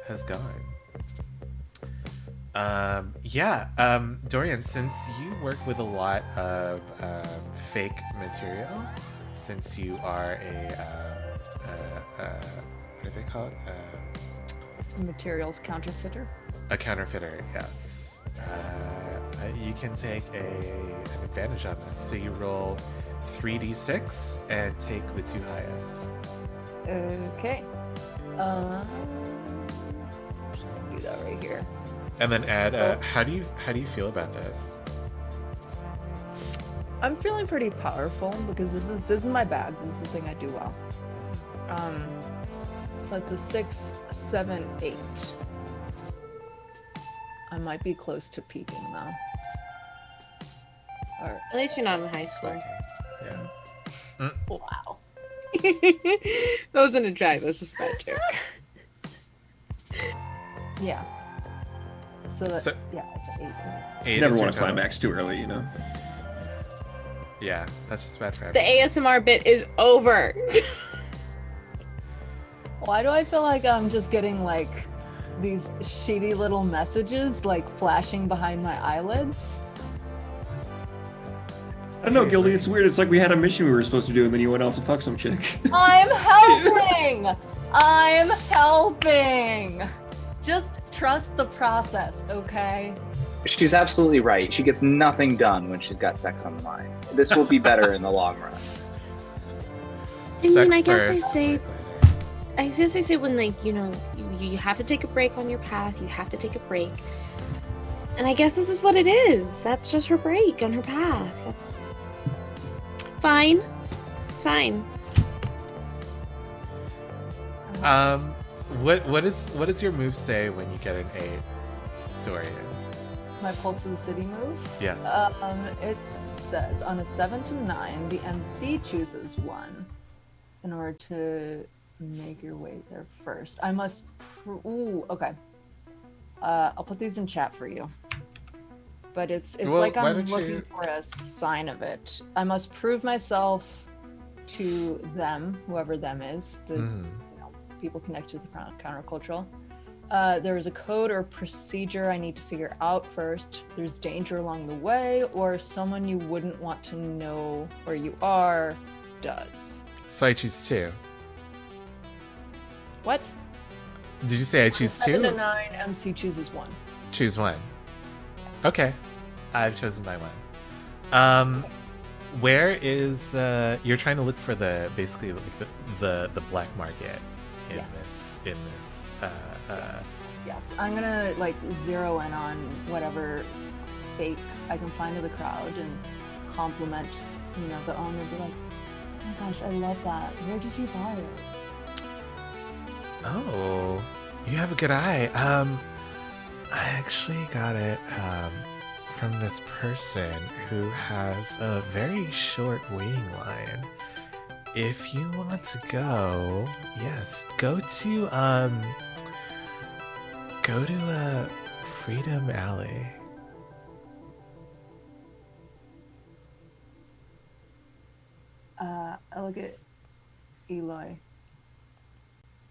has gone. Dorian, since you work with a lot of fake material, since you are what do they call it? Materials counterfeiter. A counterfeiter, yes. You can take an advantage on this. So you roll 3d6 and take the two highest. Okay. Just gonna do that right here. And then add. How do you feel about this? I'm feeling pretty powerful because this is my bag. This is the thing I do well. So it's a 6, 7, 8. I might be close to peaking though. Or At least you're not in high school. Okay. Yeah. Wow. That wasn't a drag. That was just a bad joke. yeah. So that's So- yeah, it's an 8. Eight Never is your want to total. climax too early, Yeah, that's just bad for The everyone. ASMR bit is over. Why do I feel like I'm just getting like these shitty little messages like flashing behind my eyelids? I don't know, Gildy, it's weird. It's like we had a mission we were supposed to do and then you went off to fuck some chick. I'm helping! I'm helping! Just trust the process, okay? She's absolutely right. She gets nothing done when she's got sex on the mind. This will be better in the long run. I guess they say when, like, you have to take a break on your path, you have to take a break. And I guess this is what it is. That's just her break on her path. That's fine. It's fine. What does your move say when you get an 8, Dorian? My Pulse of the City move? Yes. It says on a 7 to 9, the MC chooses one in order to make your way there first. I must. Ooh, okay. I'll put these in chat for you. But it's Well, like why I'm don't looking you- for a sign of it. I must prove myself to them, whoever them is, the people connected to the countercultural. There is a code or procedure I need to figure out first. There's danger along the way, or someone you wouldn't want to know where you are does. So I choose 2. What? Did you say I choose 7 to 2? 9, MC chooses 1. Choose 1. Okay. I've chosen my 1. Where is you're trying to look for basically like the black market in Yes. this Yes. I'm gonna like zero in on whatever fake I can find of the crowd and compliment, the owner. Be like, oh my gosh, I love that. Where did you buy it? Oh, you have a good eye. I actually got it from this person who has a very short waiting line. If you want to go, yes, go to Freedom Alley. I look at Eloy.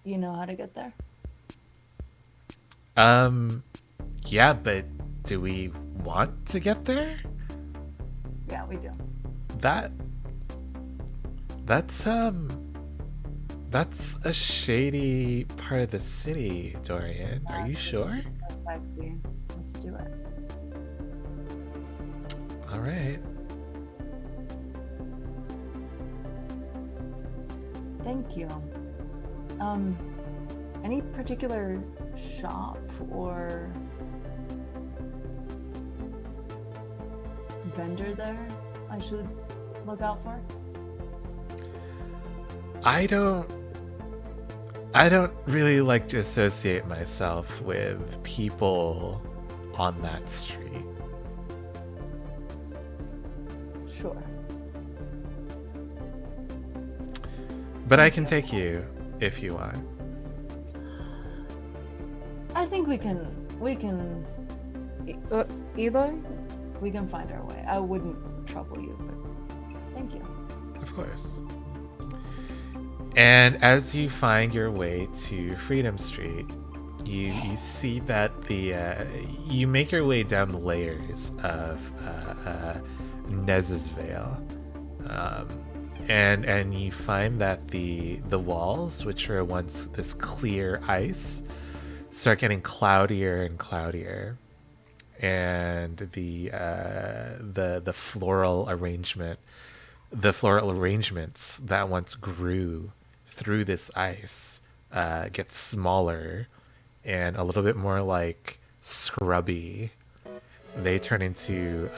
You know how to get there? Yeah, but do we want to get there? Yeah, we do. That's a shady part of the city, Dorian. Are you sure? That's sexy. Let's do it. All right. Thank you. Any particular shop or vendor there I should look out for? I I don't really like to associate myself with people on that street. Sure. But I can take you if you want. I think we can, Eloy, we can find our way. I wouldn't trouble you, but thank you. Of course. And as you find your way to Freedom Street, you see that you make your way down the layers of Nez's Veil, and you find that the walls, which were once this clear ice, start getting cloudier and cloudier, and the floral arrangements that once grew through this ice get smaller and a little bit more like scrubby. They turn into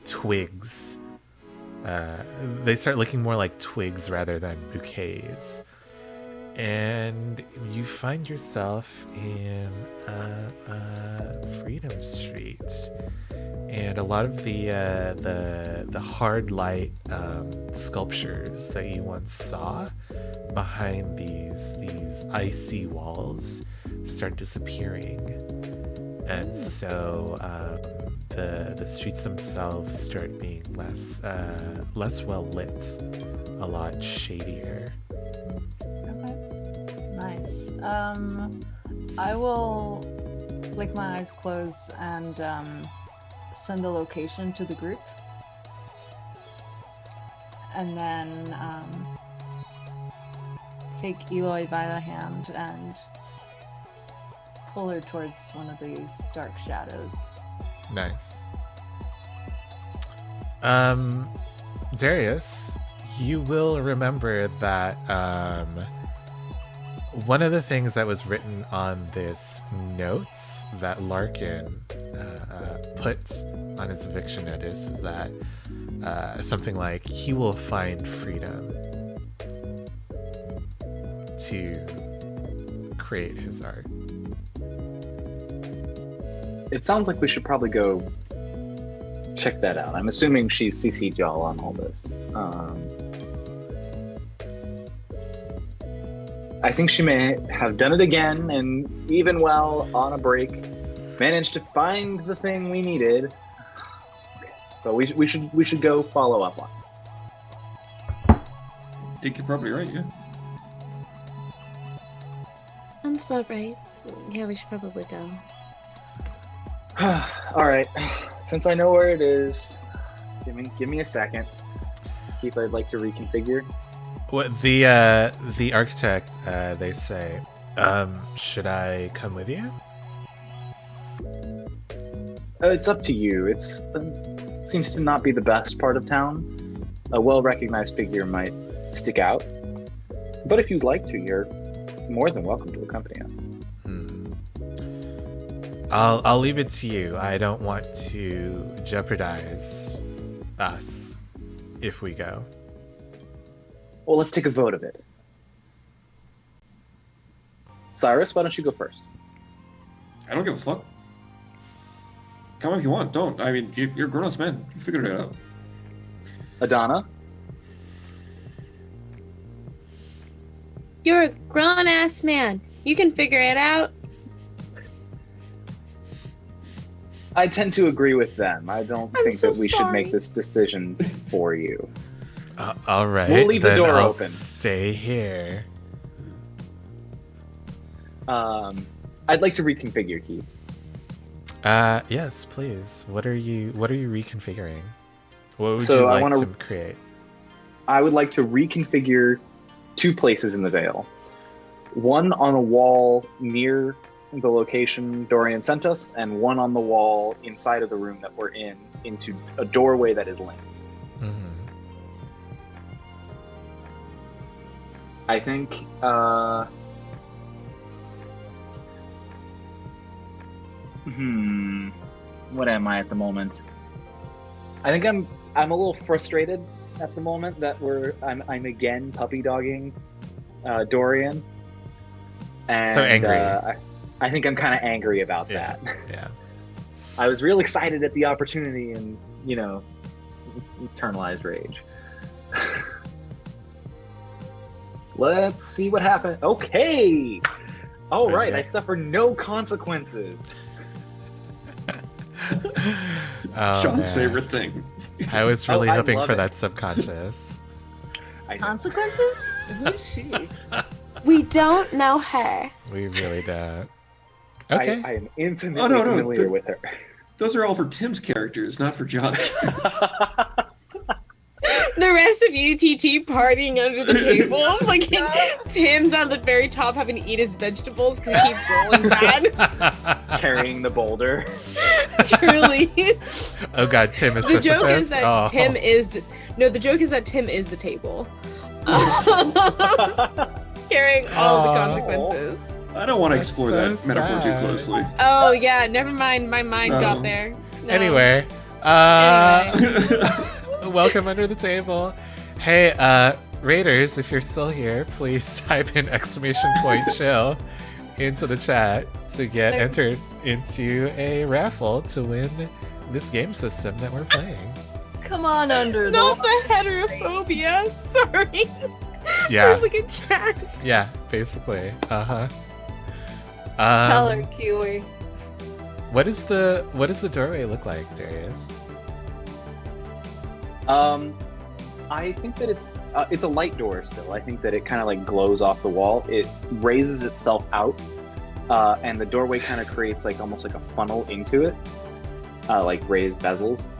twigs. They start looking more like twigs rather than bouquets. And you find yourself in Freedom Street, and a lot of the hard light sculptures that you once saw behind these icy walls start disappearing, and so the streets themselves start being less well lit, a lot shadier. Nice. I will flick my eyes close and send the location to the group. And then take Eloy by the hand and pull her towards one of these dark shadows. Nice. Darius, you will remember that one of the things that was written on this notes that Larkin put on his eviction notice is that something like he will find freedom to create his art. It sounds like we should probably go check that out. I'm assuming she's CC'd y'all on all this. I think she may have done it again, and even while on a break, managed to find the thing we needed. So we should go follow up on it. I think you're probably right, yeah. Sounds about right. Yeah, we should probably go. All right. Since I know where it is, give me a second. Keith, I'd like to reconfigure. What the architect they say, should I come with you? It's up to you. It's seems to not be the best part of town. A well-recognized figure might stick out, but if you'd like to, you're more than welcome to accompany us. I'll leave it to you. I don't want to jeopardize us if we go. Well, let's take a vote of it. Cyrus, why don't you go first? I don't give a fuck. Come if you want. Don't. I mean, you're a grown-ass man. You figured it out. Adana? You're a grown-ass man. You can figure it out. I tend to agree with them. I don't think so that we should make sorry. this decision for you. All right. We'll leave the then door I'll open. Stay here. I'd like to reconfigure, Keith. Yes, please. What are you reconfiguring? What would So you I like wanna- to create? I would like to reconfigure two places in the Vale. One on a wall near the location Dorian sent us, and one on the wall inside of the room that we're in, into a doorway that is linked. Mm-hmm. I think, what am I at the moment? I think I'm a little frustrated at the moment that I'm again puppy dogging Dorian. And, So angry. I think I'm kind of angry about Yeah. that. Yeah. I was real excited at the opportunity and, internalized rage. Let's see what happened. Okay! All What'd you right, get? I suffer no consequences. Oh, Sean's man. favorite thing. I was really I hoping love for it. that subconscious. I know. Consequences? Who's she? We don't know her. We really don't. Okay. I am intimately Oh, no, familiar with her. Those are all for Tim's characters, not for John's characters. The rest of you, TT, partying under the table. Like, Tim's on the very top having to eat his vegetables because he keeps rolling bad. Carrying the boulder. Truly. Oh god, Tim is The joke is Sisyphus? that Oh. Tim is... The joke is that Tim is the table. Carrying all the Aw. consequences. I don't want to That's explore so that metaphor sad. too closely. Oh, yeah, never mind. My mind No. got there. No. Anyway, welcome under the table. Hey, Raiders, if you're still here, please type in !chill into the chat to get There- entered into a raffle to win this game system that we're playing. Come on under Not the... the heterophobia. Sorry. Yeah, There's like a chat. yeah, basically. Uh-huh. Tell her, Kiwi. What does the doorway look like, Darius? I think that it's a light door still. I think that it kind of like glows off the wall. It raises itself out, and the doorway kind of creates like almost like a funnel into it, like raised bezels.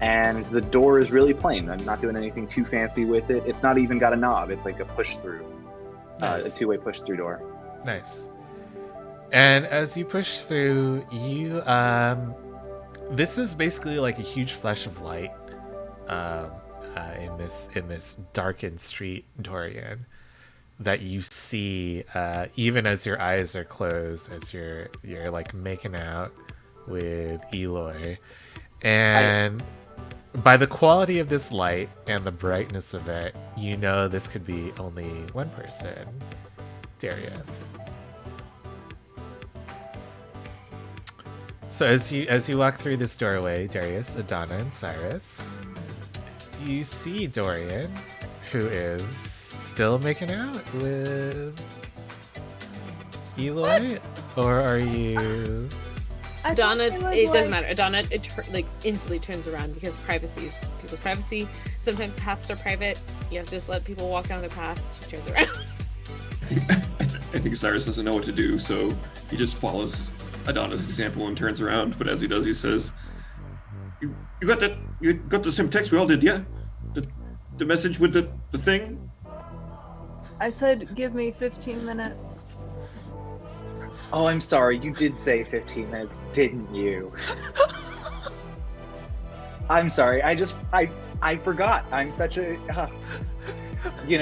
And the door is really plain. I'm not doing anything too fancy with it. It's not even got a knob. It's like a push through, a Nice. two-way push through door. Nice. And as you push through, you this is basically like a huge flash of light in this darkened street, Dorian, that you see even as your eyes are closed, as you're like making out with Eloy. And by the quality of this light and the brightness of it, you know this could be only one person, Darius. So as you walk through this doorway, Darius, Adana, and Cyrus, you see Dorian, who is still making out with Eloy, or are you? I Donna, thought it doesn't matter. Donna, like instantly turns around because privacy is people's privacy. Sometimes paths are private. You have to just let people walk down their path. She turns around. I think Cyrus doesn't know what to do, so he just follows Adana's example and turns around. But as he does, he says, "You got that? You got the same text we all did, yeah? The message with the thing." I said, give me 15 minutes. Oh, I'm sorry. You did say 15 minutes, didn't you? I'm sorry. I forgot. I'm such a...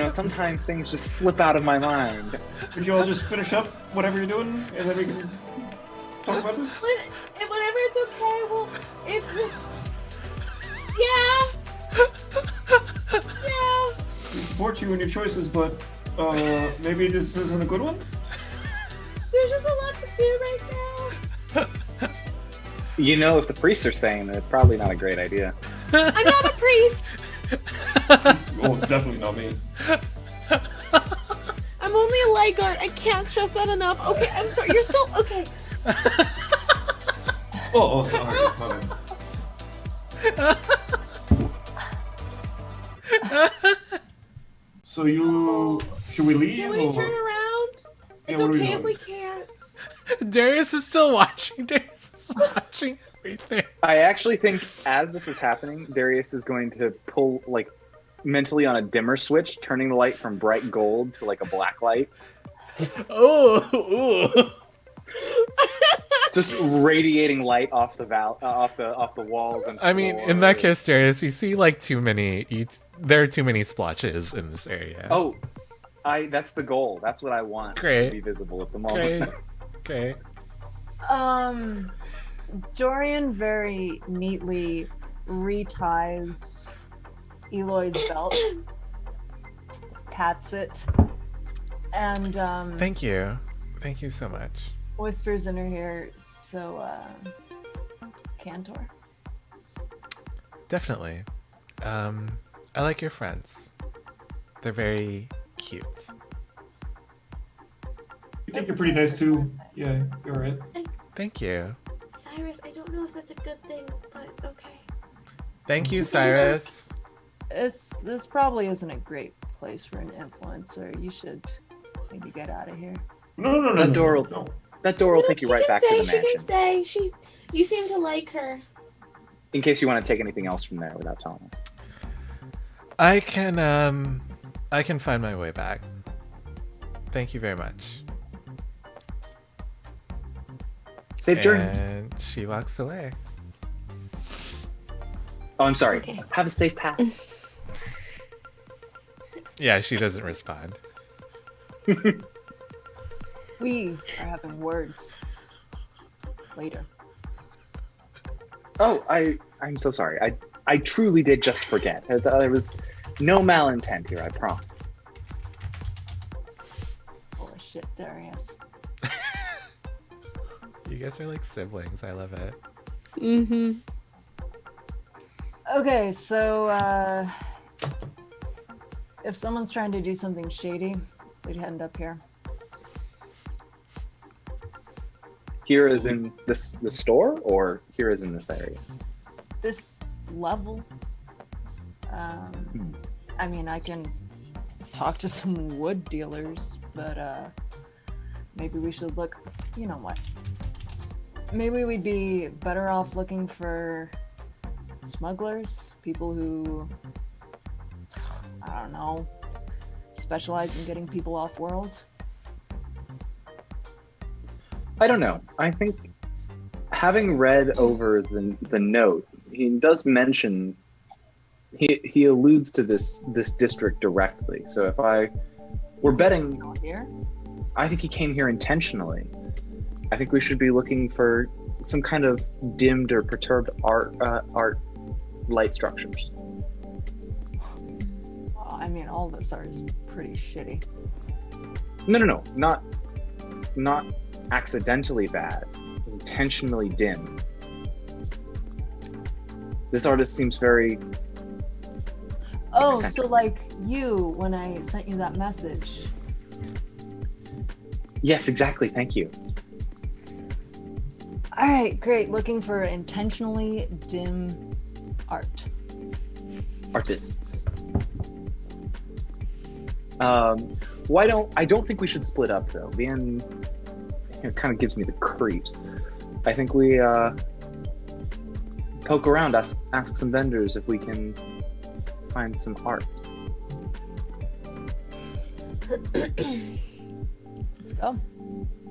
sometimes things just slip out of my mind. Could you all just finish up whatever you're doing, and then we can talk about this? Whatever, it's okay. Well, it's... Yeah. Yeah. We support you in your choices, but maybe this isn't a good one? There's just a lot to do right now. If the priests are saying that, it's probably not a great idea. I'm not a priest. Oh, definitely not me. I'm only a light guard. I can't stress that enough. Okay, I'm sorry. You're still... Okay. Oh, sorry. My bad. So should we leave? Can we or- turn around? Yeah, It's what are we okay if doing? we can't. Darius is still watching. Darius is watching everything. I actually think as this is happening, Darius is going to pull, like, mentally on a dimmer switch, turning the light from bright gold to, like, a black light. Oh, Just radiating light off the walls and I mean, in that case, Darius, you see like there are too many splotches in this area. Oh, that's the goal. That's what I want Great. to be visible at the moment. Okay. Dorian very neatly reties Eloy's belt, pats it, and Thank you. Thank you so much. Whispers in her ear. So, Cantor? Definitely. I like your friends. They're very cute. You think you're pretty nice too. Yeah, you're alright. Thank you. Cyrus, I don't know if that's a good thing, but okay. Thank you, Cyrus. This probably isn't a great place for an influencer. You should maybe get out of here. No. That door will no. that door will take you She right can back to stay, the She mansion. can stay. You seem to like her. In case you want to take anything else from there without telling us. I can find my way back. Thank you very much. Safe journey. And she walks away. Oh, I'm sorry. Okay. Have a safe path. Yeah, she doesn't respond. We are having words later. Oh, I'm so sorry. I truly did just forget. There was no malintent here, I promise. Full of shit, Darius. You guys are like siblings. I love it. Mm-hmm. Okay, so if someone's trying to do something shady, we'd end up here. Here is in the store, or here is in this area? This level. I mean, I can talk to some wood dealers, but maybe we should look. You know what? Maybe we'd be better off looking for smugglers, people who, I don't know, specialize in getting people off world. I don't know. I think having read over the note, he does mention he alludes to this district directly. So if we're betting, Not here. I think he came here intentionally. I think we should be looking for some kind of dimmed or perturbed art light structures. Well, I mean, all this art is pretty shitty. No, not accidentally bad, intentionally dim. This artist seems very Oh, eccentric. so like you, when I sent you that message. Yes, exactly. Thank you. All right, great. Looking for intentionally dim art. Artists. I don't think we should split up though. Being it kind of gives me the creeps. I think we poke around, ask some vendors if we can find some art. Let's go.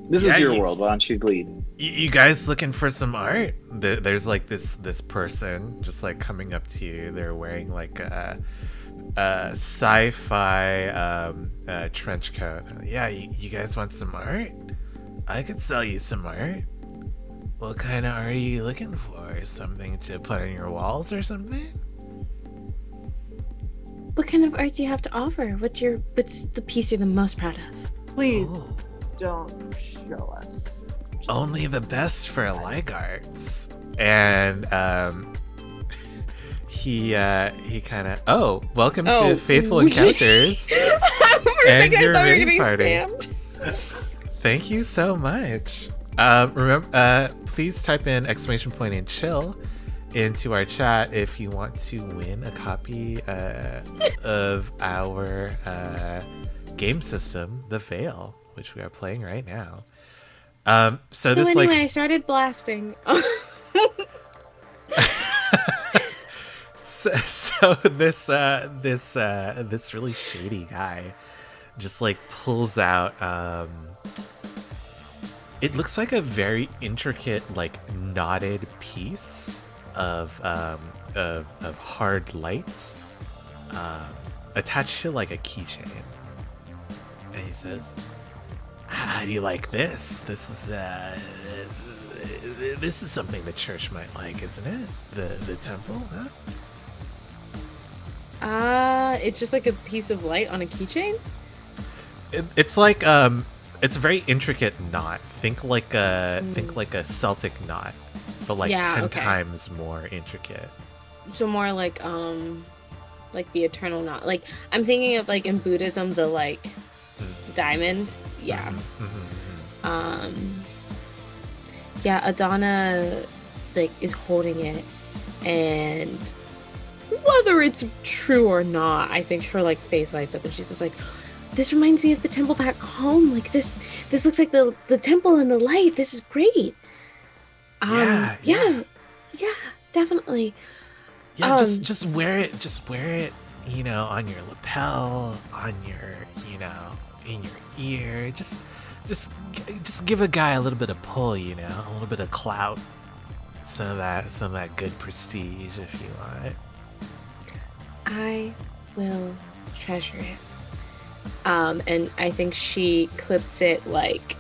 This Yeah, is your you- world. Why don't you lead? You guys looking for some art? There's like this person just like coming up to you. They're wearing like a sci-fi trench coat. Yeah, you guys want some art? I could sell you some art. What kind of art are you looking for? Something to put on your walls or something? What kind of art do you have to offer? What's the piece you're the most proud of? Please Ooh, don't show us. only the best for like arts. And he kind of welcome to Faithful Encounters and your mini party. Thank you so much. Remember, please type in ! and chill into our chat if you want to win a copy of our game system, The Veil, which we are playing right now. So this anyway, I started blasting. so this really shady guy just like pulls out it looks like a very intricate like knotted piece of hard lights attached to like a keychain, and he says, how do you like this? This is something the church might like, isn't it? The temple, huh? It's just like a piece of light on a keychain. It's like it's a very intricate knot. Think like a Celtic knot, but like Yeah, 10 okay. times more intricate. So more like the eternal knot. Like I'm thinking of like in Buddhism the like diamond. Yeah. Yeah, Adana like is holding it, and whether it's true or not, I think her like face lights up and she's just like, this reminds me of the temple back home. Like this looks like the temple in the light. This is great. Yeah, yeah, definitely. Yeah, just wear it. Just wear it. You know, on your lapel, on your, you know, in your ear. Just give a guy a little bit of pull. You know, a little bit of clout. Some of that good prestige, if you want. I will treasure it. And I think she clips it like,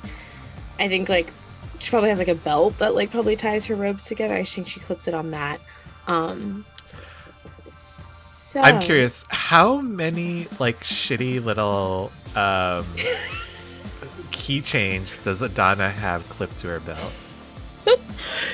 I think like she probably has like a belt that like probably ties her robes together. I think she clips it on that. So I'm curious, how many like shitty little keychains does Adana have clipped to her belt?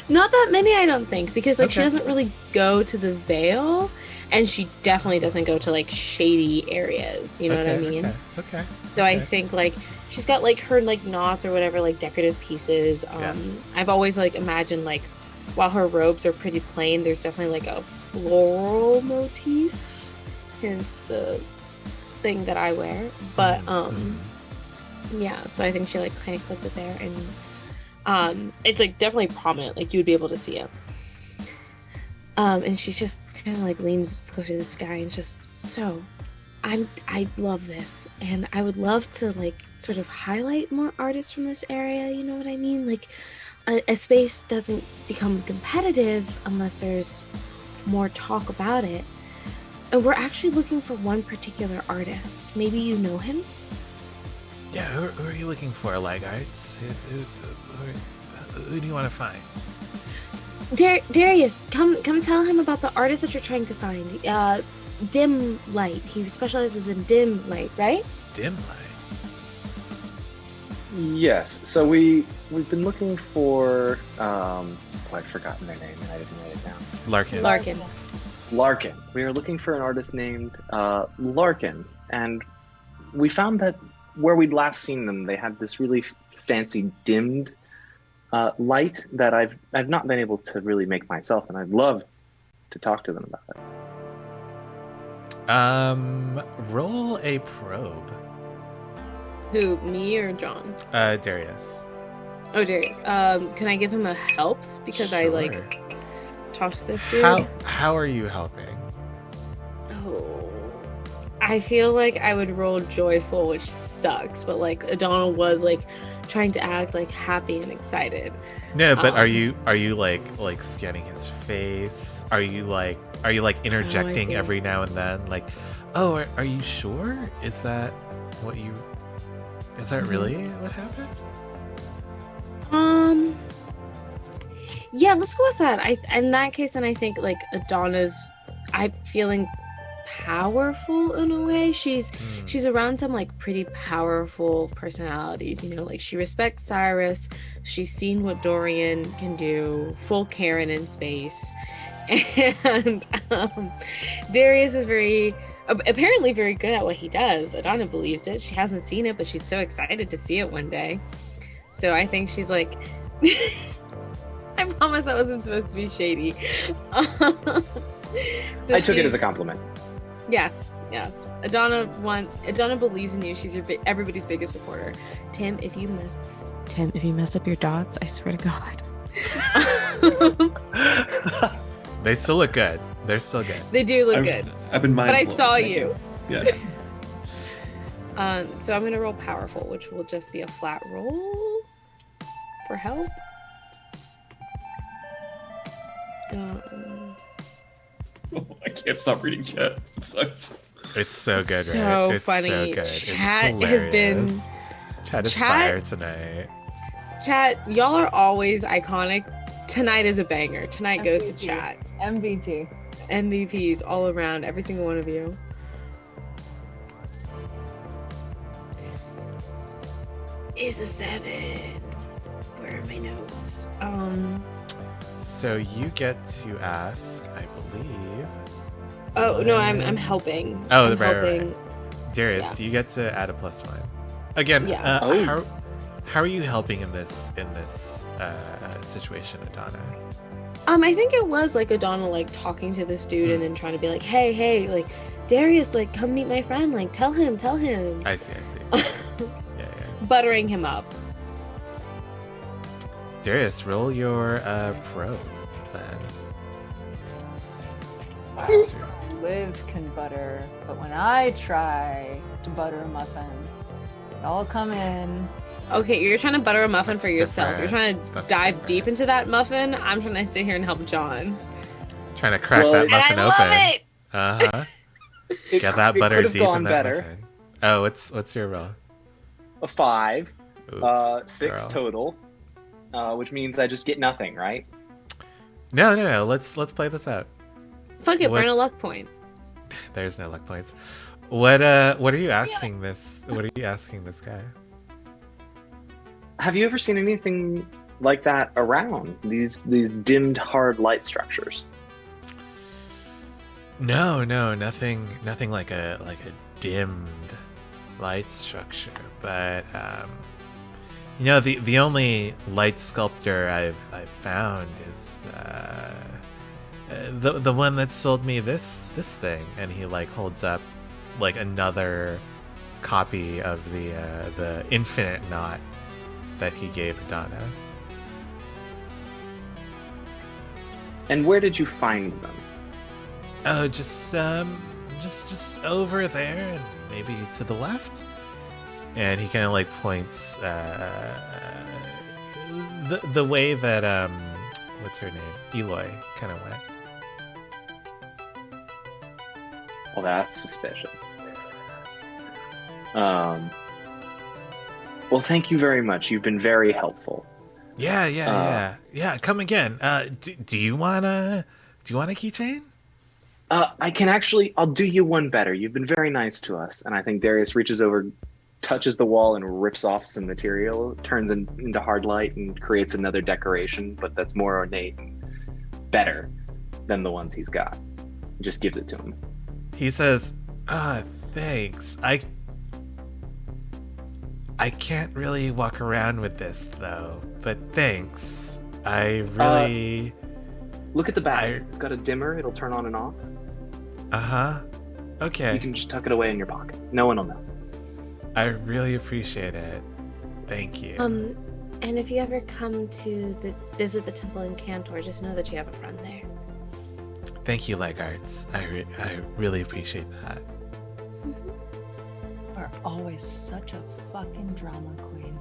not that many, I don't think, because like she Okay. doesn't really go to the Vale, and she definitely doesn't go to like shady areas. You know what I mean? Okay. So I think like she's got like her like knots or whatever, like decorative pieces. Yeah. I've always like imagined like while her robes are pretty plain, there's definitely like a floral motif, hence the thing that I wear. But yeah, so I think she like kind of clips it there, and it's like definitely prominent, like you would be able to see it. And she just kind of like leans closer to the sky and just, so I love this, and I would love to like sort of highlight more artists from this area. You know what I mean? Like a space doesn't become competitive unless there's more talk about it. And we're actually looking for one particular artist. Maybe you know him? Yeah, who are you looking for, Lagarts? Who do you want to find? Darius, come tell him about the artist that you're trying to find. Dim light. He specializes in dim light, right? Dim light. Yes. So we've been looking for I've forgotten their name and I didn't write it down. Larkin. Larkin. We are looking for an artist named Larkin, and we found that where we'd last seen them, they had this really fancy dimmed light that I've not been able to really make myself, and I'd love to talk to them about it. Roll a probe. Who, me or John? Darius. Oh, Darius. Can I give him a helps because I like Sure. talked to this dude? How are you helping? Oh, I feel like I would roll joyful, which sucks, but like Adana was like trying to act like happy and excited. No, but are you like scanning his face? Are you like interjecting see. every now and then? Like, oh, are you sure? Is that what you? Is that really what happened? Yeah, let's go with that. In that case, then I think like Adana's, I'm feeling powerful in a way. She's around some like pretty powerful personalities, you know, like she respects Cyrus, she's seen what Dorian can do, full Karen in space, and Darius is apparently very good at what he does. Adana believes it. She hasn't seen it, but she's so excited to see it one day. So I think she's like I promise that wasn't supposed to be shady. So I took it as a compliment. Yes. Adana believes in you. She's everybody's biggest supporter. Tim, if you mess up your dots, I swear to God. They still look good. They're still good. They do look good. I've been mindful. But I saw Thank you. Yeah. So I'm gonna roll powerful, which will just be a flat roll for help. I can't stop reading chat. It sucks. It's so good, So right? It's funny. so good. Chat it's has been- hilarious. Chat is Chat- fire tonight. Chat, y'all are always iconic. Tonight is a banger. Tonight goes to MVP. chat. MVP. MVPs all around, every single one of you. is a 7. Where are my notes? So you get to ask, I believe. Oh no, I'm helping. Oh, I'm right, helping. right. Darius, Yeah. you get to add a +1. Again, Yeah. how are you helping in this situation, Adana? I think it was like Adana like talking to this dude and then trying to be like, hey, like Darius, like come meet my friend, like tell him. I see. Yeah. Buttering him up. Darius, roll your pro then. Liv can butter, but when I try to butter a muffin, they all come in. Okay, you're trying to butter a muffin for That's yourself. You're different. trying to That's dive different. deep into that muffin. I'm trying to sit here and help John. Trying to crack Well, that and muffin I love open. it! Uh-huh. Get that it butter could have deep in gone that better. muffin. Oh, what's your roll? A 5, Oof, 6 girl. total, which means I just get nothing, right? No. Let's play this out. Fuck it, What- burn a luck point. There's no luck points. What are you asking this? What are you asking this guy? Have you ever seen anything like that around? These dimmed hard light structures. No, nothing like a dimmed light structure. But the only light sculptor I've found is the one that sold me this thing, and he like holds up like another copy of the infinite knot that he gave Donna. And where did you find them? Oh, just over there, and maybe to the left. And he kind of like points the way that what's her name, Eloy, kind of went. Well, that's suspicious. Well, thank you very much. You've been very helpful. Yeah. Come again. Do you want a keychain? I can actually. I'll do you one better. You've been very nice to us, and I think Darius reaches over, touches the wall, and rips off some material, turns into hard light, and creates another decoration, but that's more ornate and better than the ones he's got. Just gives it to him. He says, thanks. I can't really walk around with this though, but thanks. I really. Look at the bag. It's got a dimmer. It'll turn on and off. Okay. You can just tuck it away in your pocket. No one will know. I really appreciate it. Thank you. And if you ever come to visit the temple in Cantor, just know that you have a friend there. Thank you, Leg Arts. I really appreciate that. You are always such a fucking drama queen.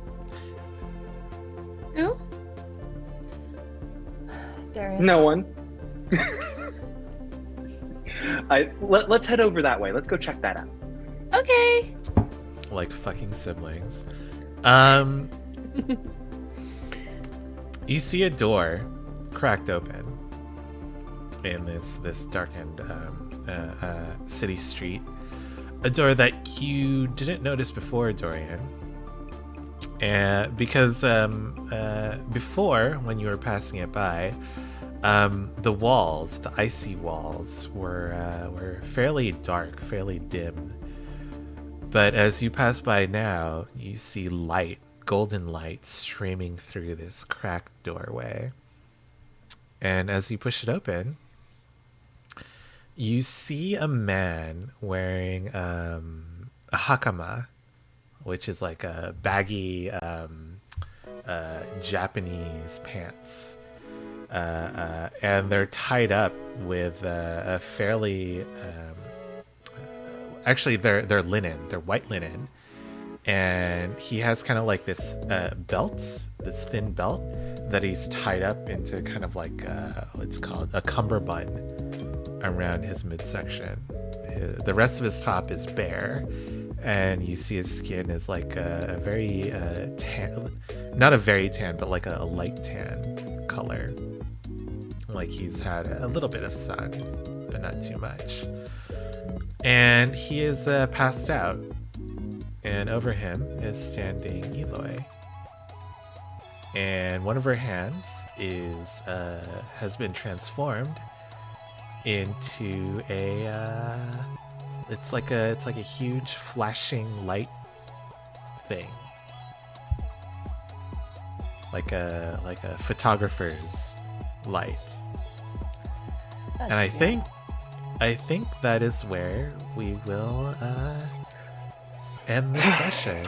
Who? Darius. No one. Let's head over that way. Let's go check that out. Okay. Like fucking siblings. You see a door cracked open in this darkened city street. A door that you didn't notice before, Dorian. Because before, when you were passing it by, the walls, the icy walls, were fairly dark, fairly dim. But as you pass by now, you see light, golden light, streaming through this cracked doorway. And as you push it open, you see a man wearing a hakama, which is like a baggy Japanese pants. And they're tied up with a fairly... actually, they're linen. They're white linen. And he has kind of like this belt, this thin belt, that he's tied up into kind of like what's called a cummerbund around his midsection. The rest of his top is bare, and you see his skin is like a very tan, not a very tan, but like a light tan color. Like he's had a little bit of sun, but not too much. And he is passed out. and over him is standing Eloy. And one of her hands is has been transformed into a it's like a huge flashing light thing, like a photographer's light. And I think that is where we will end the session.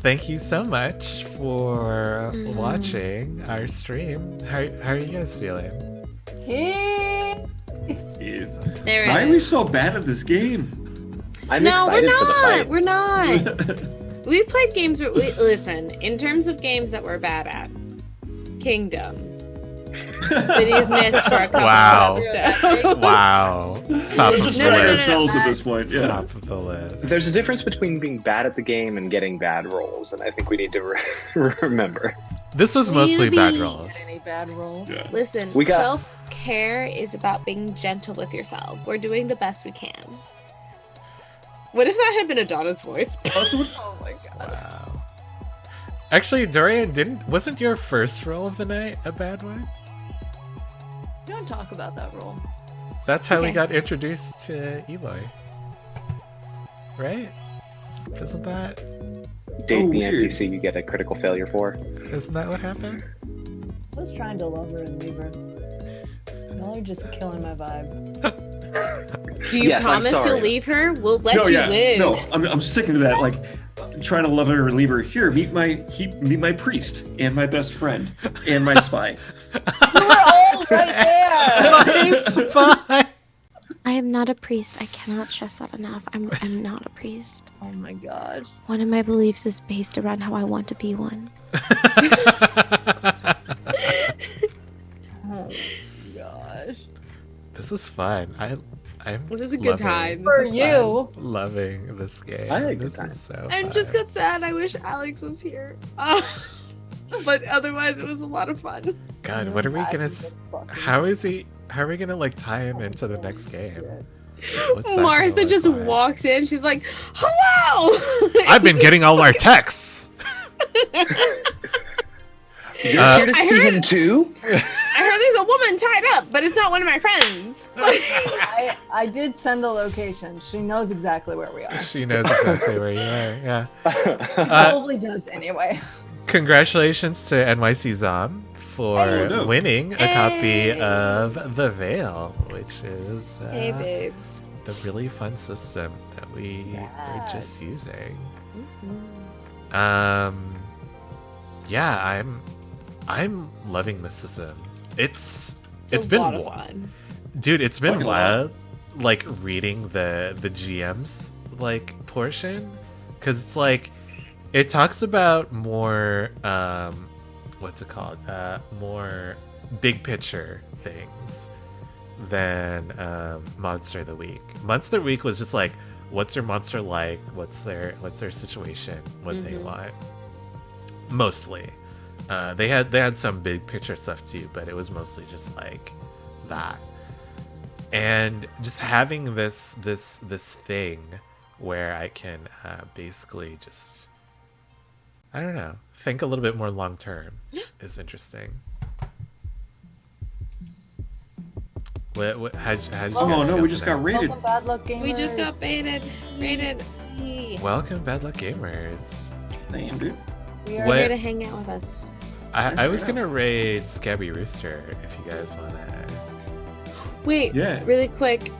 Thank you so much for watching our stream. How are you guys feeling? There Why it are we is. so bad at this game? I'm No, we're excited for the not. fight. We're not. We've played games where listen, in terms of games that we're bad at, Kingdom. That you've missed for a couple Wow. of episodes. Wow. Top of Just the No, no, like no, list. ourselves at this point. Yeah. Top of the list. There's a difference between being bad at the game and getting bad rolls, and I think we need to remember. This was mostly bad Really? rolls. Any bad rolls? Yeah. Listen, We got- self-care is about being gentle with yourself. We're doing the best we can. What if that had been Adonna's voice? Oh my god. Wow. Actually, Dorian, wasn't your first roll of the night a bad one? Don't talk about that roll. That's how we Okay. got introduced to Eloy. Right? Isn't that Date the weird. NPC you get a critical failure for. what happened? I was trying to love her and leave her. Y'all are just killing my vibe. Do you Yes, I'm promise sorry. you'll leave her? We'll let No, you yeah, live. no, I'm sticking to that. Like, trying to love her and leave her. Here, meet my priest and my best friend and my spy. You were all right there. Spy! I am not a priest. I cannot stress that enough. I'm not a priest. Oh my god. One of my beliefs is based around how I want to be one. Oh my gosh. This is fun. I'm This is a good loving- time. For This is you. Loving this game. I had a good This time. is so I fun. just got sad. I wish Alex was here. But otherwise, it was a lot of fun. God, what are we gonna how are we gonna like tie him into the next game? What's that gonna Martha look just like? walks in. She's like, "Hello." I've been getting all our texts. You're Uh, here to I see heard- him too? I heard there's a woman tied up, but it's not one of my friends. I did send the location. She knows exactly where we are. She knows exactly where you are. Yeah. Probably does anyway. Congratulations to NYC Zom for Oh, no. winning a copy Hey. of The Veil, which is Hey, babes. the really fun system that we are just using. Yeah, I'm loving the system. It's It's been a lot of wi- fun. Dude, it's been Fucking wild, like reading the GM's like portion, because it's like it talks about more what's it called, more big picture things than Monster of the Week. Monster of the Week was just like, what's your monster like? What's their situation? What they want? Mostly, they had some big picture stuff too, but it was mostly just like that. And just having this thing where I can basically just, I don't know, think a little bit more long term is interesting. How'd you guys Oh no, feel we just got tonight? raided. Welcome, bad luck gamers. We just got baited. Rated. Welcome, Bad Luck Gamers. Damn, dude. We are What- here to hang out with us. I was gonna raid Scabby Rooster if you guys wanna. Wait, Yeah. really quick.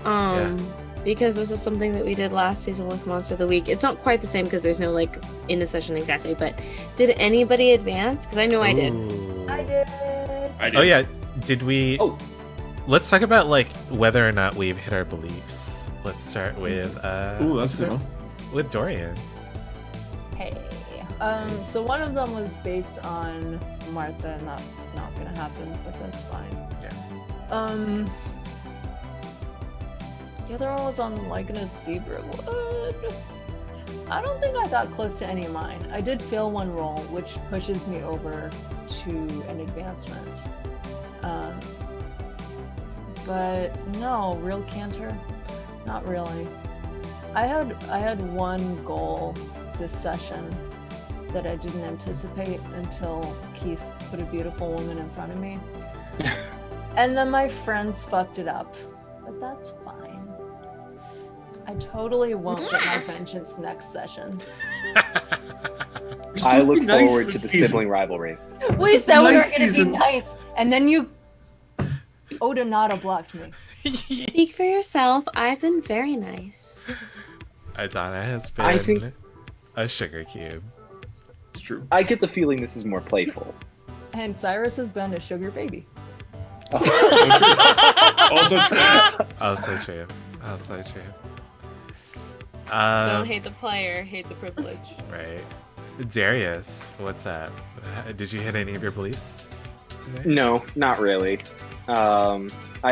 Because this is something that we did last season with Monster of the Week. It's not quite the same because there's no like in the session exactly. But did anybody advance? Because I know I did. Ooh. I did. I did. Oh yeah, did we? Oh. Let's talk about like whether or not we've hit our beliefs. Let's start with Ooh, that's a good one. with Dorian. Hey. So one of them was based on Martha, and that's not gonna happen, but that's fine. Yeah. The other one was on liking a zebra wood. I don't think I got close to any of mine. I did fail one roll, which pushes me over to an advancement. But no, real Cantor, not really. I had one goal this session that I didn't anticipate until Keith put a beautiful woman in front of me. And then my friends fucked it up. But that's fine. I totally won't get my vengeance next session. I look Nice forward to this the season. sibling rivalry. We said we were Nice gonna be season. nice, and then you Oda Nada blocked me. Speak for yourself. I've been very nice. Adana has been I think- a sugar cube. It's true. I get the feeling this is more playful. And Cyrus has been a sugar baby. Also true. Also true. Also true. Don't hate the player, hate the privilege. Right. Darius, what's up? Did you hit any of your beliefs today? No, not really. I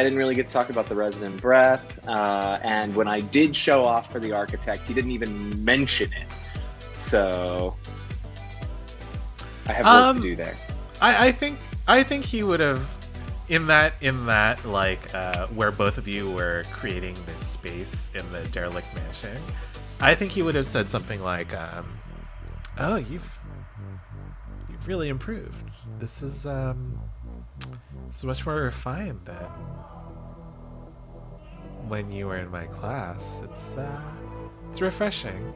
didn't really get to talk about the Resonant Breath, and when I did show off for the Architect, he didn't even mention it. So I have work to do there. I think he would have in that like where both of you were creating this space in the derelict mansion. I think he would have said something like, "Oh, you've really improved. This is much more refined than when you were in my class. It's refreshing."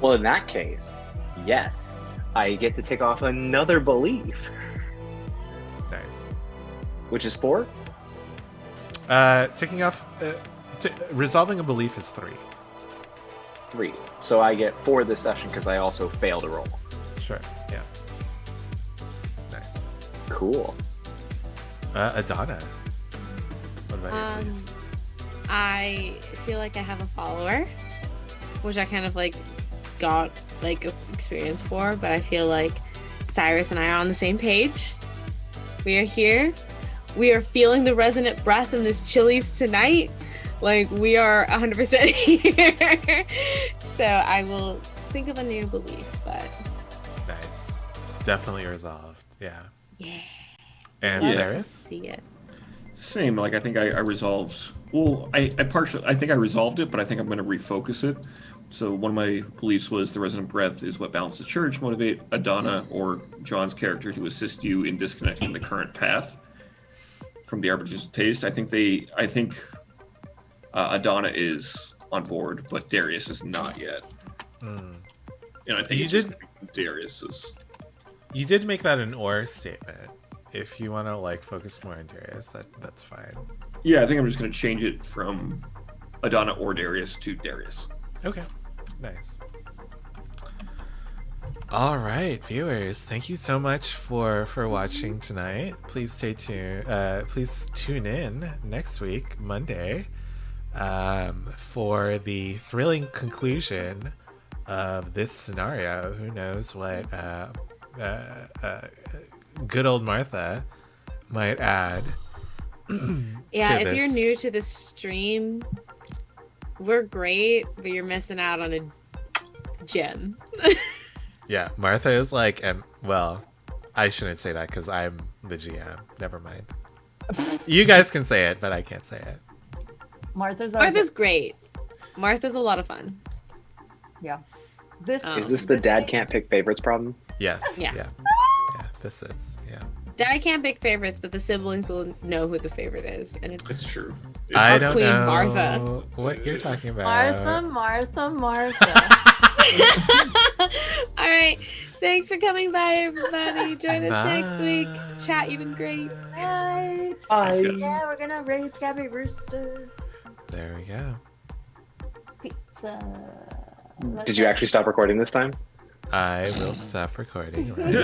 Well, in that case, yes, I get to take off another belief, Nice. which is 4. Taking off, resolving a belief is 3. 3. So I get 4 this session because I also failed a roll. Sure. Yeah. Nice. Cool. Adana. What about your beliefs? I feel like I have a follower, which I kind of like got like experience for, but I feel like Cyrus and I are on the same page. We are here. We are feeling the resonant breath in this Chili's tonight. Like we are 100% here. So I will think of a new belief, but Nice. Definitely resolved. Yeah. yeah. And Love to Cyrus? see it. Same. Like I think I resolved. Well, I think I resolved it, but I think I'm going to refocus it. So one of my beliefs was the resonant breath is what balanced the church, motivate Adana or John's character to assist you in disconnecting the current path from the arbiter's taste. I think Adana is on board, but Darius is not yet. Hmm. And I think You it's just did- Darius is. You did make that an or statement. If you want to like focus more on Darius, that's fine. Yeah, I think I'm just going to change it from Adana or Darius to Darius. Okay. Nice. All right, viewers, thank you so much for watching tonight. Please stay tuned. Please tune in next week, Monday, for the thrilling conclusion of this scenario. Who knows what good old Martha might add. Yeah, to if you're this. new to the stream, we're great, but you're missing out on a gem. Yeah, Martha is like, well, I shouldn't say that because I'm the GM. Never mind. You guys can say it, but I can't say it. Martha's great. Martha's a lot of fun. Yeah. This Is this the dad can't pick favorites problem? Yes. Yeah. Yeah. This is. Yeah. Dad can't pick favorites, but the siblings will know who the favorite is, and it's It's true. I don't Queen know Martha. what you're talking about. Martha. all right. Thanks for coming by, everybody. Join us next week. Chat, you've been great. Right. Thanks, guys. Yeah, we're gonna raid Scabby Rooster. There we go. Pizza. Did you actually stop recording this time? I will stop recording. Right